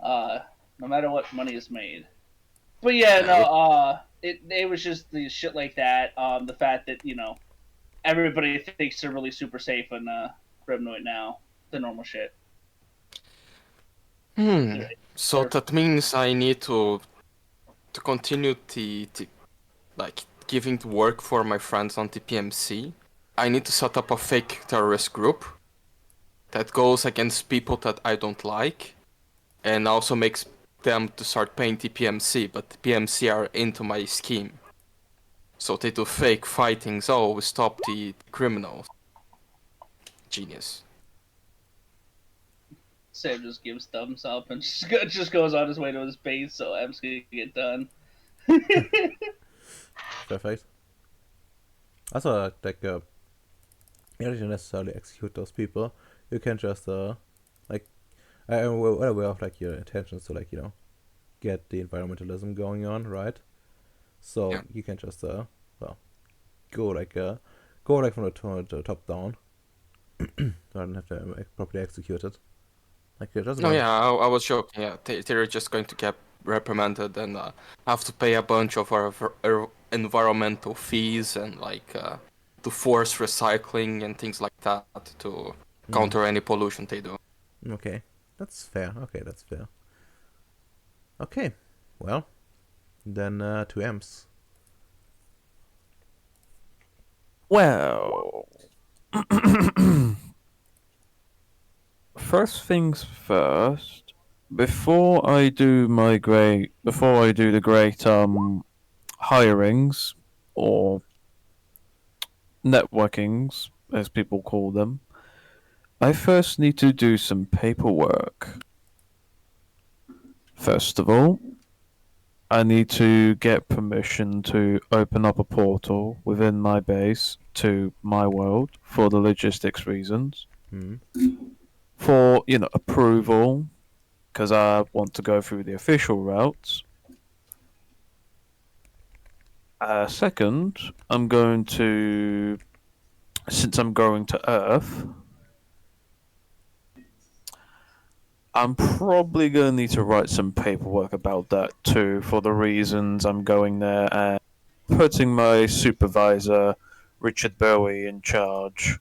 No matter what money is made. But yeah, no, it was just the shit like that. The fact that, everybody thinks they're really super safe in Remnoid now. The normal shit. So that means I need to continue the like giving work for my friends on the PMC. I need to set up a fake terrorist group that goes against people that I don't like, and also makes them to start paying the PMC, but the PMC are into my scheme. So they do fake fightings. Oh, we stop the criminals. Genius. Sam just gives thumbs up and just goes on his way to his base, so M's gonna get done. Perfect. Also, like, you don't necessarily execute those people. You can just, like, I'm well aware of, like, your intentions to, like, get the environmentalism going on, right? So Yeah. you can just, well, go, like, from the top down. Rather than have to properly execute it. Like, you're just No, going... yeah, I was joking. Yeah, they're just going to get reprimanded and have to pay a bunch of our environmental fees and like to force recycling and things like that to counter any pollution they do. Okay, that's fair. Okay, that's fair. Okay, well, then to M's. Well, first things first. Before I do the great hirings or networkings, as people call them, I first need to do some paperwork. First of all, I need to get permission to open up a portal within my base to my world for the logistics reasons. Hmm. For, approval, because I want to go through the official routes. Second, since I'm going to Earth, I'm probably going to need to write some paperwork about that too, for the reasons I'm going there and putting my supervisor, Richard Bowie, in charge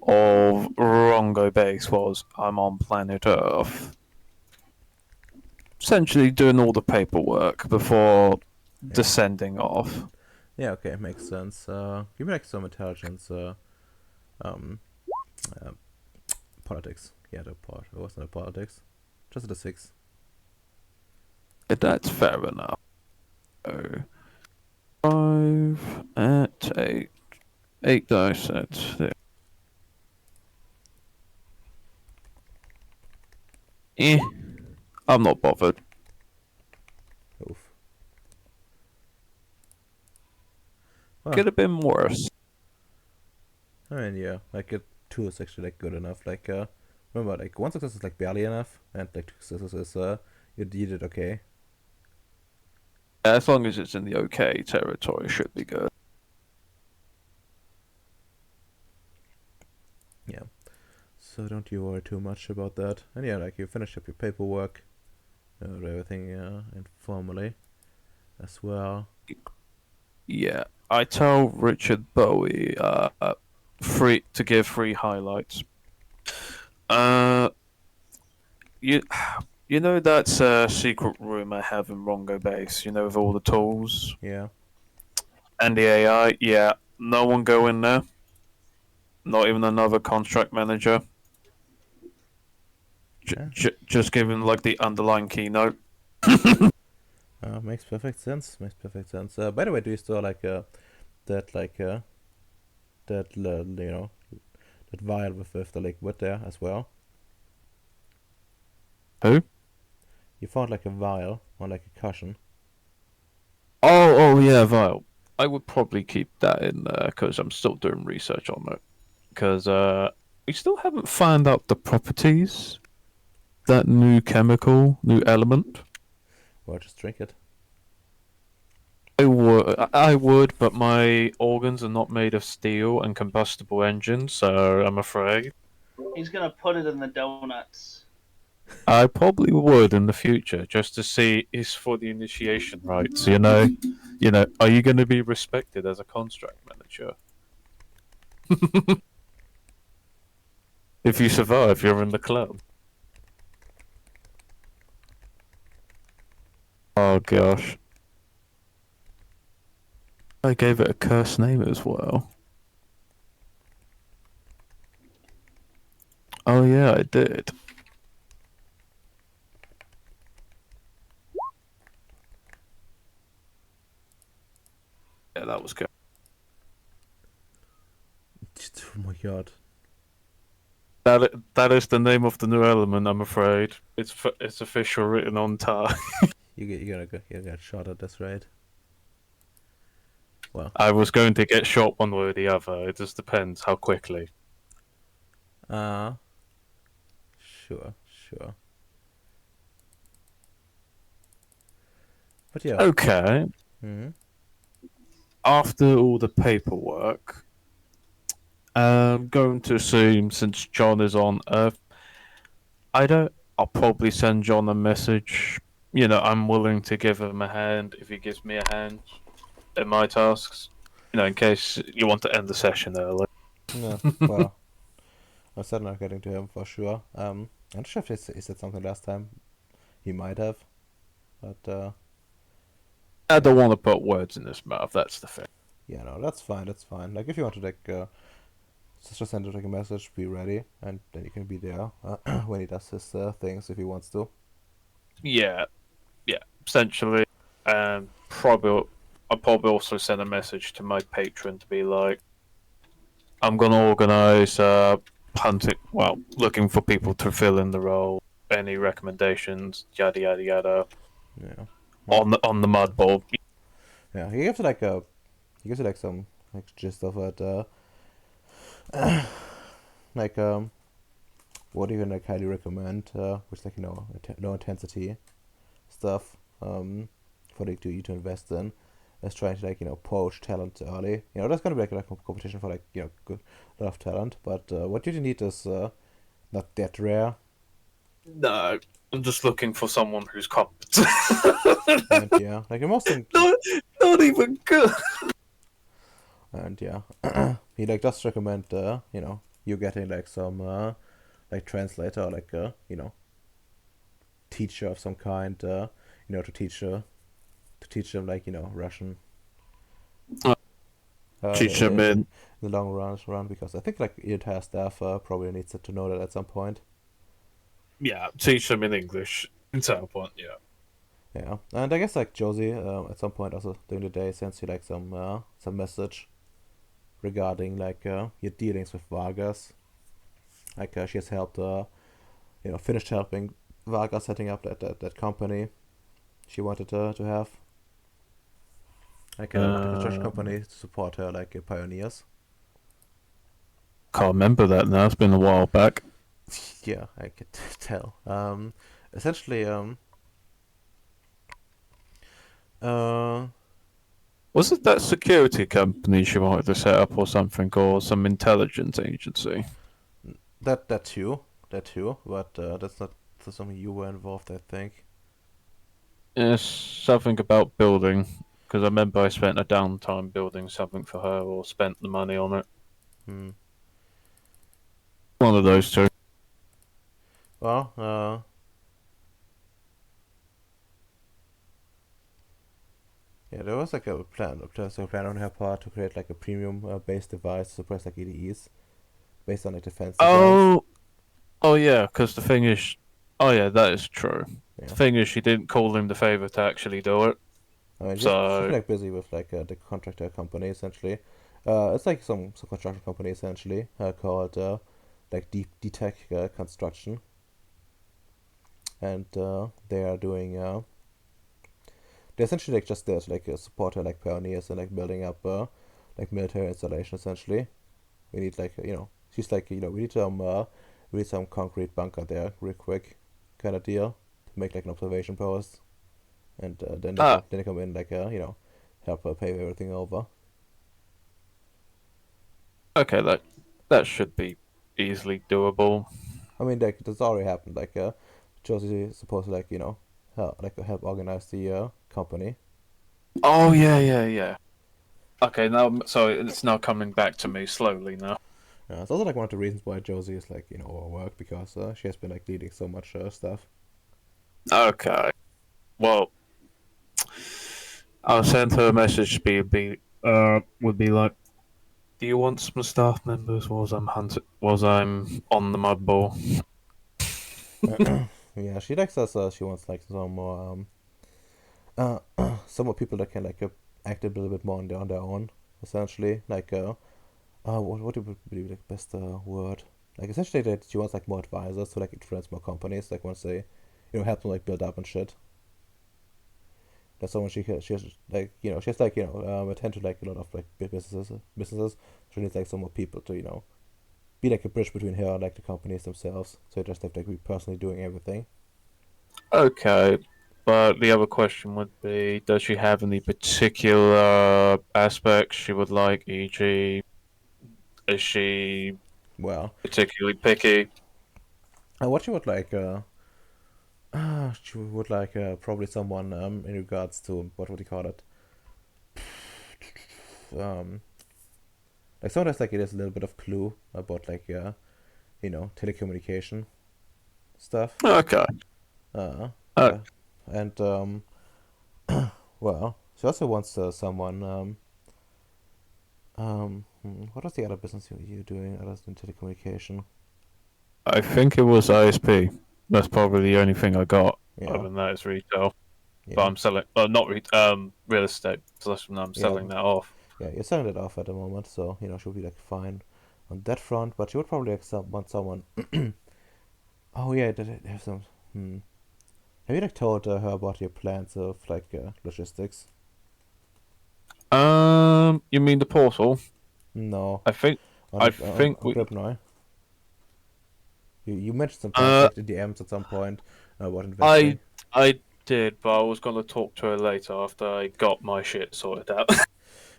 of Rongo Base whilst I'm on planet Earth. Essentially doing all the paperwork before descending off. Yeah, okay, makes sense. Give me like some intelligence. Um, uh, Politics. Yeah, the part. It wasn't a politics. Just a 6. That's fair enough. So, 5 at 8. 8 dice at 6. I'm not bothered. Oof. Well, Could have been worse. I mean, yeah, like a 2 is actually like good enough. Like, remember, like 1 success is like barely enough, and like 2 successes is you did it okay. As long as it's in the okay territory, should be good. Yeah. So don't you worry too much about that. And yeah, like you finish up your paperwork, everything informally as well. Yeah, I tell Richard Bowie to give 3 highlights. You you know that's a secret room I have in Rongo Base. With all the tools Yeah. and the AI. Yeah, no one go in there. Not even another contract manager. Just giving like the underlying keynote. Makes perfect sense. Makes perfect sense. By the way, do you still like that like that that vial with the liquid there as well? Who? You found like a vial or like a cushion. Oh yeah, Vile. I would probably keep that in there because I'm still doing research on it. Because we still haven't found out the properties, that new chemical, new element. Well, just drink it. I would, but my organs are not made of steel and combustible engines, so I'm afraid. He's gonna put it in the donuts. I probably would in the future, just to see is for the initiation rites. Are you going to be respected as a contract manager? If you survive, you're in the club. Oh gosh. I gave it a cursed name as well. Oh yeah, I did. that was good. Oh my god. That is the name of the new element. I'm afraid it's official, written on tar. You get shot at this rate. Well, I was going to get shot one way or the other. It just depends how quickly. uh, sure, sure. But yeah. Okay. Hmm. After all the paperwork, I'm going to assume since John is on Earth, I don't. I'll probably send John a message. I'm willing to give him a hand if he gives me a hand in my tasks. In case you want to end the session early. Yeah. Well, I said not getting to him for sure. I'm not sure if he said something last time. He might have, but I don't want to put words in his mouth. That's the thing. yeah, no, that's fine. That's fine. Like if you want to just send him like a message, be ready, and then you can be there when he does his things if he wants to. Yeah, yeah. Essentially, probably I'll probably also send a message to my patron to be like, I'm gonna organize hunting. Well, looking for people to fill in the role. Any recommendations? Yada yada yada. Yeah. Well, On the mud ball. yeah. He gives you like some like gist of it. Like what do you like highly recommend? Which like low intensity stuff. For you to invest in. Is trying to like poach talent early. That's gonna be like a competition for like good a lot of talent. But what you need is not that rare. No, I'm just looking for someone who's competent. And yeah, like the most thing. Not even good. And yeah, he like does recommend you getting like some like translator or like teacher of some kind to teach them like Russian. Teach In them in. the long run because I think like the entire staff probably needs to know that at some point. Yeah, teach them in English. Until point, yeah. Yeah, and I guess like Josie at some point also during the day sends you like some message regarding like your dealings with Vargas. Like she has helped finished helping Vargas setting up that company she wanted to have. Like the construction company to support her like pioneers. Can't remember that now. It's been a while back. Yeah, I could tell. Essentially, uh, Was it that security company she wanted to set up or something, or some intelligence agency? that too, but that's something you were involved, I think. It's something about building, because I remember I spent a downtime building something for her, or spent the money on it. Hmm. One of those two. Well, yeah, there was like a plan on her part to create like a premium based device to suppress like EDEs based on like defense designs. Oh yeah, because the thing is, oh yeah, that is true. Yeah. The thing is, she didn't call him the favor to actually do it. I mean, she's So like busy with like the contractor company essentially. It's like some construction company essentially called like Deep Tech Construction, and they are doing they essentially like just there to like support her like pioneers and like building up like military installation essentially. We need like she's like we need some concrete bunker there real quick kind of deal to make like an observation post, and then they come in like help pave everything over. okay, that should be easily doable. I mean, like that's already happened. Like, Josie is supposed to like help organize the company. Oh yeah, yeah, yeah. Okay, now so it's now coming back to me slowly now. It's also like one of the reasons why Josie is like overworked because she has been like leading so much stuff. Okay, well, I'll send her a message. Would be like, do you want some staff members? Was I'm on the mud ball? Yeah, she likes us. She wants like some more some more people that can like act a little bit more on their own, essentially. Like, what would be the best word? Like, essentially, that she wants like more advisors to like influence more companies. Like, once they, help them like build up and shit. That's someone she has like she has like attend to like a lot of like big businesses. She needs like some more people to be like a bridge between her and like the companies themselves. So you just have to like be personally doing everything. Okay, but the other question would be: does she have any particular aspects she would like? E.g., is she Well, particularly picky? what she would like, she would like probably someone in regards to what would you call it? Um, like someone that's like it has a little bit of clue about like telecommunication stuff. Okay. Uh, Uh, yeah, and well, she also wants someone. What was the other business you doing other than telecommunication? I think it was ISP. That's probably the only thing I got. Other Yeah, than that, is retail. But yeah, I'm selling, not real estate. Plus, I'm yeah, selling that off. yeah. You're selling it off at the moment, so she'll be like fine on that front. But she would probably like want someone. Oh yeah, have some. Hmm. Have you like told her about your plans of like logistics? You mean the portal? No, I think, on I like think on we. Gripnoy. You mentioned some plans Uh, like the DMs at some point about I, investing. I did, but I was gonna talk to her later after I got my shit sorted out.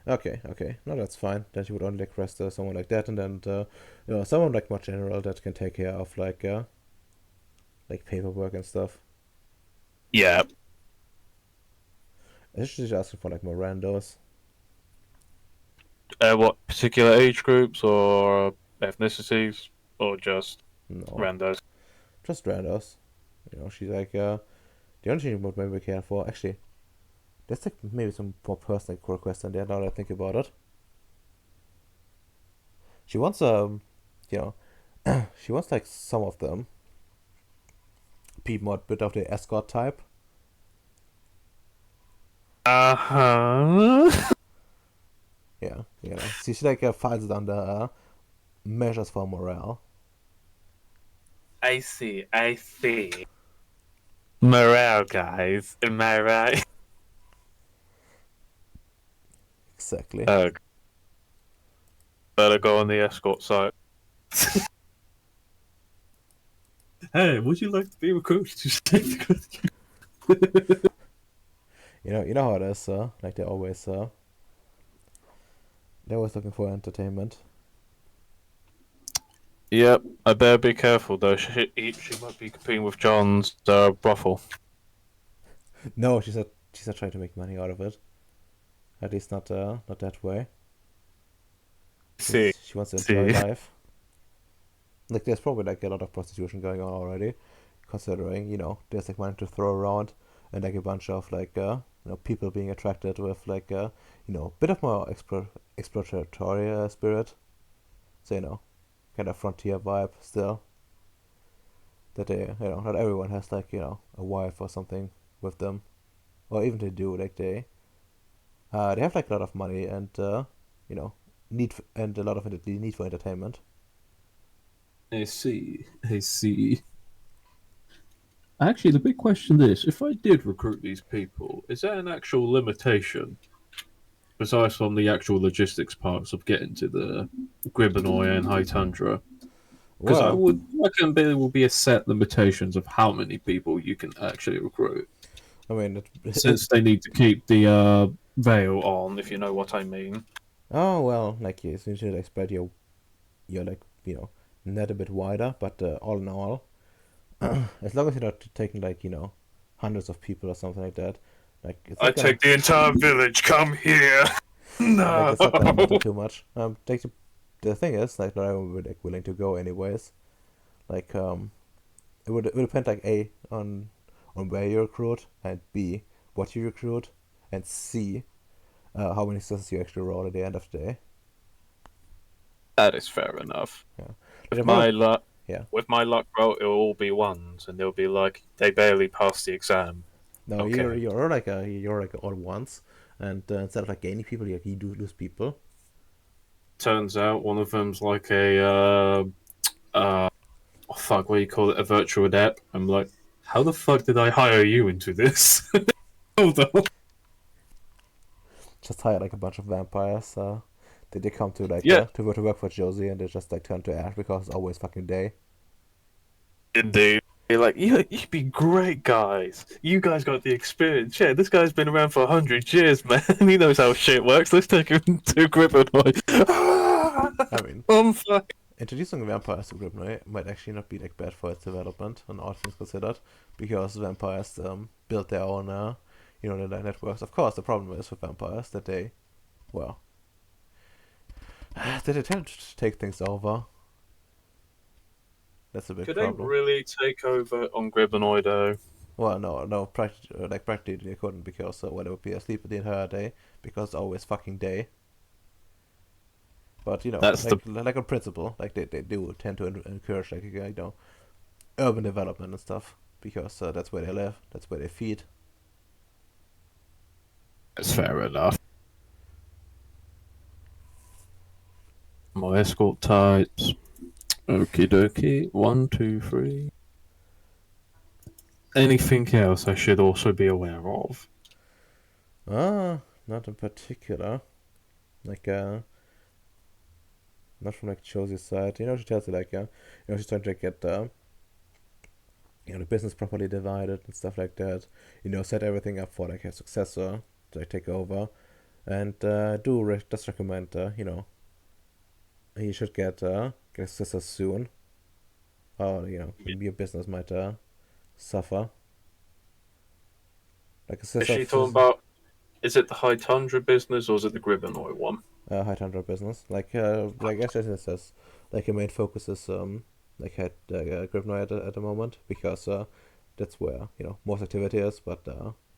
Okay, okay. No, that's fine. Then you would only request someone like that, and then someone like more general that can take care of like paperwork and stuff. Yeah. I should just asking for like more randos. What particular age groups or ethnicities or just No, randos? just randos. She's like the only thing you would maybe care for. Actually, there's like maybe some more personal requests in there. Now that I think about it, she wants you she wants like some of them be more a bit of the escort type. Uh huh. Yeah, she like files it under measures for morale. I see. I see. Morale, guys. Am I right? Exactly. Better go on the escort site. Hey, would you like to be recruited to stay You know how it is, like they're always looking for entertainment. Yep, I better be careful though. She might be competing with John's brothel. No, she's not trying to make money out of it. At least not that way. See, She wants to enjoy see. life. Like there's probably like a lot of prostitution going on already, considering there's like money to throw around, and like a bunch of like people being attracted with like bit of more exploratory spirit. So kind of frontier vibe still. That they not everyone has like a wife or something with them, or even they do like they have like a lot of money and you know and a lot of need for entertainment. I see. I see. Actually, the big question is, if I did recruit these people, is there an actual limitation, besides from the actual logistics parts of getting to the Gribanoy and High Tundra? Because I Well, would reckon there will be a set limitations of how many people you can actually recruit, I mean, since they need to keep the veil on, if you know what I mean. oh well, like yes, you should like spread your like net a bit wider, but all in all, as long as you're not taking like hundreds of people or something like that, like it's I not gonna take the entire village. Come here. like No. it's not gonna matter too much. Like the thing is, like not everyone would like willing to go anyways. Like it would depend like A on where you recruit, and B what you recruit, and C how many successes you actually roll at the end of the day. That is fair enough. Yeah. Like, With my luck, yeah. bro, it'll all be ones, and they'll be like they barely passed the exam. No, Okay. you're like all once, and instead of like gaining people, you do lose people. Turns out one of them's like a oh fuck, what do you call it? A virtual adept. I'm like, how the fuck did I hire you into this? Hold on. Just hire like a bunch of vampires. They come to like Yeah, to work for Josie, and they just like turn to ash because it's always fucking day. indeed. You're like, you'd be great guys. You guys got the experience. Yeah, this guy's been around for 100 years, man. He knows how shit works. Let's take him to Gripanoid. I mean, I'm fuck. introducing vampires to Gribnoy might actually not be like bad for its development, and all things considered, because vampires build their own their networks. Of course, the problem is with vampires that they, well, that they tend to take things over. That's a big Could they problem. really take over on Gribanoid, though? Well, no, practically they couldn't because they would be asleep the entire day because it's always fucking day. But That's the like on principle, like they do tend to encourage like urban development and stuff because that's where they live, that's where they feed. That's fair enough. My escort types. Okie dokie. 1, 2, 3. Anything else I should also be aware of? Not in particular. Like not from like Josie's side. She tells you like she's trying to get the business properly divided and stuff like that. Set everything up for like a successor to like take over, and just recommend he should get a successor soon, or your business might suffer. Like a Is she talking about? Is it the High Tundra business or is it the Gribanoid one? high tundra business. Like as it says, like your main focus is like at Gribnoy at the moment because that's where most activity is. But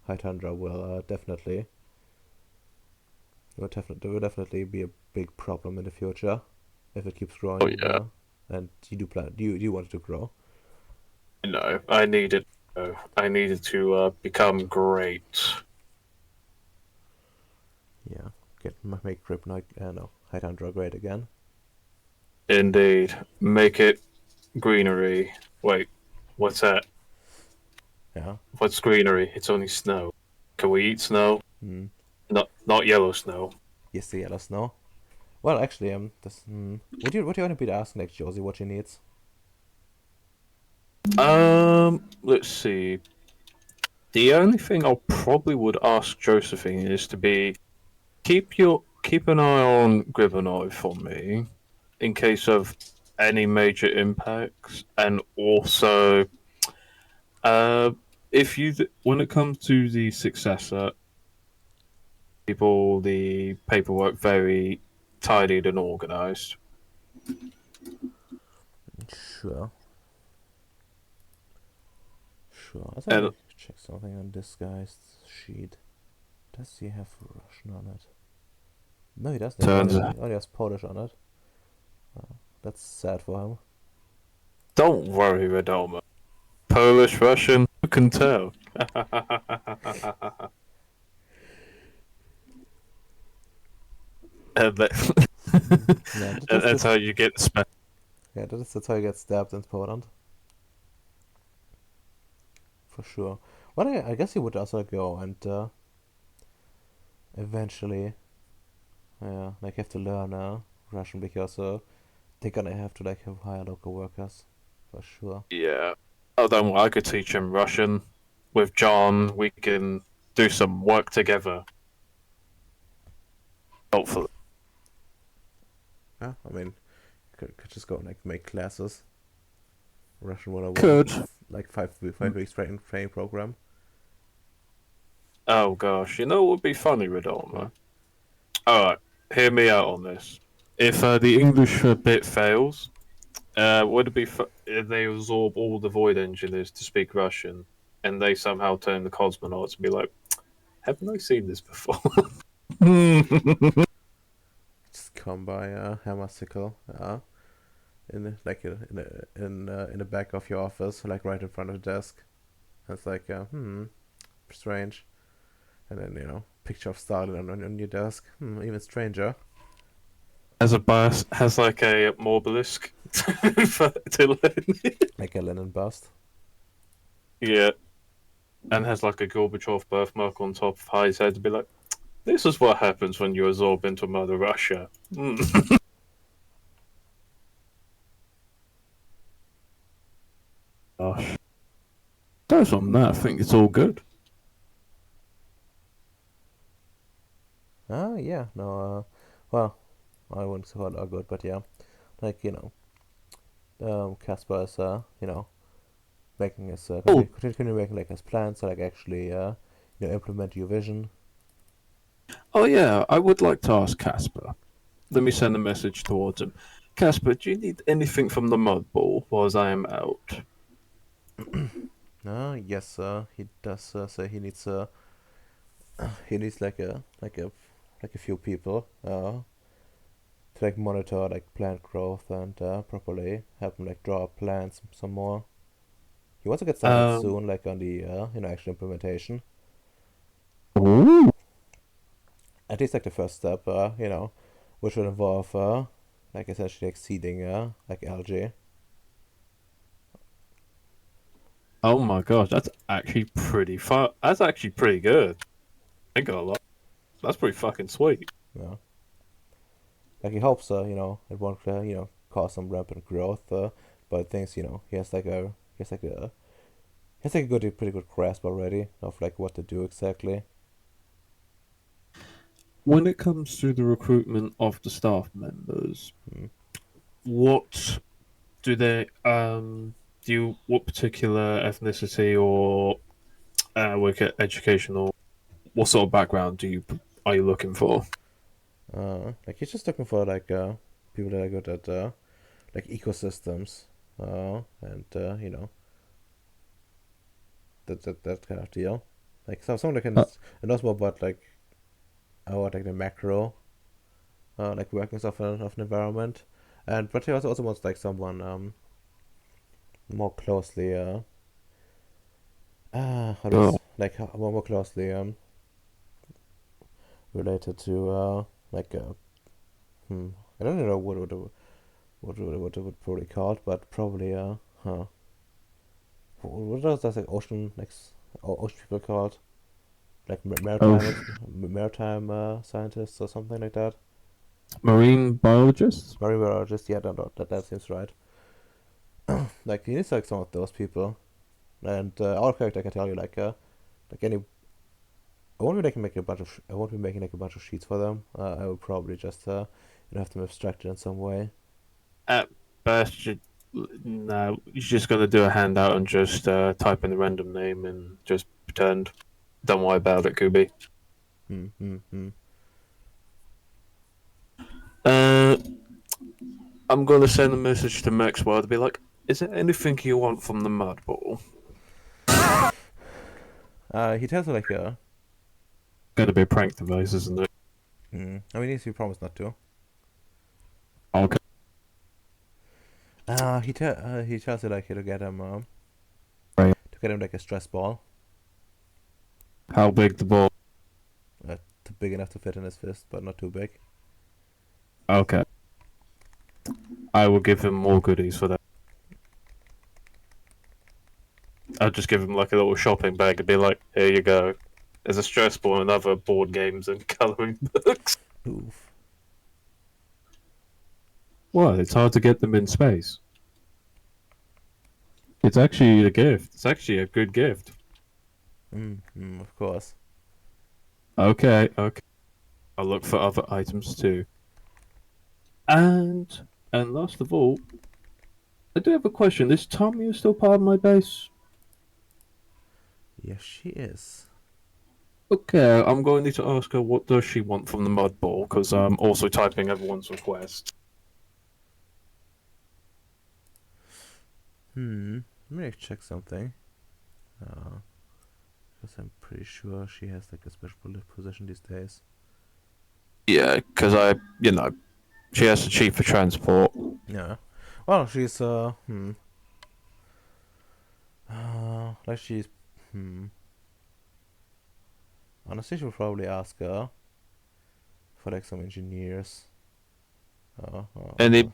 high tundra will definitely there will definitely be a big problem in the future if it keeps growing. Oh yeah, And you do plan? Do you want it to grow? no, I needed. I needed to become great. Yeah, make Gribnoy no high tundra great again. Indeed, make it greenery. Wait, what's that? Yeah. What's greenery? It's only snow. Can we eat snow? Hmm. Not yellow snow. Yes, the yellow snow. Well, actually, would you want to be asking like Josie what she needs? Let's see. The only thing I probably would ask Josephine is to be keep an eye on Gribanoid for me in case of any major impacts, and also if when it comes to the successor, people the paperwork very tidied and organized. Sure. Sure. I And thought I check something on this guy's sheet. Does he have Russian on it? No, he doesn't. turns He only has Polish on it. That's sad for him. don't worry, Radoma. Polish, Russian, who can tell? And Yeah, that's how you get the yeah, that's how he gets stabbed in Poland. For sure. Well, I guess he would also go and eventually, like have to learn Russian because they're gonna have to like have hire local workers, for sure. Yeah. Oh, don't worry, I could teach him Russian. With John, we can do some work together. Hopefully. Yeah, I mean, could just go and like make classes. Russian 101. Could. Like 5 weeks training program. Oh gosh, you know what would be funny, Radoma? Alright, hear me out on this. If the English bit fails, would it be if they absorb all the void engineers to speak Russian, and they somehow turn the cosmonauts and be like, haven't I seen this before? Just come by hammer sickle. In the back of your office, like right in front of the desk. And it's like, strange. And then, picture of Stalin on your desk. Even stranger. Has a bus, has like a Morbelisk to Lenin. Like a Lenin bust. Yeah, and has like a Gorbachev birthmark on top of his head to be like, this is what happens when you absorb into Mother Russia. Gosh. Aside from that, I think it's all good. Yeah, no, well, I wouldn't say all are good, but yeah. Like, Casper is, making his, Oh, continue making, like, his plans to, like, actually, implement your vision. oh yeah, I would like to ask Casper. Let me send a message towards him. Casper, do you need anything from the mud ball whilst I am out? Yes, he does, say he needs, like a few people, to, like, monitor, like, plant growth and, properly help him, like, draw plants some more. He wants to get started Um, soon, like, on the, actual implementation. ooh. At least, like, the first step, which will involve, like, essentially, like, seeding, like, algae. Oh my gosh, that's actually pretty fun. That's actually pretty good. I got a lot. That's pretty fucking sweet. Yeah. Like, he hopes, it won't, cause some rampant growth, but thinks, he has, like, a pretty good grasp already of, like, what to do exactly. When it comes to the recruitment of the staff members, Mm. what do they what particular ethnicity or work educational what sort of background are you looking for? Like, he's just looking for, like, people that are good at, like, ecosystems, and, that kind of deal. Like, someone that can Uh, knows more about, like, like, the macro, like, workings of an environment, but he also wants, like, someone, more closely, how do oh, like, more closely, related to, like, hmm, I don't know what it would probably called, but probably, huh, what else does, like, ocean, like, ocean people called, like, oh, maritime, scientists or something like that. marine biologists. Marine biologists, yeah, that seems right. Like, he needs, like, some of those people, and, our character, I can tell you, like, any. I won't be making, like, a bunch of sheets for them. I will probably just, have them abstracted in some way. At best, no, you're just gonna do a handout and just type in a random name and just pretend. Don't worry about it, Kubi. Hmm. Hmm. Hmm. Uh, I'm gonna send a message to Maxwell to be like, "Is there anything you want from the mud ball?" He tells her, like, Gonna be a prank device, isn't it? I mean, he promised not to. Okay. He tells her, like, Right. to get him, like, a stress ball, How big the ball? big enough to fit in his fist, but not too big. Okay. I will give him more goodies for that. I'll just give him like a little shopping bag and be like, "Here you go. There's a stress ball and other board games and colouring books." Oof. What? It's hard to get them in space. It's actually a gift. It's actually a good gift. Of course. Okay, okay. I'll look for other items too. And last of all, I do have a question. Is Tommy still part of my base? Yes, she is. Okay, I'm going to need to ask her what does she want from the mud ball because I'm also typing everyone's request. Let me check something. Because I'm pretty sure she has, like, a special position these days. Yeah, because she has to cheap for transport. Yeah. Well, she's, like, she's, Honestly, should probably ask her for like some engineers. Any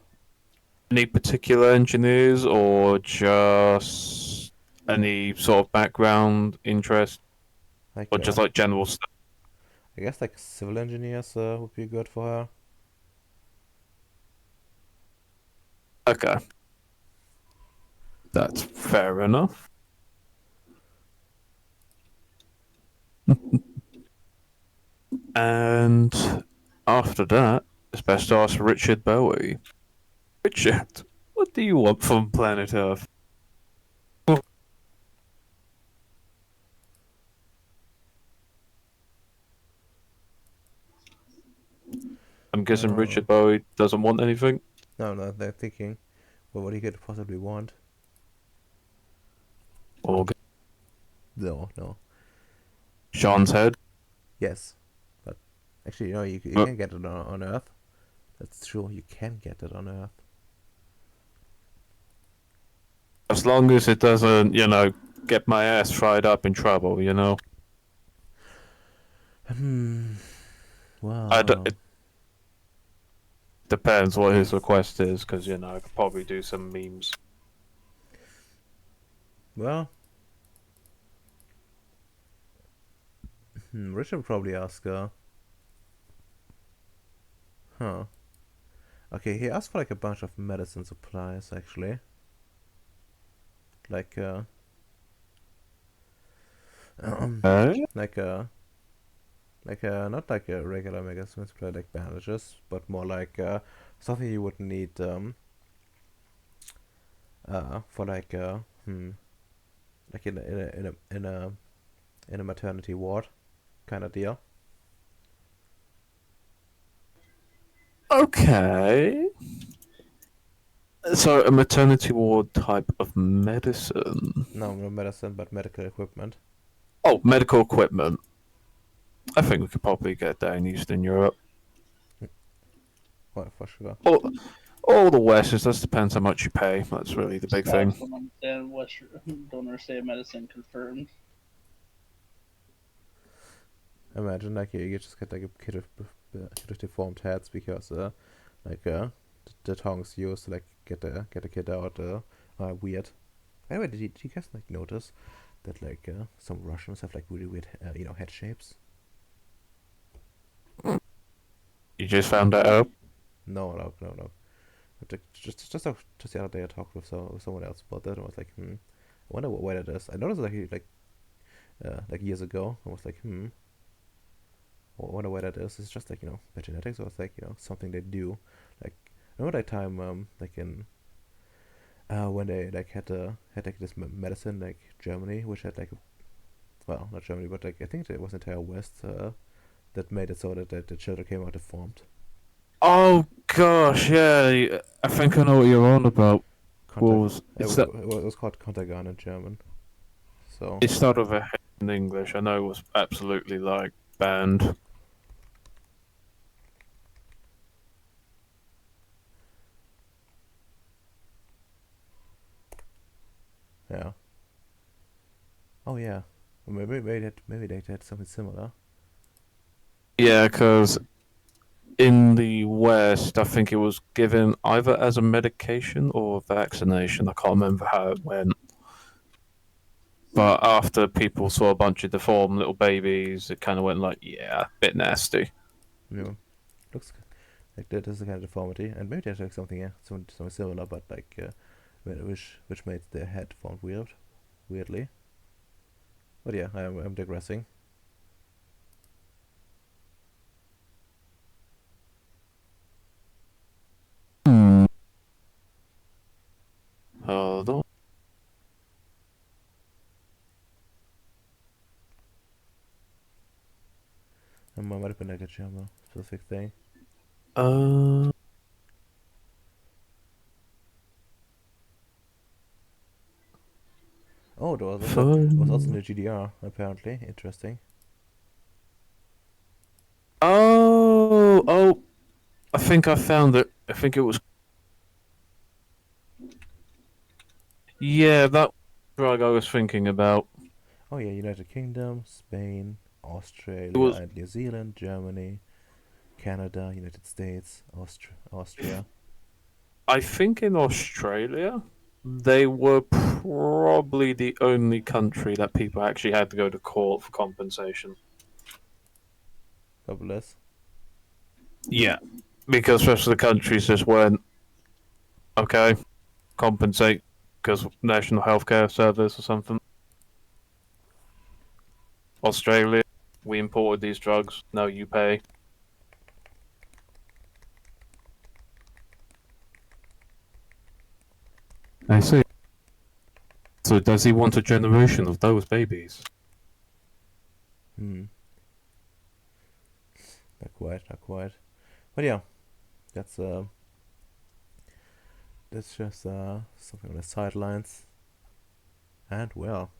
any particular engineers or just any sort of background interest like or just like general stuff? I guess like civil engineers would be good for her. Okay, that's fair enough. And after that, it's best to ask Richard Bowie. Richard, what do you want from planet Earth? I'm guessing Uh, Richard Bowie doesn't want anything. no, they're thinking, well, what do you could possibly want? Or No. Sean's head. Yes, but actually, you Uh, can get it on Earth. That's true. You can get it on Earth. As long as it doesn't, get my ass fried up in trouble. Hmm. It Well, depends what his request is, because, I could probably do some memes. well. Richard would probably ask her. Huh. Okay, he asked for like a bunch of medicine supplies actually. Like Okay. like not like a regular medicine supply like bandages, but more like something you would need for like in a maternity ward kind of deal. Okay. So, a maternity ward type of medicine. No, no medicine, but medical equipment. Oh, medical equipment. I think we could probably get that in Eastern Europe. Well, for sure. All the West, it just depends how much you pay. That's really the big Scott, thing. don't understand Western donor say medicine confirmed. Imagine like you just get like a kid of deformed heads because like the tongs used to like get a kid out are weird. By the way, did you guys like notice that like some Russians have like really weird head shapes? You just found that out? No. But, like, just the other day I talked with someone else about that and I was like, I wonder why that is. I noticed like years ago. I was like, I wonder why that is. It's just like by genetics, or it's like something they do. Like remember that time like in when they like had like this medicine like Germany, which had like well not Germany, but like I think it was entire West that made it so that the children came out deformed. Oh gosh, yeah. I think I know what you're on about. Contact. Was it's that It was called Kontergan in German. So it started with a H in English. I know it was absolutely like banned. yeah. Oh yeah. Maybe they had something similar. Yeah, because in the West, I think it was given either as a medication or a vaccination. I can't remember how it went. But after people saw a bunch of deformed little babies, it kind of went like, yeah, a bit nasty. Looks like that is a kind of deformity, and maybe there's like something something similar, but like which made their head formed weirdly. But yeah, I'm digressing. Hmm. Hold on. Might have been like a German specific thing. Uh, Oh, it was also in fun. the GDR apparently. Interesting. Oh, I think I found it. I think it was. Yeah, that drug I was thinking about. Oh yeah, United Kingdom, Spain, Australia and New Zealand, Germany, Canada, United States, Austria. I think in Australia, they were probably the only country that people actually had to go to court for compensation. God bless. Yeah, because the rest of the countries just went, okay, compensate because National Healthcare Service or something. Australia, we imported these drugs, no, you pay. I see. So does he want a generation of those babies? Hmm. Not quite, not quite. But yeah, that's just something on the sidelines. And well,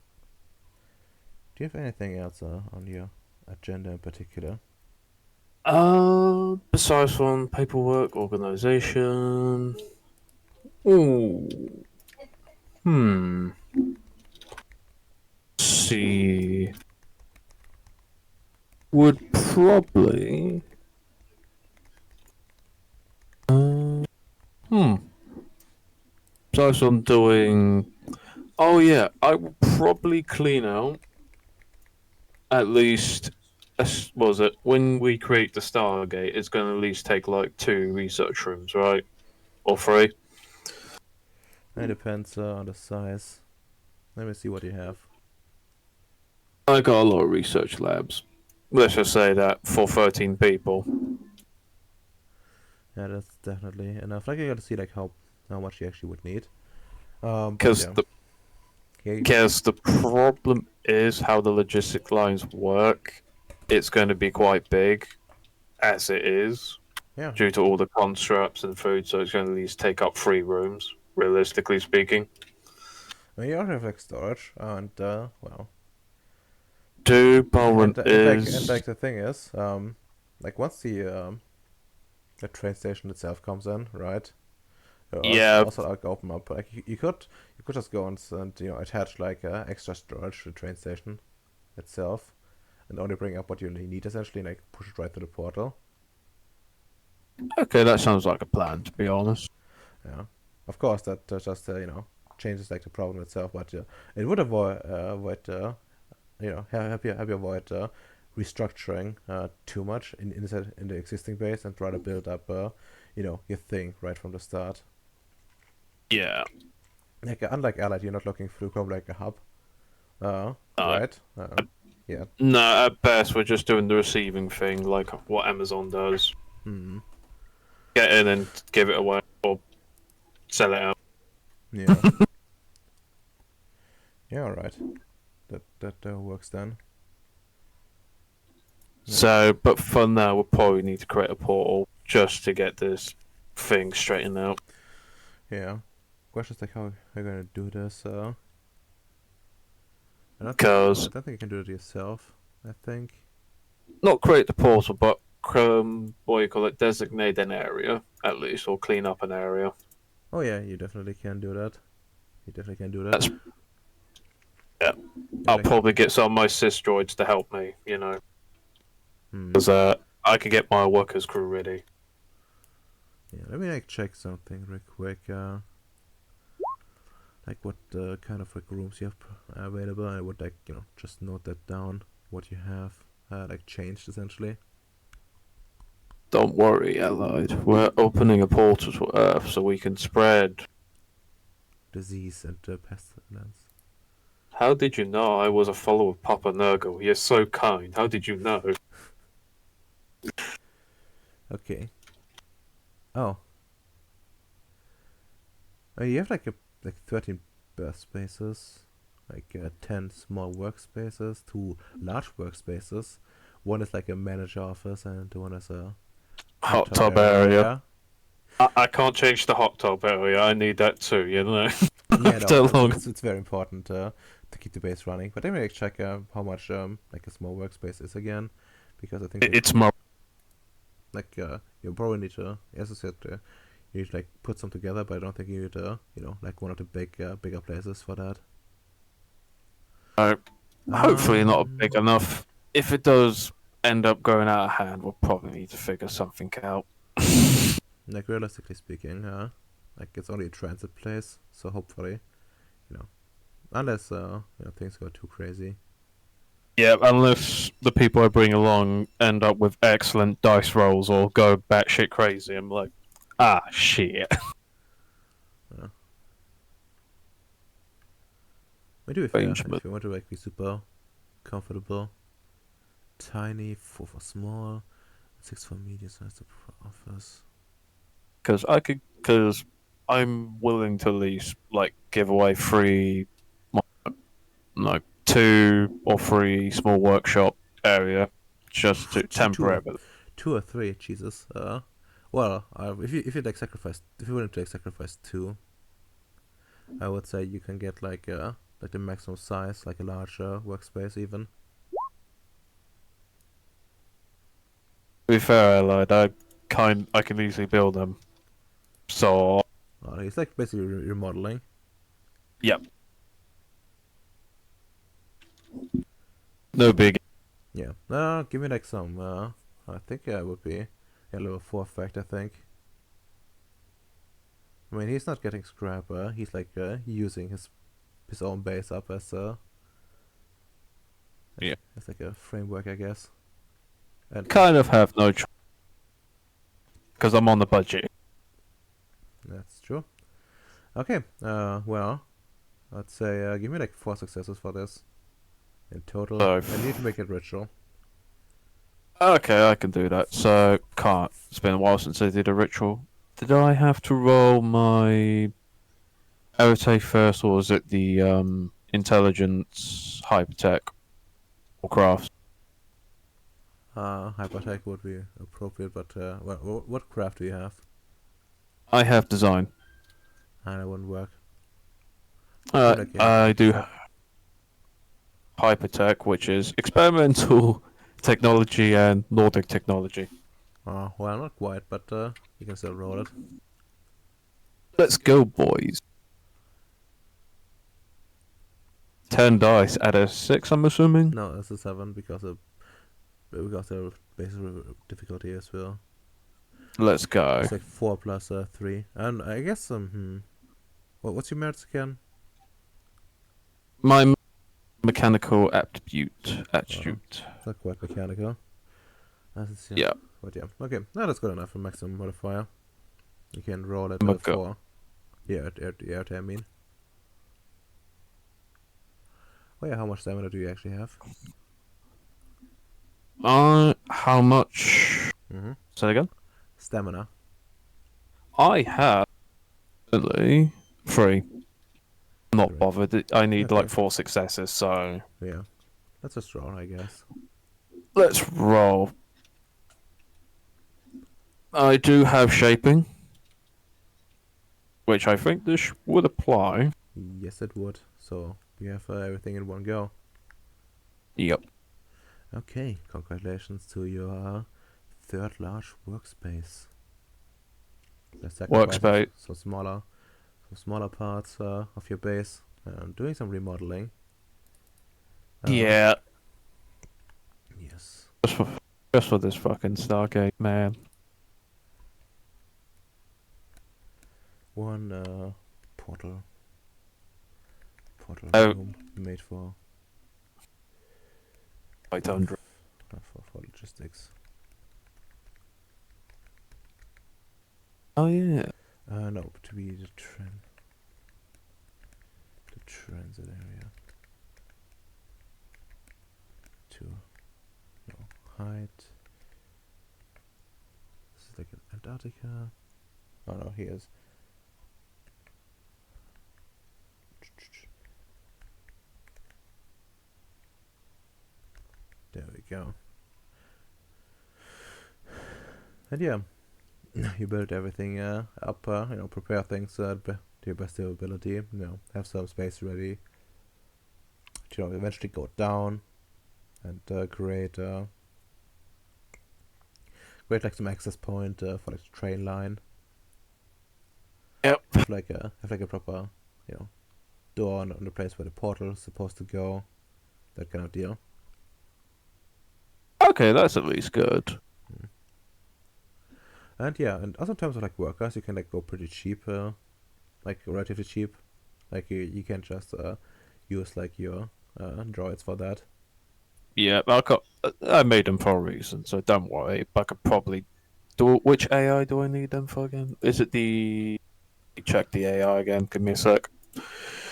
do you have anything else on your agenda in particular? Besides from paperwork, organization. Ooh. See. Would probably. Besides from doing. Oh yeah, I will probably clean out at least. What was it? When we create the Stargate, it's going to at least take like 2 research rooms, right? Or 3. It depends on the size. Let me see what you have. I got a lot of research labs. Let's just say that for 13 people. Yeah, that's definitely enough. Like, you gotta see like how much you actually would need. Because yeah. the Okay. Because the problem is how the logistic lines work. It's going to be quite big, as it is, Yeah. due to all the constructs and food, so it's going to at least take up 3 rooms, realistically speaking. I mean, you also have like storage, and well. Poland and is. like the thing is, like once the train station itself comes in, right? Yeah, Also like open up. Like you could just go and attach like extra storage to the train station itself, and only bring up what you need essentially, and like push it right to the portal. okay, that sounds like a plan, to be honest. Yeah, of course that just changes like the problem itself, but it would avoid help you avoid restructuring too much in the existing base, and try to build up your thing right from the start. Yeah. Like unlike Allied, you're not looking through from like a hub, Uh, right? Yeah. no, at best, we're just doing the receiving thing, like what Amazon does. Hmm. Get in and give it away, or sell it out. Yeah. Yeah. All right. That works then. Yeah. So, but for now, we'll probably need to create a portal just to get this thing straightened out. Yeah. Questions like how you're gonna do this. I Because don't think you can do it yourself. I think. not create the portal, but what you call it, designate an area at least, or clean up an area. Oh yeah, you definitely can do that. You definitely can do that. That's yeah. Yeah, I'll like, probably get some of my sys droids to help me, because I can get my workers crew ready. yeah, let me like check something real quick. Like what kind of like rooms you have available. I would like just note that down. What you have like changed essentially. Don't worry, Allied. We're opening a portal to Earth so we can spread. Disease and pestilence. How did you know I was a follower of Papa Nurgle? You're so kind. How did you know? Okay. Oh. You have like 13 birth spaces, like 10 small workspaces, 2 large workspaces. One is like a manager office, and one is a Hot tub area. Yeah. I can't change the hot tub area. I need that too, Yeah, After long. it's very important to keep the base running. But let me check how much like a small workspace is again, because I think It's more. like you probably need to, as I said, you need to like put some together, but I don't think you need to like one of the bigger places for that. Hopefully not big enough. if it does end up going out of hand, we'll probably need to figure something out. Like realistically speaking, like it's only a transit place, so hopefully, unless things go too crazy. Yeah, unless the people I bring along end up with excellent dice rolls or go batshit crazy, I'm like, shit. But to be fair, Arrangement. if you want to like be super comfortable, tiny for small, 6 for medium size office. Because I'm willing to at least like give away free, like 2 or 3 small workshop area, just to temporarily. 2 or 3, Jesus. Well, if you willing to like sacrifice 2, I would say you can get like the maximum size, like a larger workspace even. To be fair, Allied, I can easily build them. So It's like basically remodeling. yep, no big. Yeah. Give me like some. I think it would be a level 4 effect. I think. I mean, he's not getting scrap. He's like using his own base up as Yeah. as like a framework, I guess. And Kind of have no choice because I'm on the budget. that's true. Okay. Well, I'd say give me like 4 successes for this in total. So I need to make it ritual. Okay, I can do that. So can't. It's been a while since I did a ritual. Did I have to roll my Arete first, or was it the intelligence hypertech or crafts? Hypertech would be appropriate, but what craft do you have? I have design. That wouldn't work. Like a I do shop. hypertech, which is experimental technology and Nordic technology. Well, not quite, but you can still roll it. Let's go, boys. 10 dice at a 6, I'm assuming. No, it's a 7 because the basic difficulty as well. Let's go. It's like 4 plus 3, and I guess what's your merits again? My mechanical aptitude. It's not quite mechanical. Yeah. But yeah, okay. No, that's good enough for maximum modifier. You can roll at I'm a go. 4. Yeah, I mean. Oh yeah, how much stamina do you actually have? How much? Mm-hmm. Say again. Stamina. I have only 3. I'm not Right. bothered. I need Okay. like 4 successes, so Yeah. Let's just roll, I guess. let's roll. I do have shaping, which I think this would apply. Yes, it would. So you have everything in one go. Yep. Okay, congratulations to your 3rd large workspace. Let's sacrifice Workspace. some smaller parts of your base. Doing some remodeling. Yeah. Yes. Just for this fucking Stargate, man. One portal Oh. room made for 800. for logistics. Oh yeah. No, to be the transit area. Height. This is like Antarctica. Oh no, here's. There we go. And yeah, you build everything up, prepare things to your best of your ability, have some space ready to eventually go down and create like some access point for like the train line. Yep. Have like a proper door on the place where the portal is supposed to go, that kind of deal. Okay, that's at least good. And yeah, and also in terms of like workers, you can like go pretty cheap, like relatively cheap. Like you can just use like your droids for that. Yeah, I made them for a reason, so don't worry. I could probably do. Which AI do I need them for again? Is it the? Check the AI again. Give me a sec.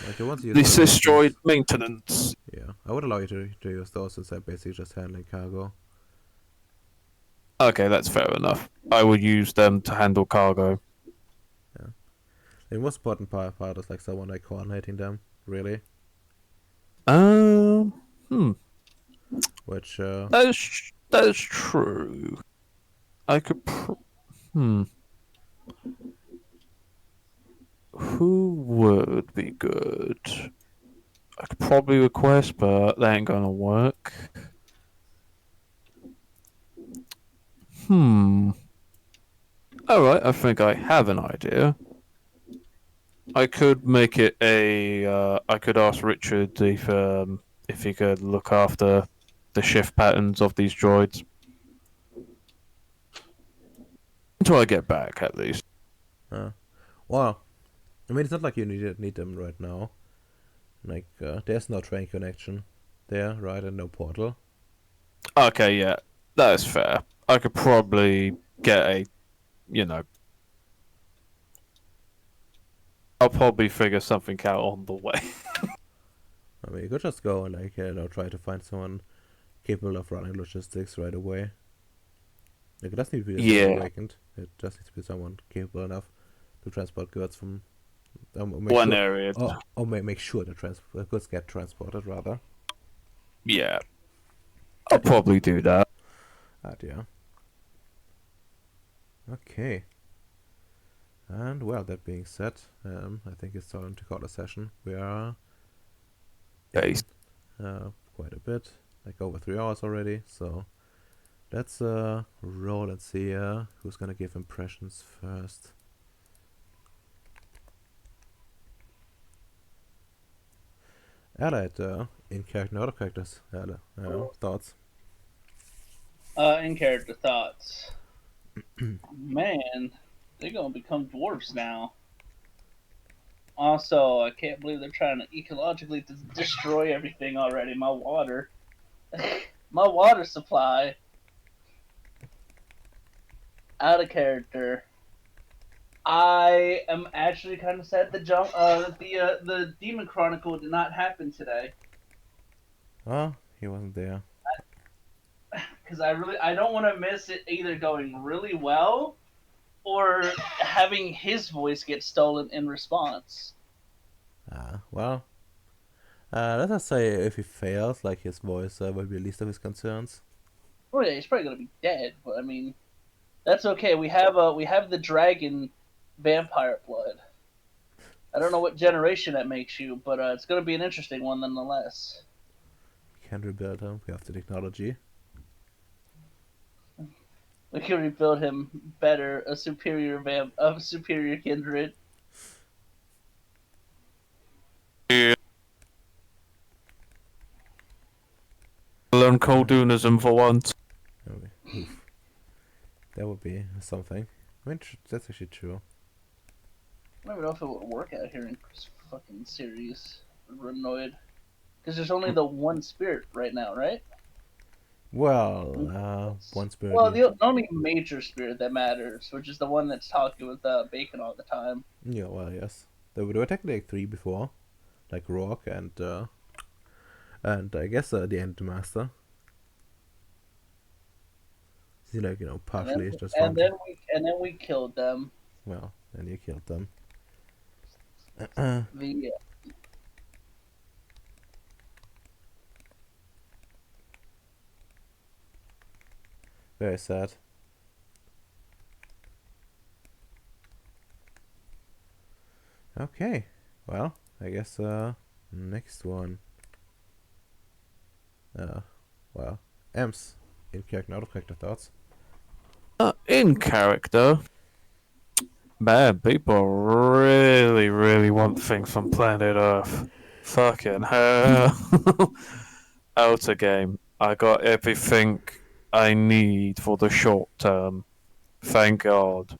Like the ones you use The for the Sistroid missions. maintenance. Yeah, I would allow you to use those since they're basically just handling cargo. Okay, that's fair enough. I would use them to handle cargo. Yeah, the most important part is like someone like coordinating them, really. Um, hmm, Which that is true. I could. Hmm, who would be good? I could probably request, but that ain't gonna work. Hmm. All right, I think I have an idea. I could make it a. I could ask Richard if he could look after the shift patterns of these droids until I get back, at least. well, I mean it's not like you need them right now. Like there's no train connection there, right, and no portal. Okay, yeah, that is fair. I could probably get you know, I'll probably figure something out on the way. I mean you could just go and like try to find someone capable of running logistics right away. Like, it doesn't need to be someone Yeah, awakened. It just needs to be someone capable enough to transport goods from. Make one sure, area. or make sure the goods get transported rather. Yeah, I'll probably do that. Yeah. Okay. And well, that being said, I think it's time to call a session. We are Okay. quite a bit, like over 3 hours already. So let's roll and see who's gonna give impressions first. Alright, in character, out of characters. Thoughts? In character thoughts. Man, they're gonna become dwarfs now. Also, I can't believe they're trying to ecologically destroy everything already. My water, my water supply, out of character. I am actually kind of sad the Demon Chronicle did not happen today Oh, he wasn't there. because I don't want to miss it either going really well or having his voice get stolen in response. Well, let us say if he fails, like his voice will be the least of his concerns. Oh yeah, he's probably gonna be dead, but I mean, that's okay. We have the dragon vampire blood. I don't know what generation that makes you, but it's gonna be an interesting one nonetheless. We can't rebuild him. We have the technology. We can rebuild him better, a superior kindred. Yeah. Learn Coldunism for once. Oof. That would be something. I mean, that's actually true. I don't even know if it would work out here in fucking Ceres. Renoid. Because there's only the one spirit right now, right? Well, one spirit. Well, the only major spirit that matters, which is the one that's talking with Bacon all the time. Yeah, well, yes. There were technically like 3 before, like Rock and I guess the End Master. See, like partially it's just And one. then we killed them. Well, and you killed them. The Very sad. Okay, well, I guess next one. Well, Ems, in character, out of character thoughts. In character, man, people really, really want things from planet Earth. Fucking hell. Outer game. I got everything I need for the short term. Thank God.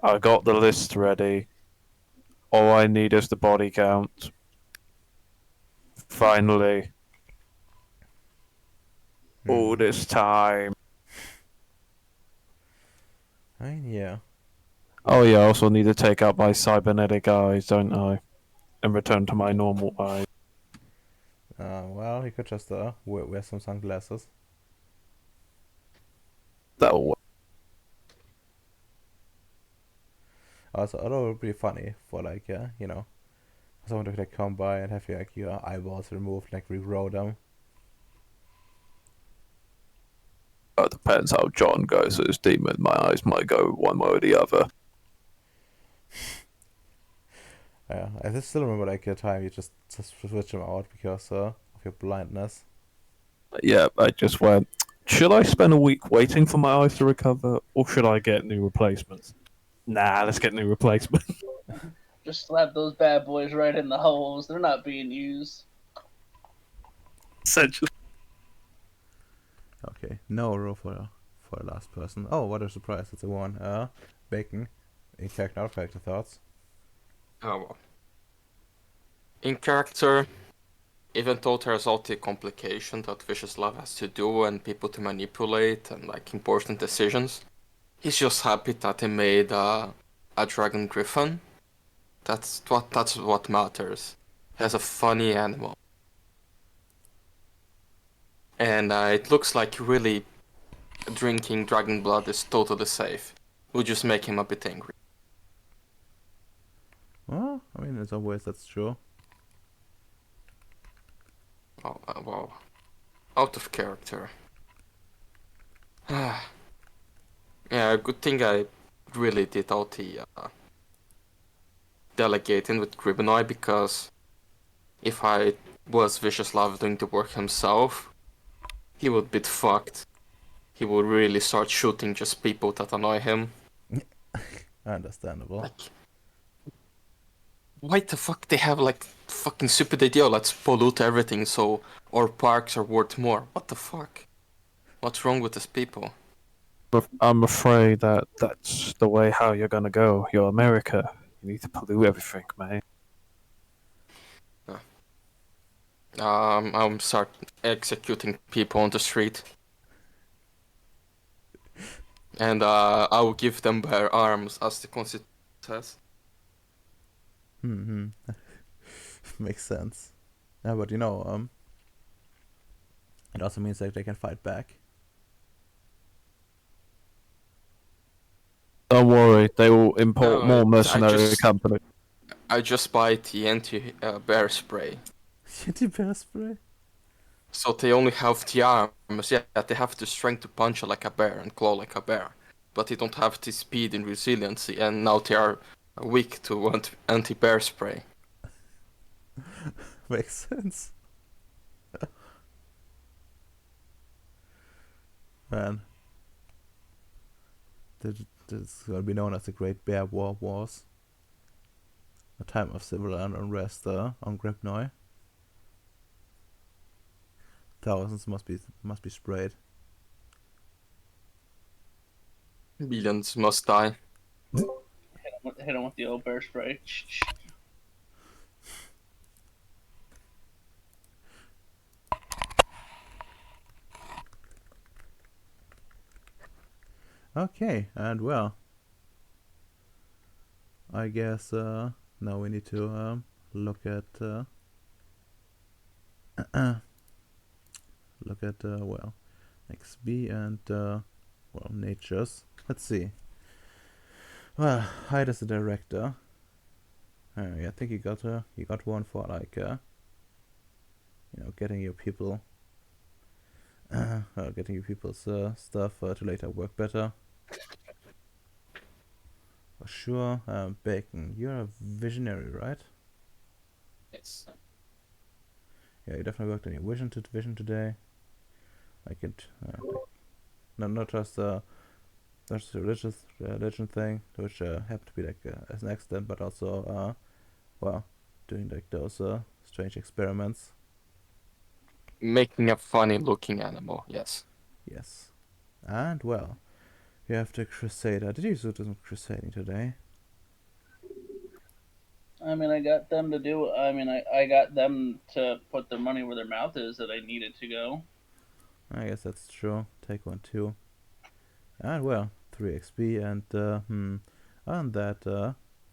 I got the list ready. All I need is the body count. Finally. All this time. I mean, yeah. Oh yeah, I also need to take out my cybernetic eyes, don't I? And return to my normal eyes. Well, you could just wear some sunglasses. That'll work. Also, although it would be funny for like, someone to like come by and have like your eyeballs removed, like regrow them. It depends how John goes as demon. My eyes might go one way or the other. I just still remember like a time you just switch them out because of your blindness. Yeah, I just went. Should I spend a week waiting for my eyes to recover, or should I get new replacements? Nah, let's get new replacements. Just slap those bad boys right in the holes. They're not being used. Essentially. Okay, no roll for the last person. Oh, what a surprise! It's a one. Bacon. In character, out of character thoughts. Oh well. In character, even though there's all the complication that Vicious Love has to do and people to manipulate and like important decisions, he's just happy that he made a dragon griffin. That's what matters. He has a funny animal. And it looks like really drinking dragon blood is totally safe. Would just make him a bit angry. Well, I mean, in some ways that's true. Oh, wow. Out of character. Yeah, good thing I really did all the delegating with Gribenoy, because if I was Vicious Love doing the work himself, he would be fucked. He would really start shooting just people that annoy him. Understandable. Like, why the fuck they have like fucking stupid idea? Let's pollute everything so our parks are worth more. What the fuck? What's wrong with these people? I'm afraid that that's the way how you're gonna go. You're America. You need to pollute everything, man. I'm start executing people on the street. And I will give them bare arms, as the Constitution says. Hmm. Makes sense. Yeah, but it also means that they can fight back. Don't worry, they will import No, more I mercenary just- company. I just buy the anti-bear spray. Anti-bear spray? So they only have the arms. Yeah, they have the strength to punch like a bear and claw like a bear. But they don't have the speed and resiliency, and now they are weak to anti-bear spray. Makes sense. Man. This is going to be known as the Great Bear War Wars. A time of civil unrest on Gribnoy. Thousands must be sprayed. Millions must die. Hit him with the old bear spray. Okay, and well, I guess now we need to look at well, XB and well, natures. Let's see. Well, Hyde as a director. Yeah, I think you got one for like getting your people getting your people's stuff to later work better. For sure. Bacon, you're a visionary, right? Yes. Yeah, you definitely worked on your vision today. Like it, not just that's the religion thing, which happened to be like as an accident, but also well, doing like those strange experiments. Making a funny looking animal, yes. Yes. And well, we have the Crusader. Did you do some crusading today? I mean, I got them to do. I mean, I got them to put their money where their mouth is that I needed to go. I guess that's true. Take one too. And well, 3 XP and on that,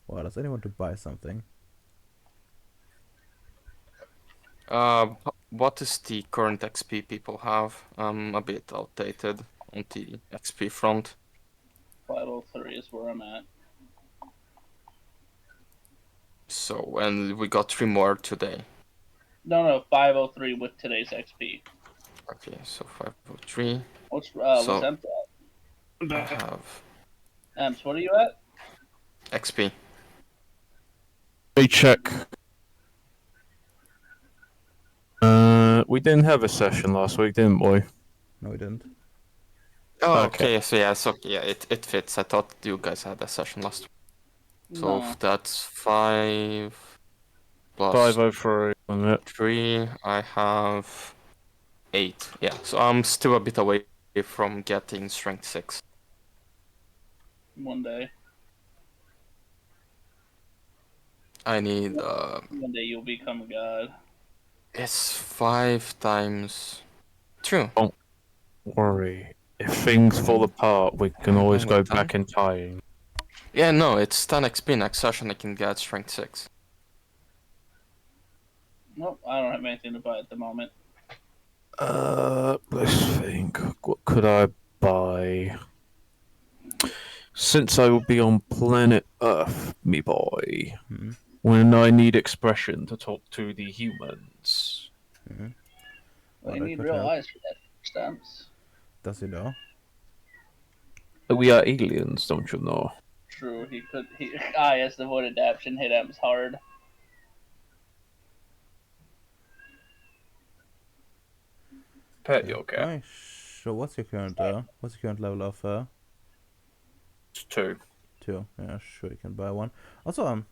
well, does anyone want to buy something? What is the current XP people have? I'm a bit outdated on the XP front. 503 is where I'm at. So, and we got 3 more today. No, 503 with today's XP. Okay, so 503. What's So- Emps at? I have Emps, what are you at? XP. Let me check. We didn't have a session last week, didn't we? No, we didn't. Oh, Okay. okay. So yeah, it fits. I thought you guys had a session last week. So No. if that's 5 plus 503 on it. 3, I have 8. Yeah, so I'm still a bit away from getting strength 6. One day. I need One day you'll become a god. it's 5 times 2. Worry. If things fall apart, we can always Only go 10? back in time. Yeah, no, it's 10 XP. Next session I can get strength 6. Nope, I don't have anything to buy at the moment. Let's think. What could I buy? Since I will be on planet Earth, me boy, Hmm. when I need expression to talk to the humans. Hmm. Well, Well, you that need could real help. eyes for that stamps. Does he know? We are aliens, don't you know? True, as the void adaptation hit Emps hard. Pet your cat. Okay, so what's your current level of It's 2. 2? Yeah, sure, you can buy one. Also,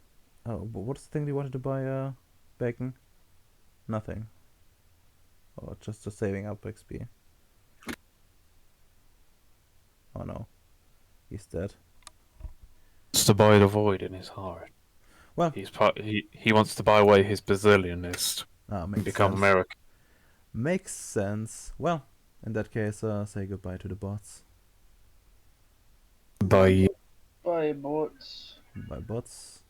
what's the thing you wanted to buy, bacon? Nothing. Or just a saving up XP. Oh no, he's dead. Wants to buy the void in his heart. Well, He wants to buy away his Brazilianist and makes become sense. American. Makes sense. Well, in that case, say goodbye to the bots. By Buy boats. Bye, bots.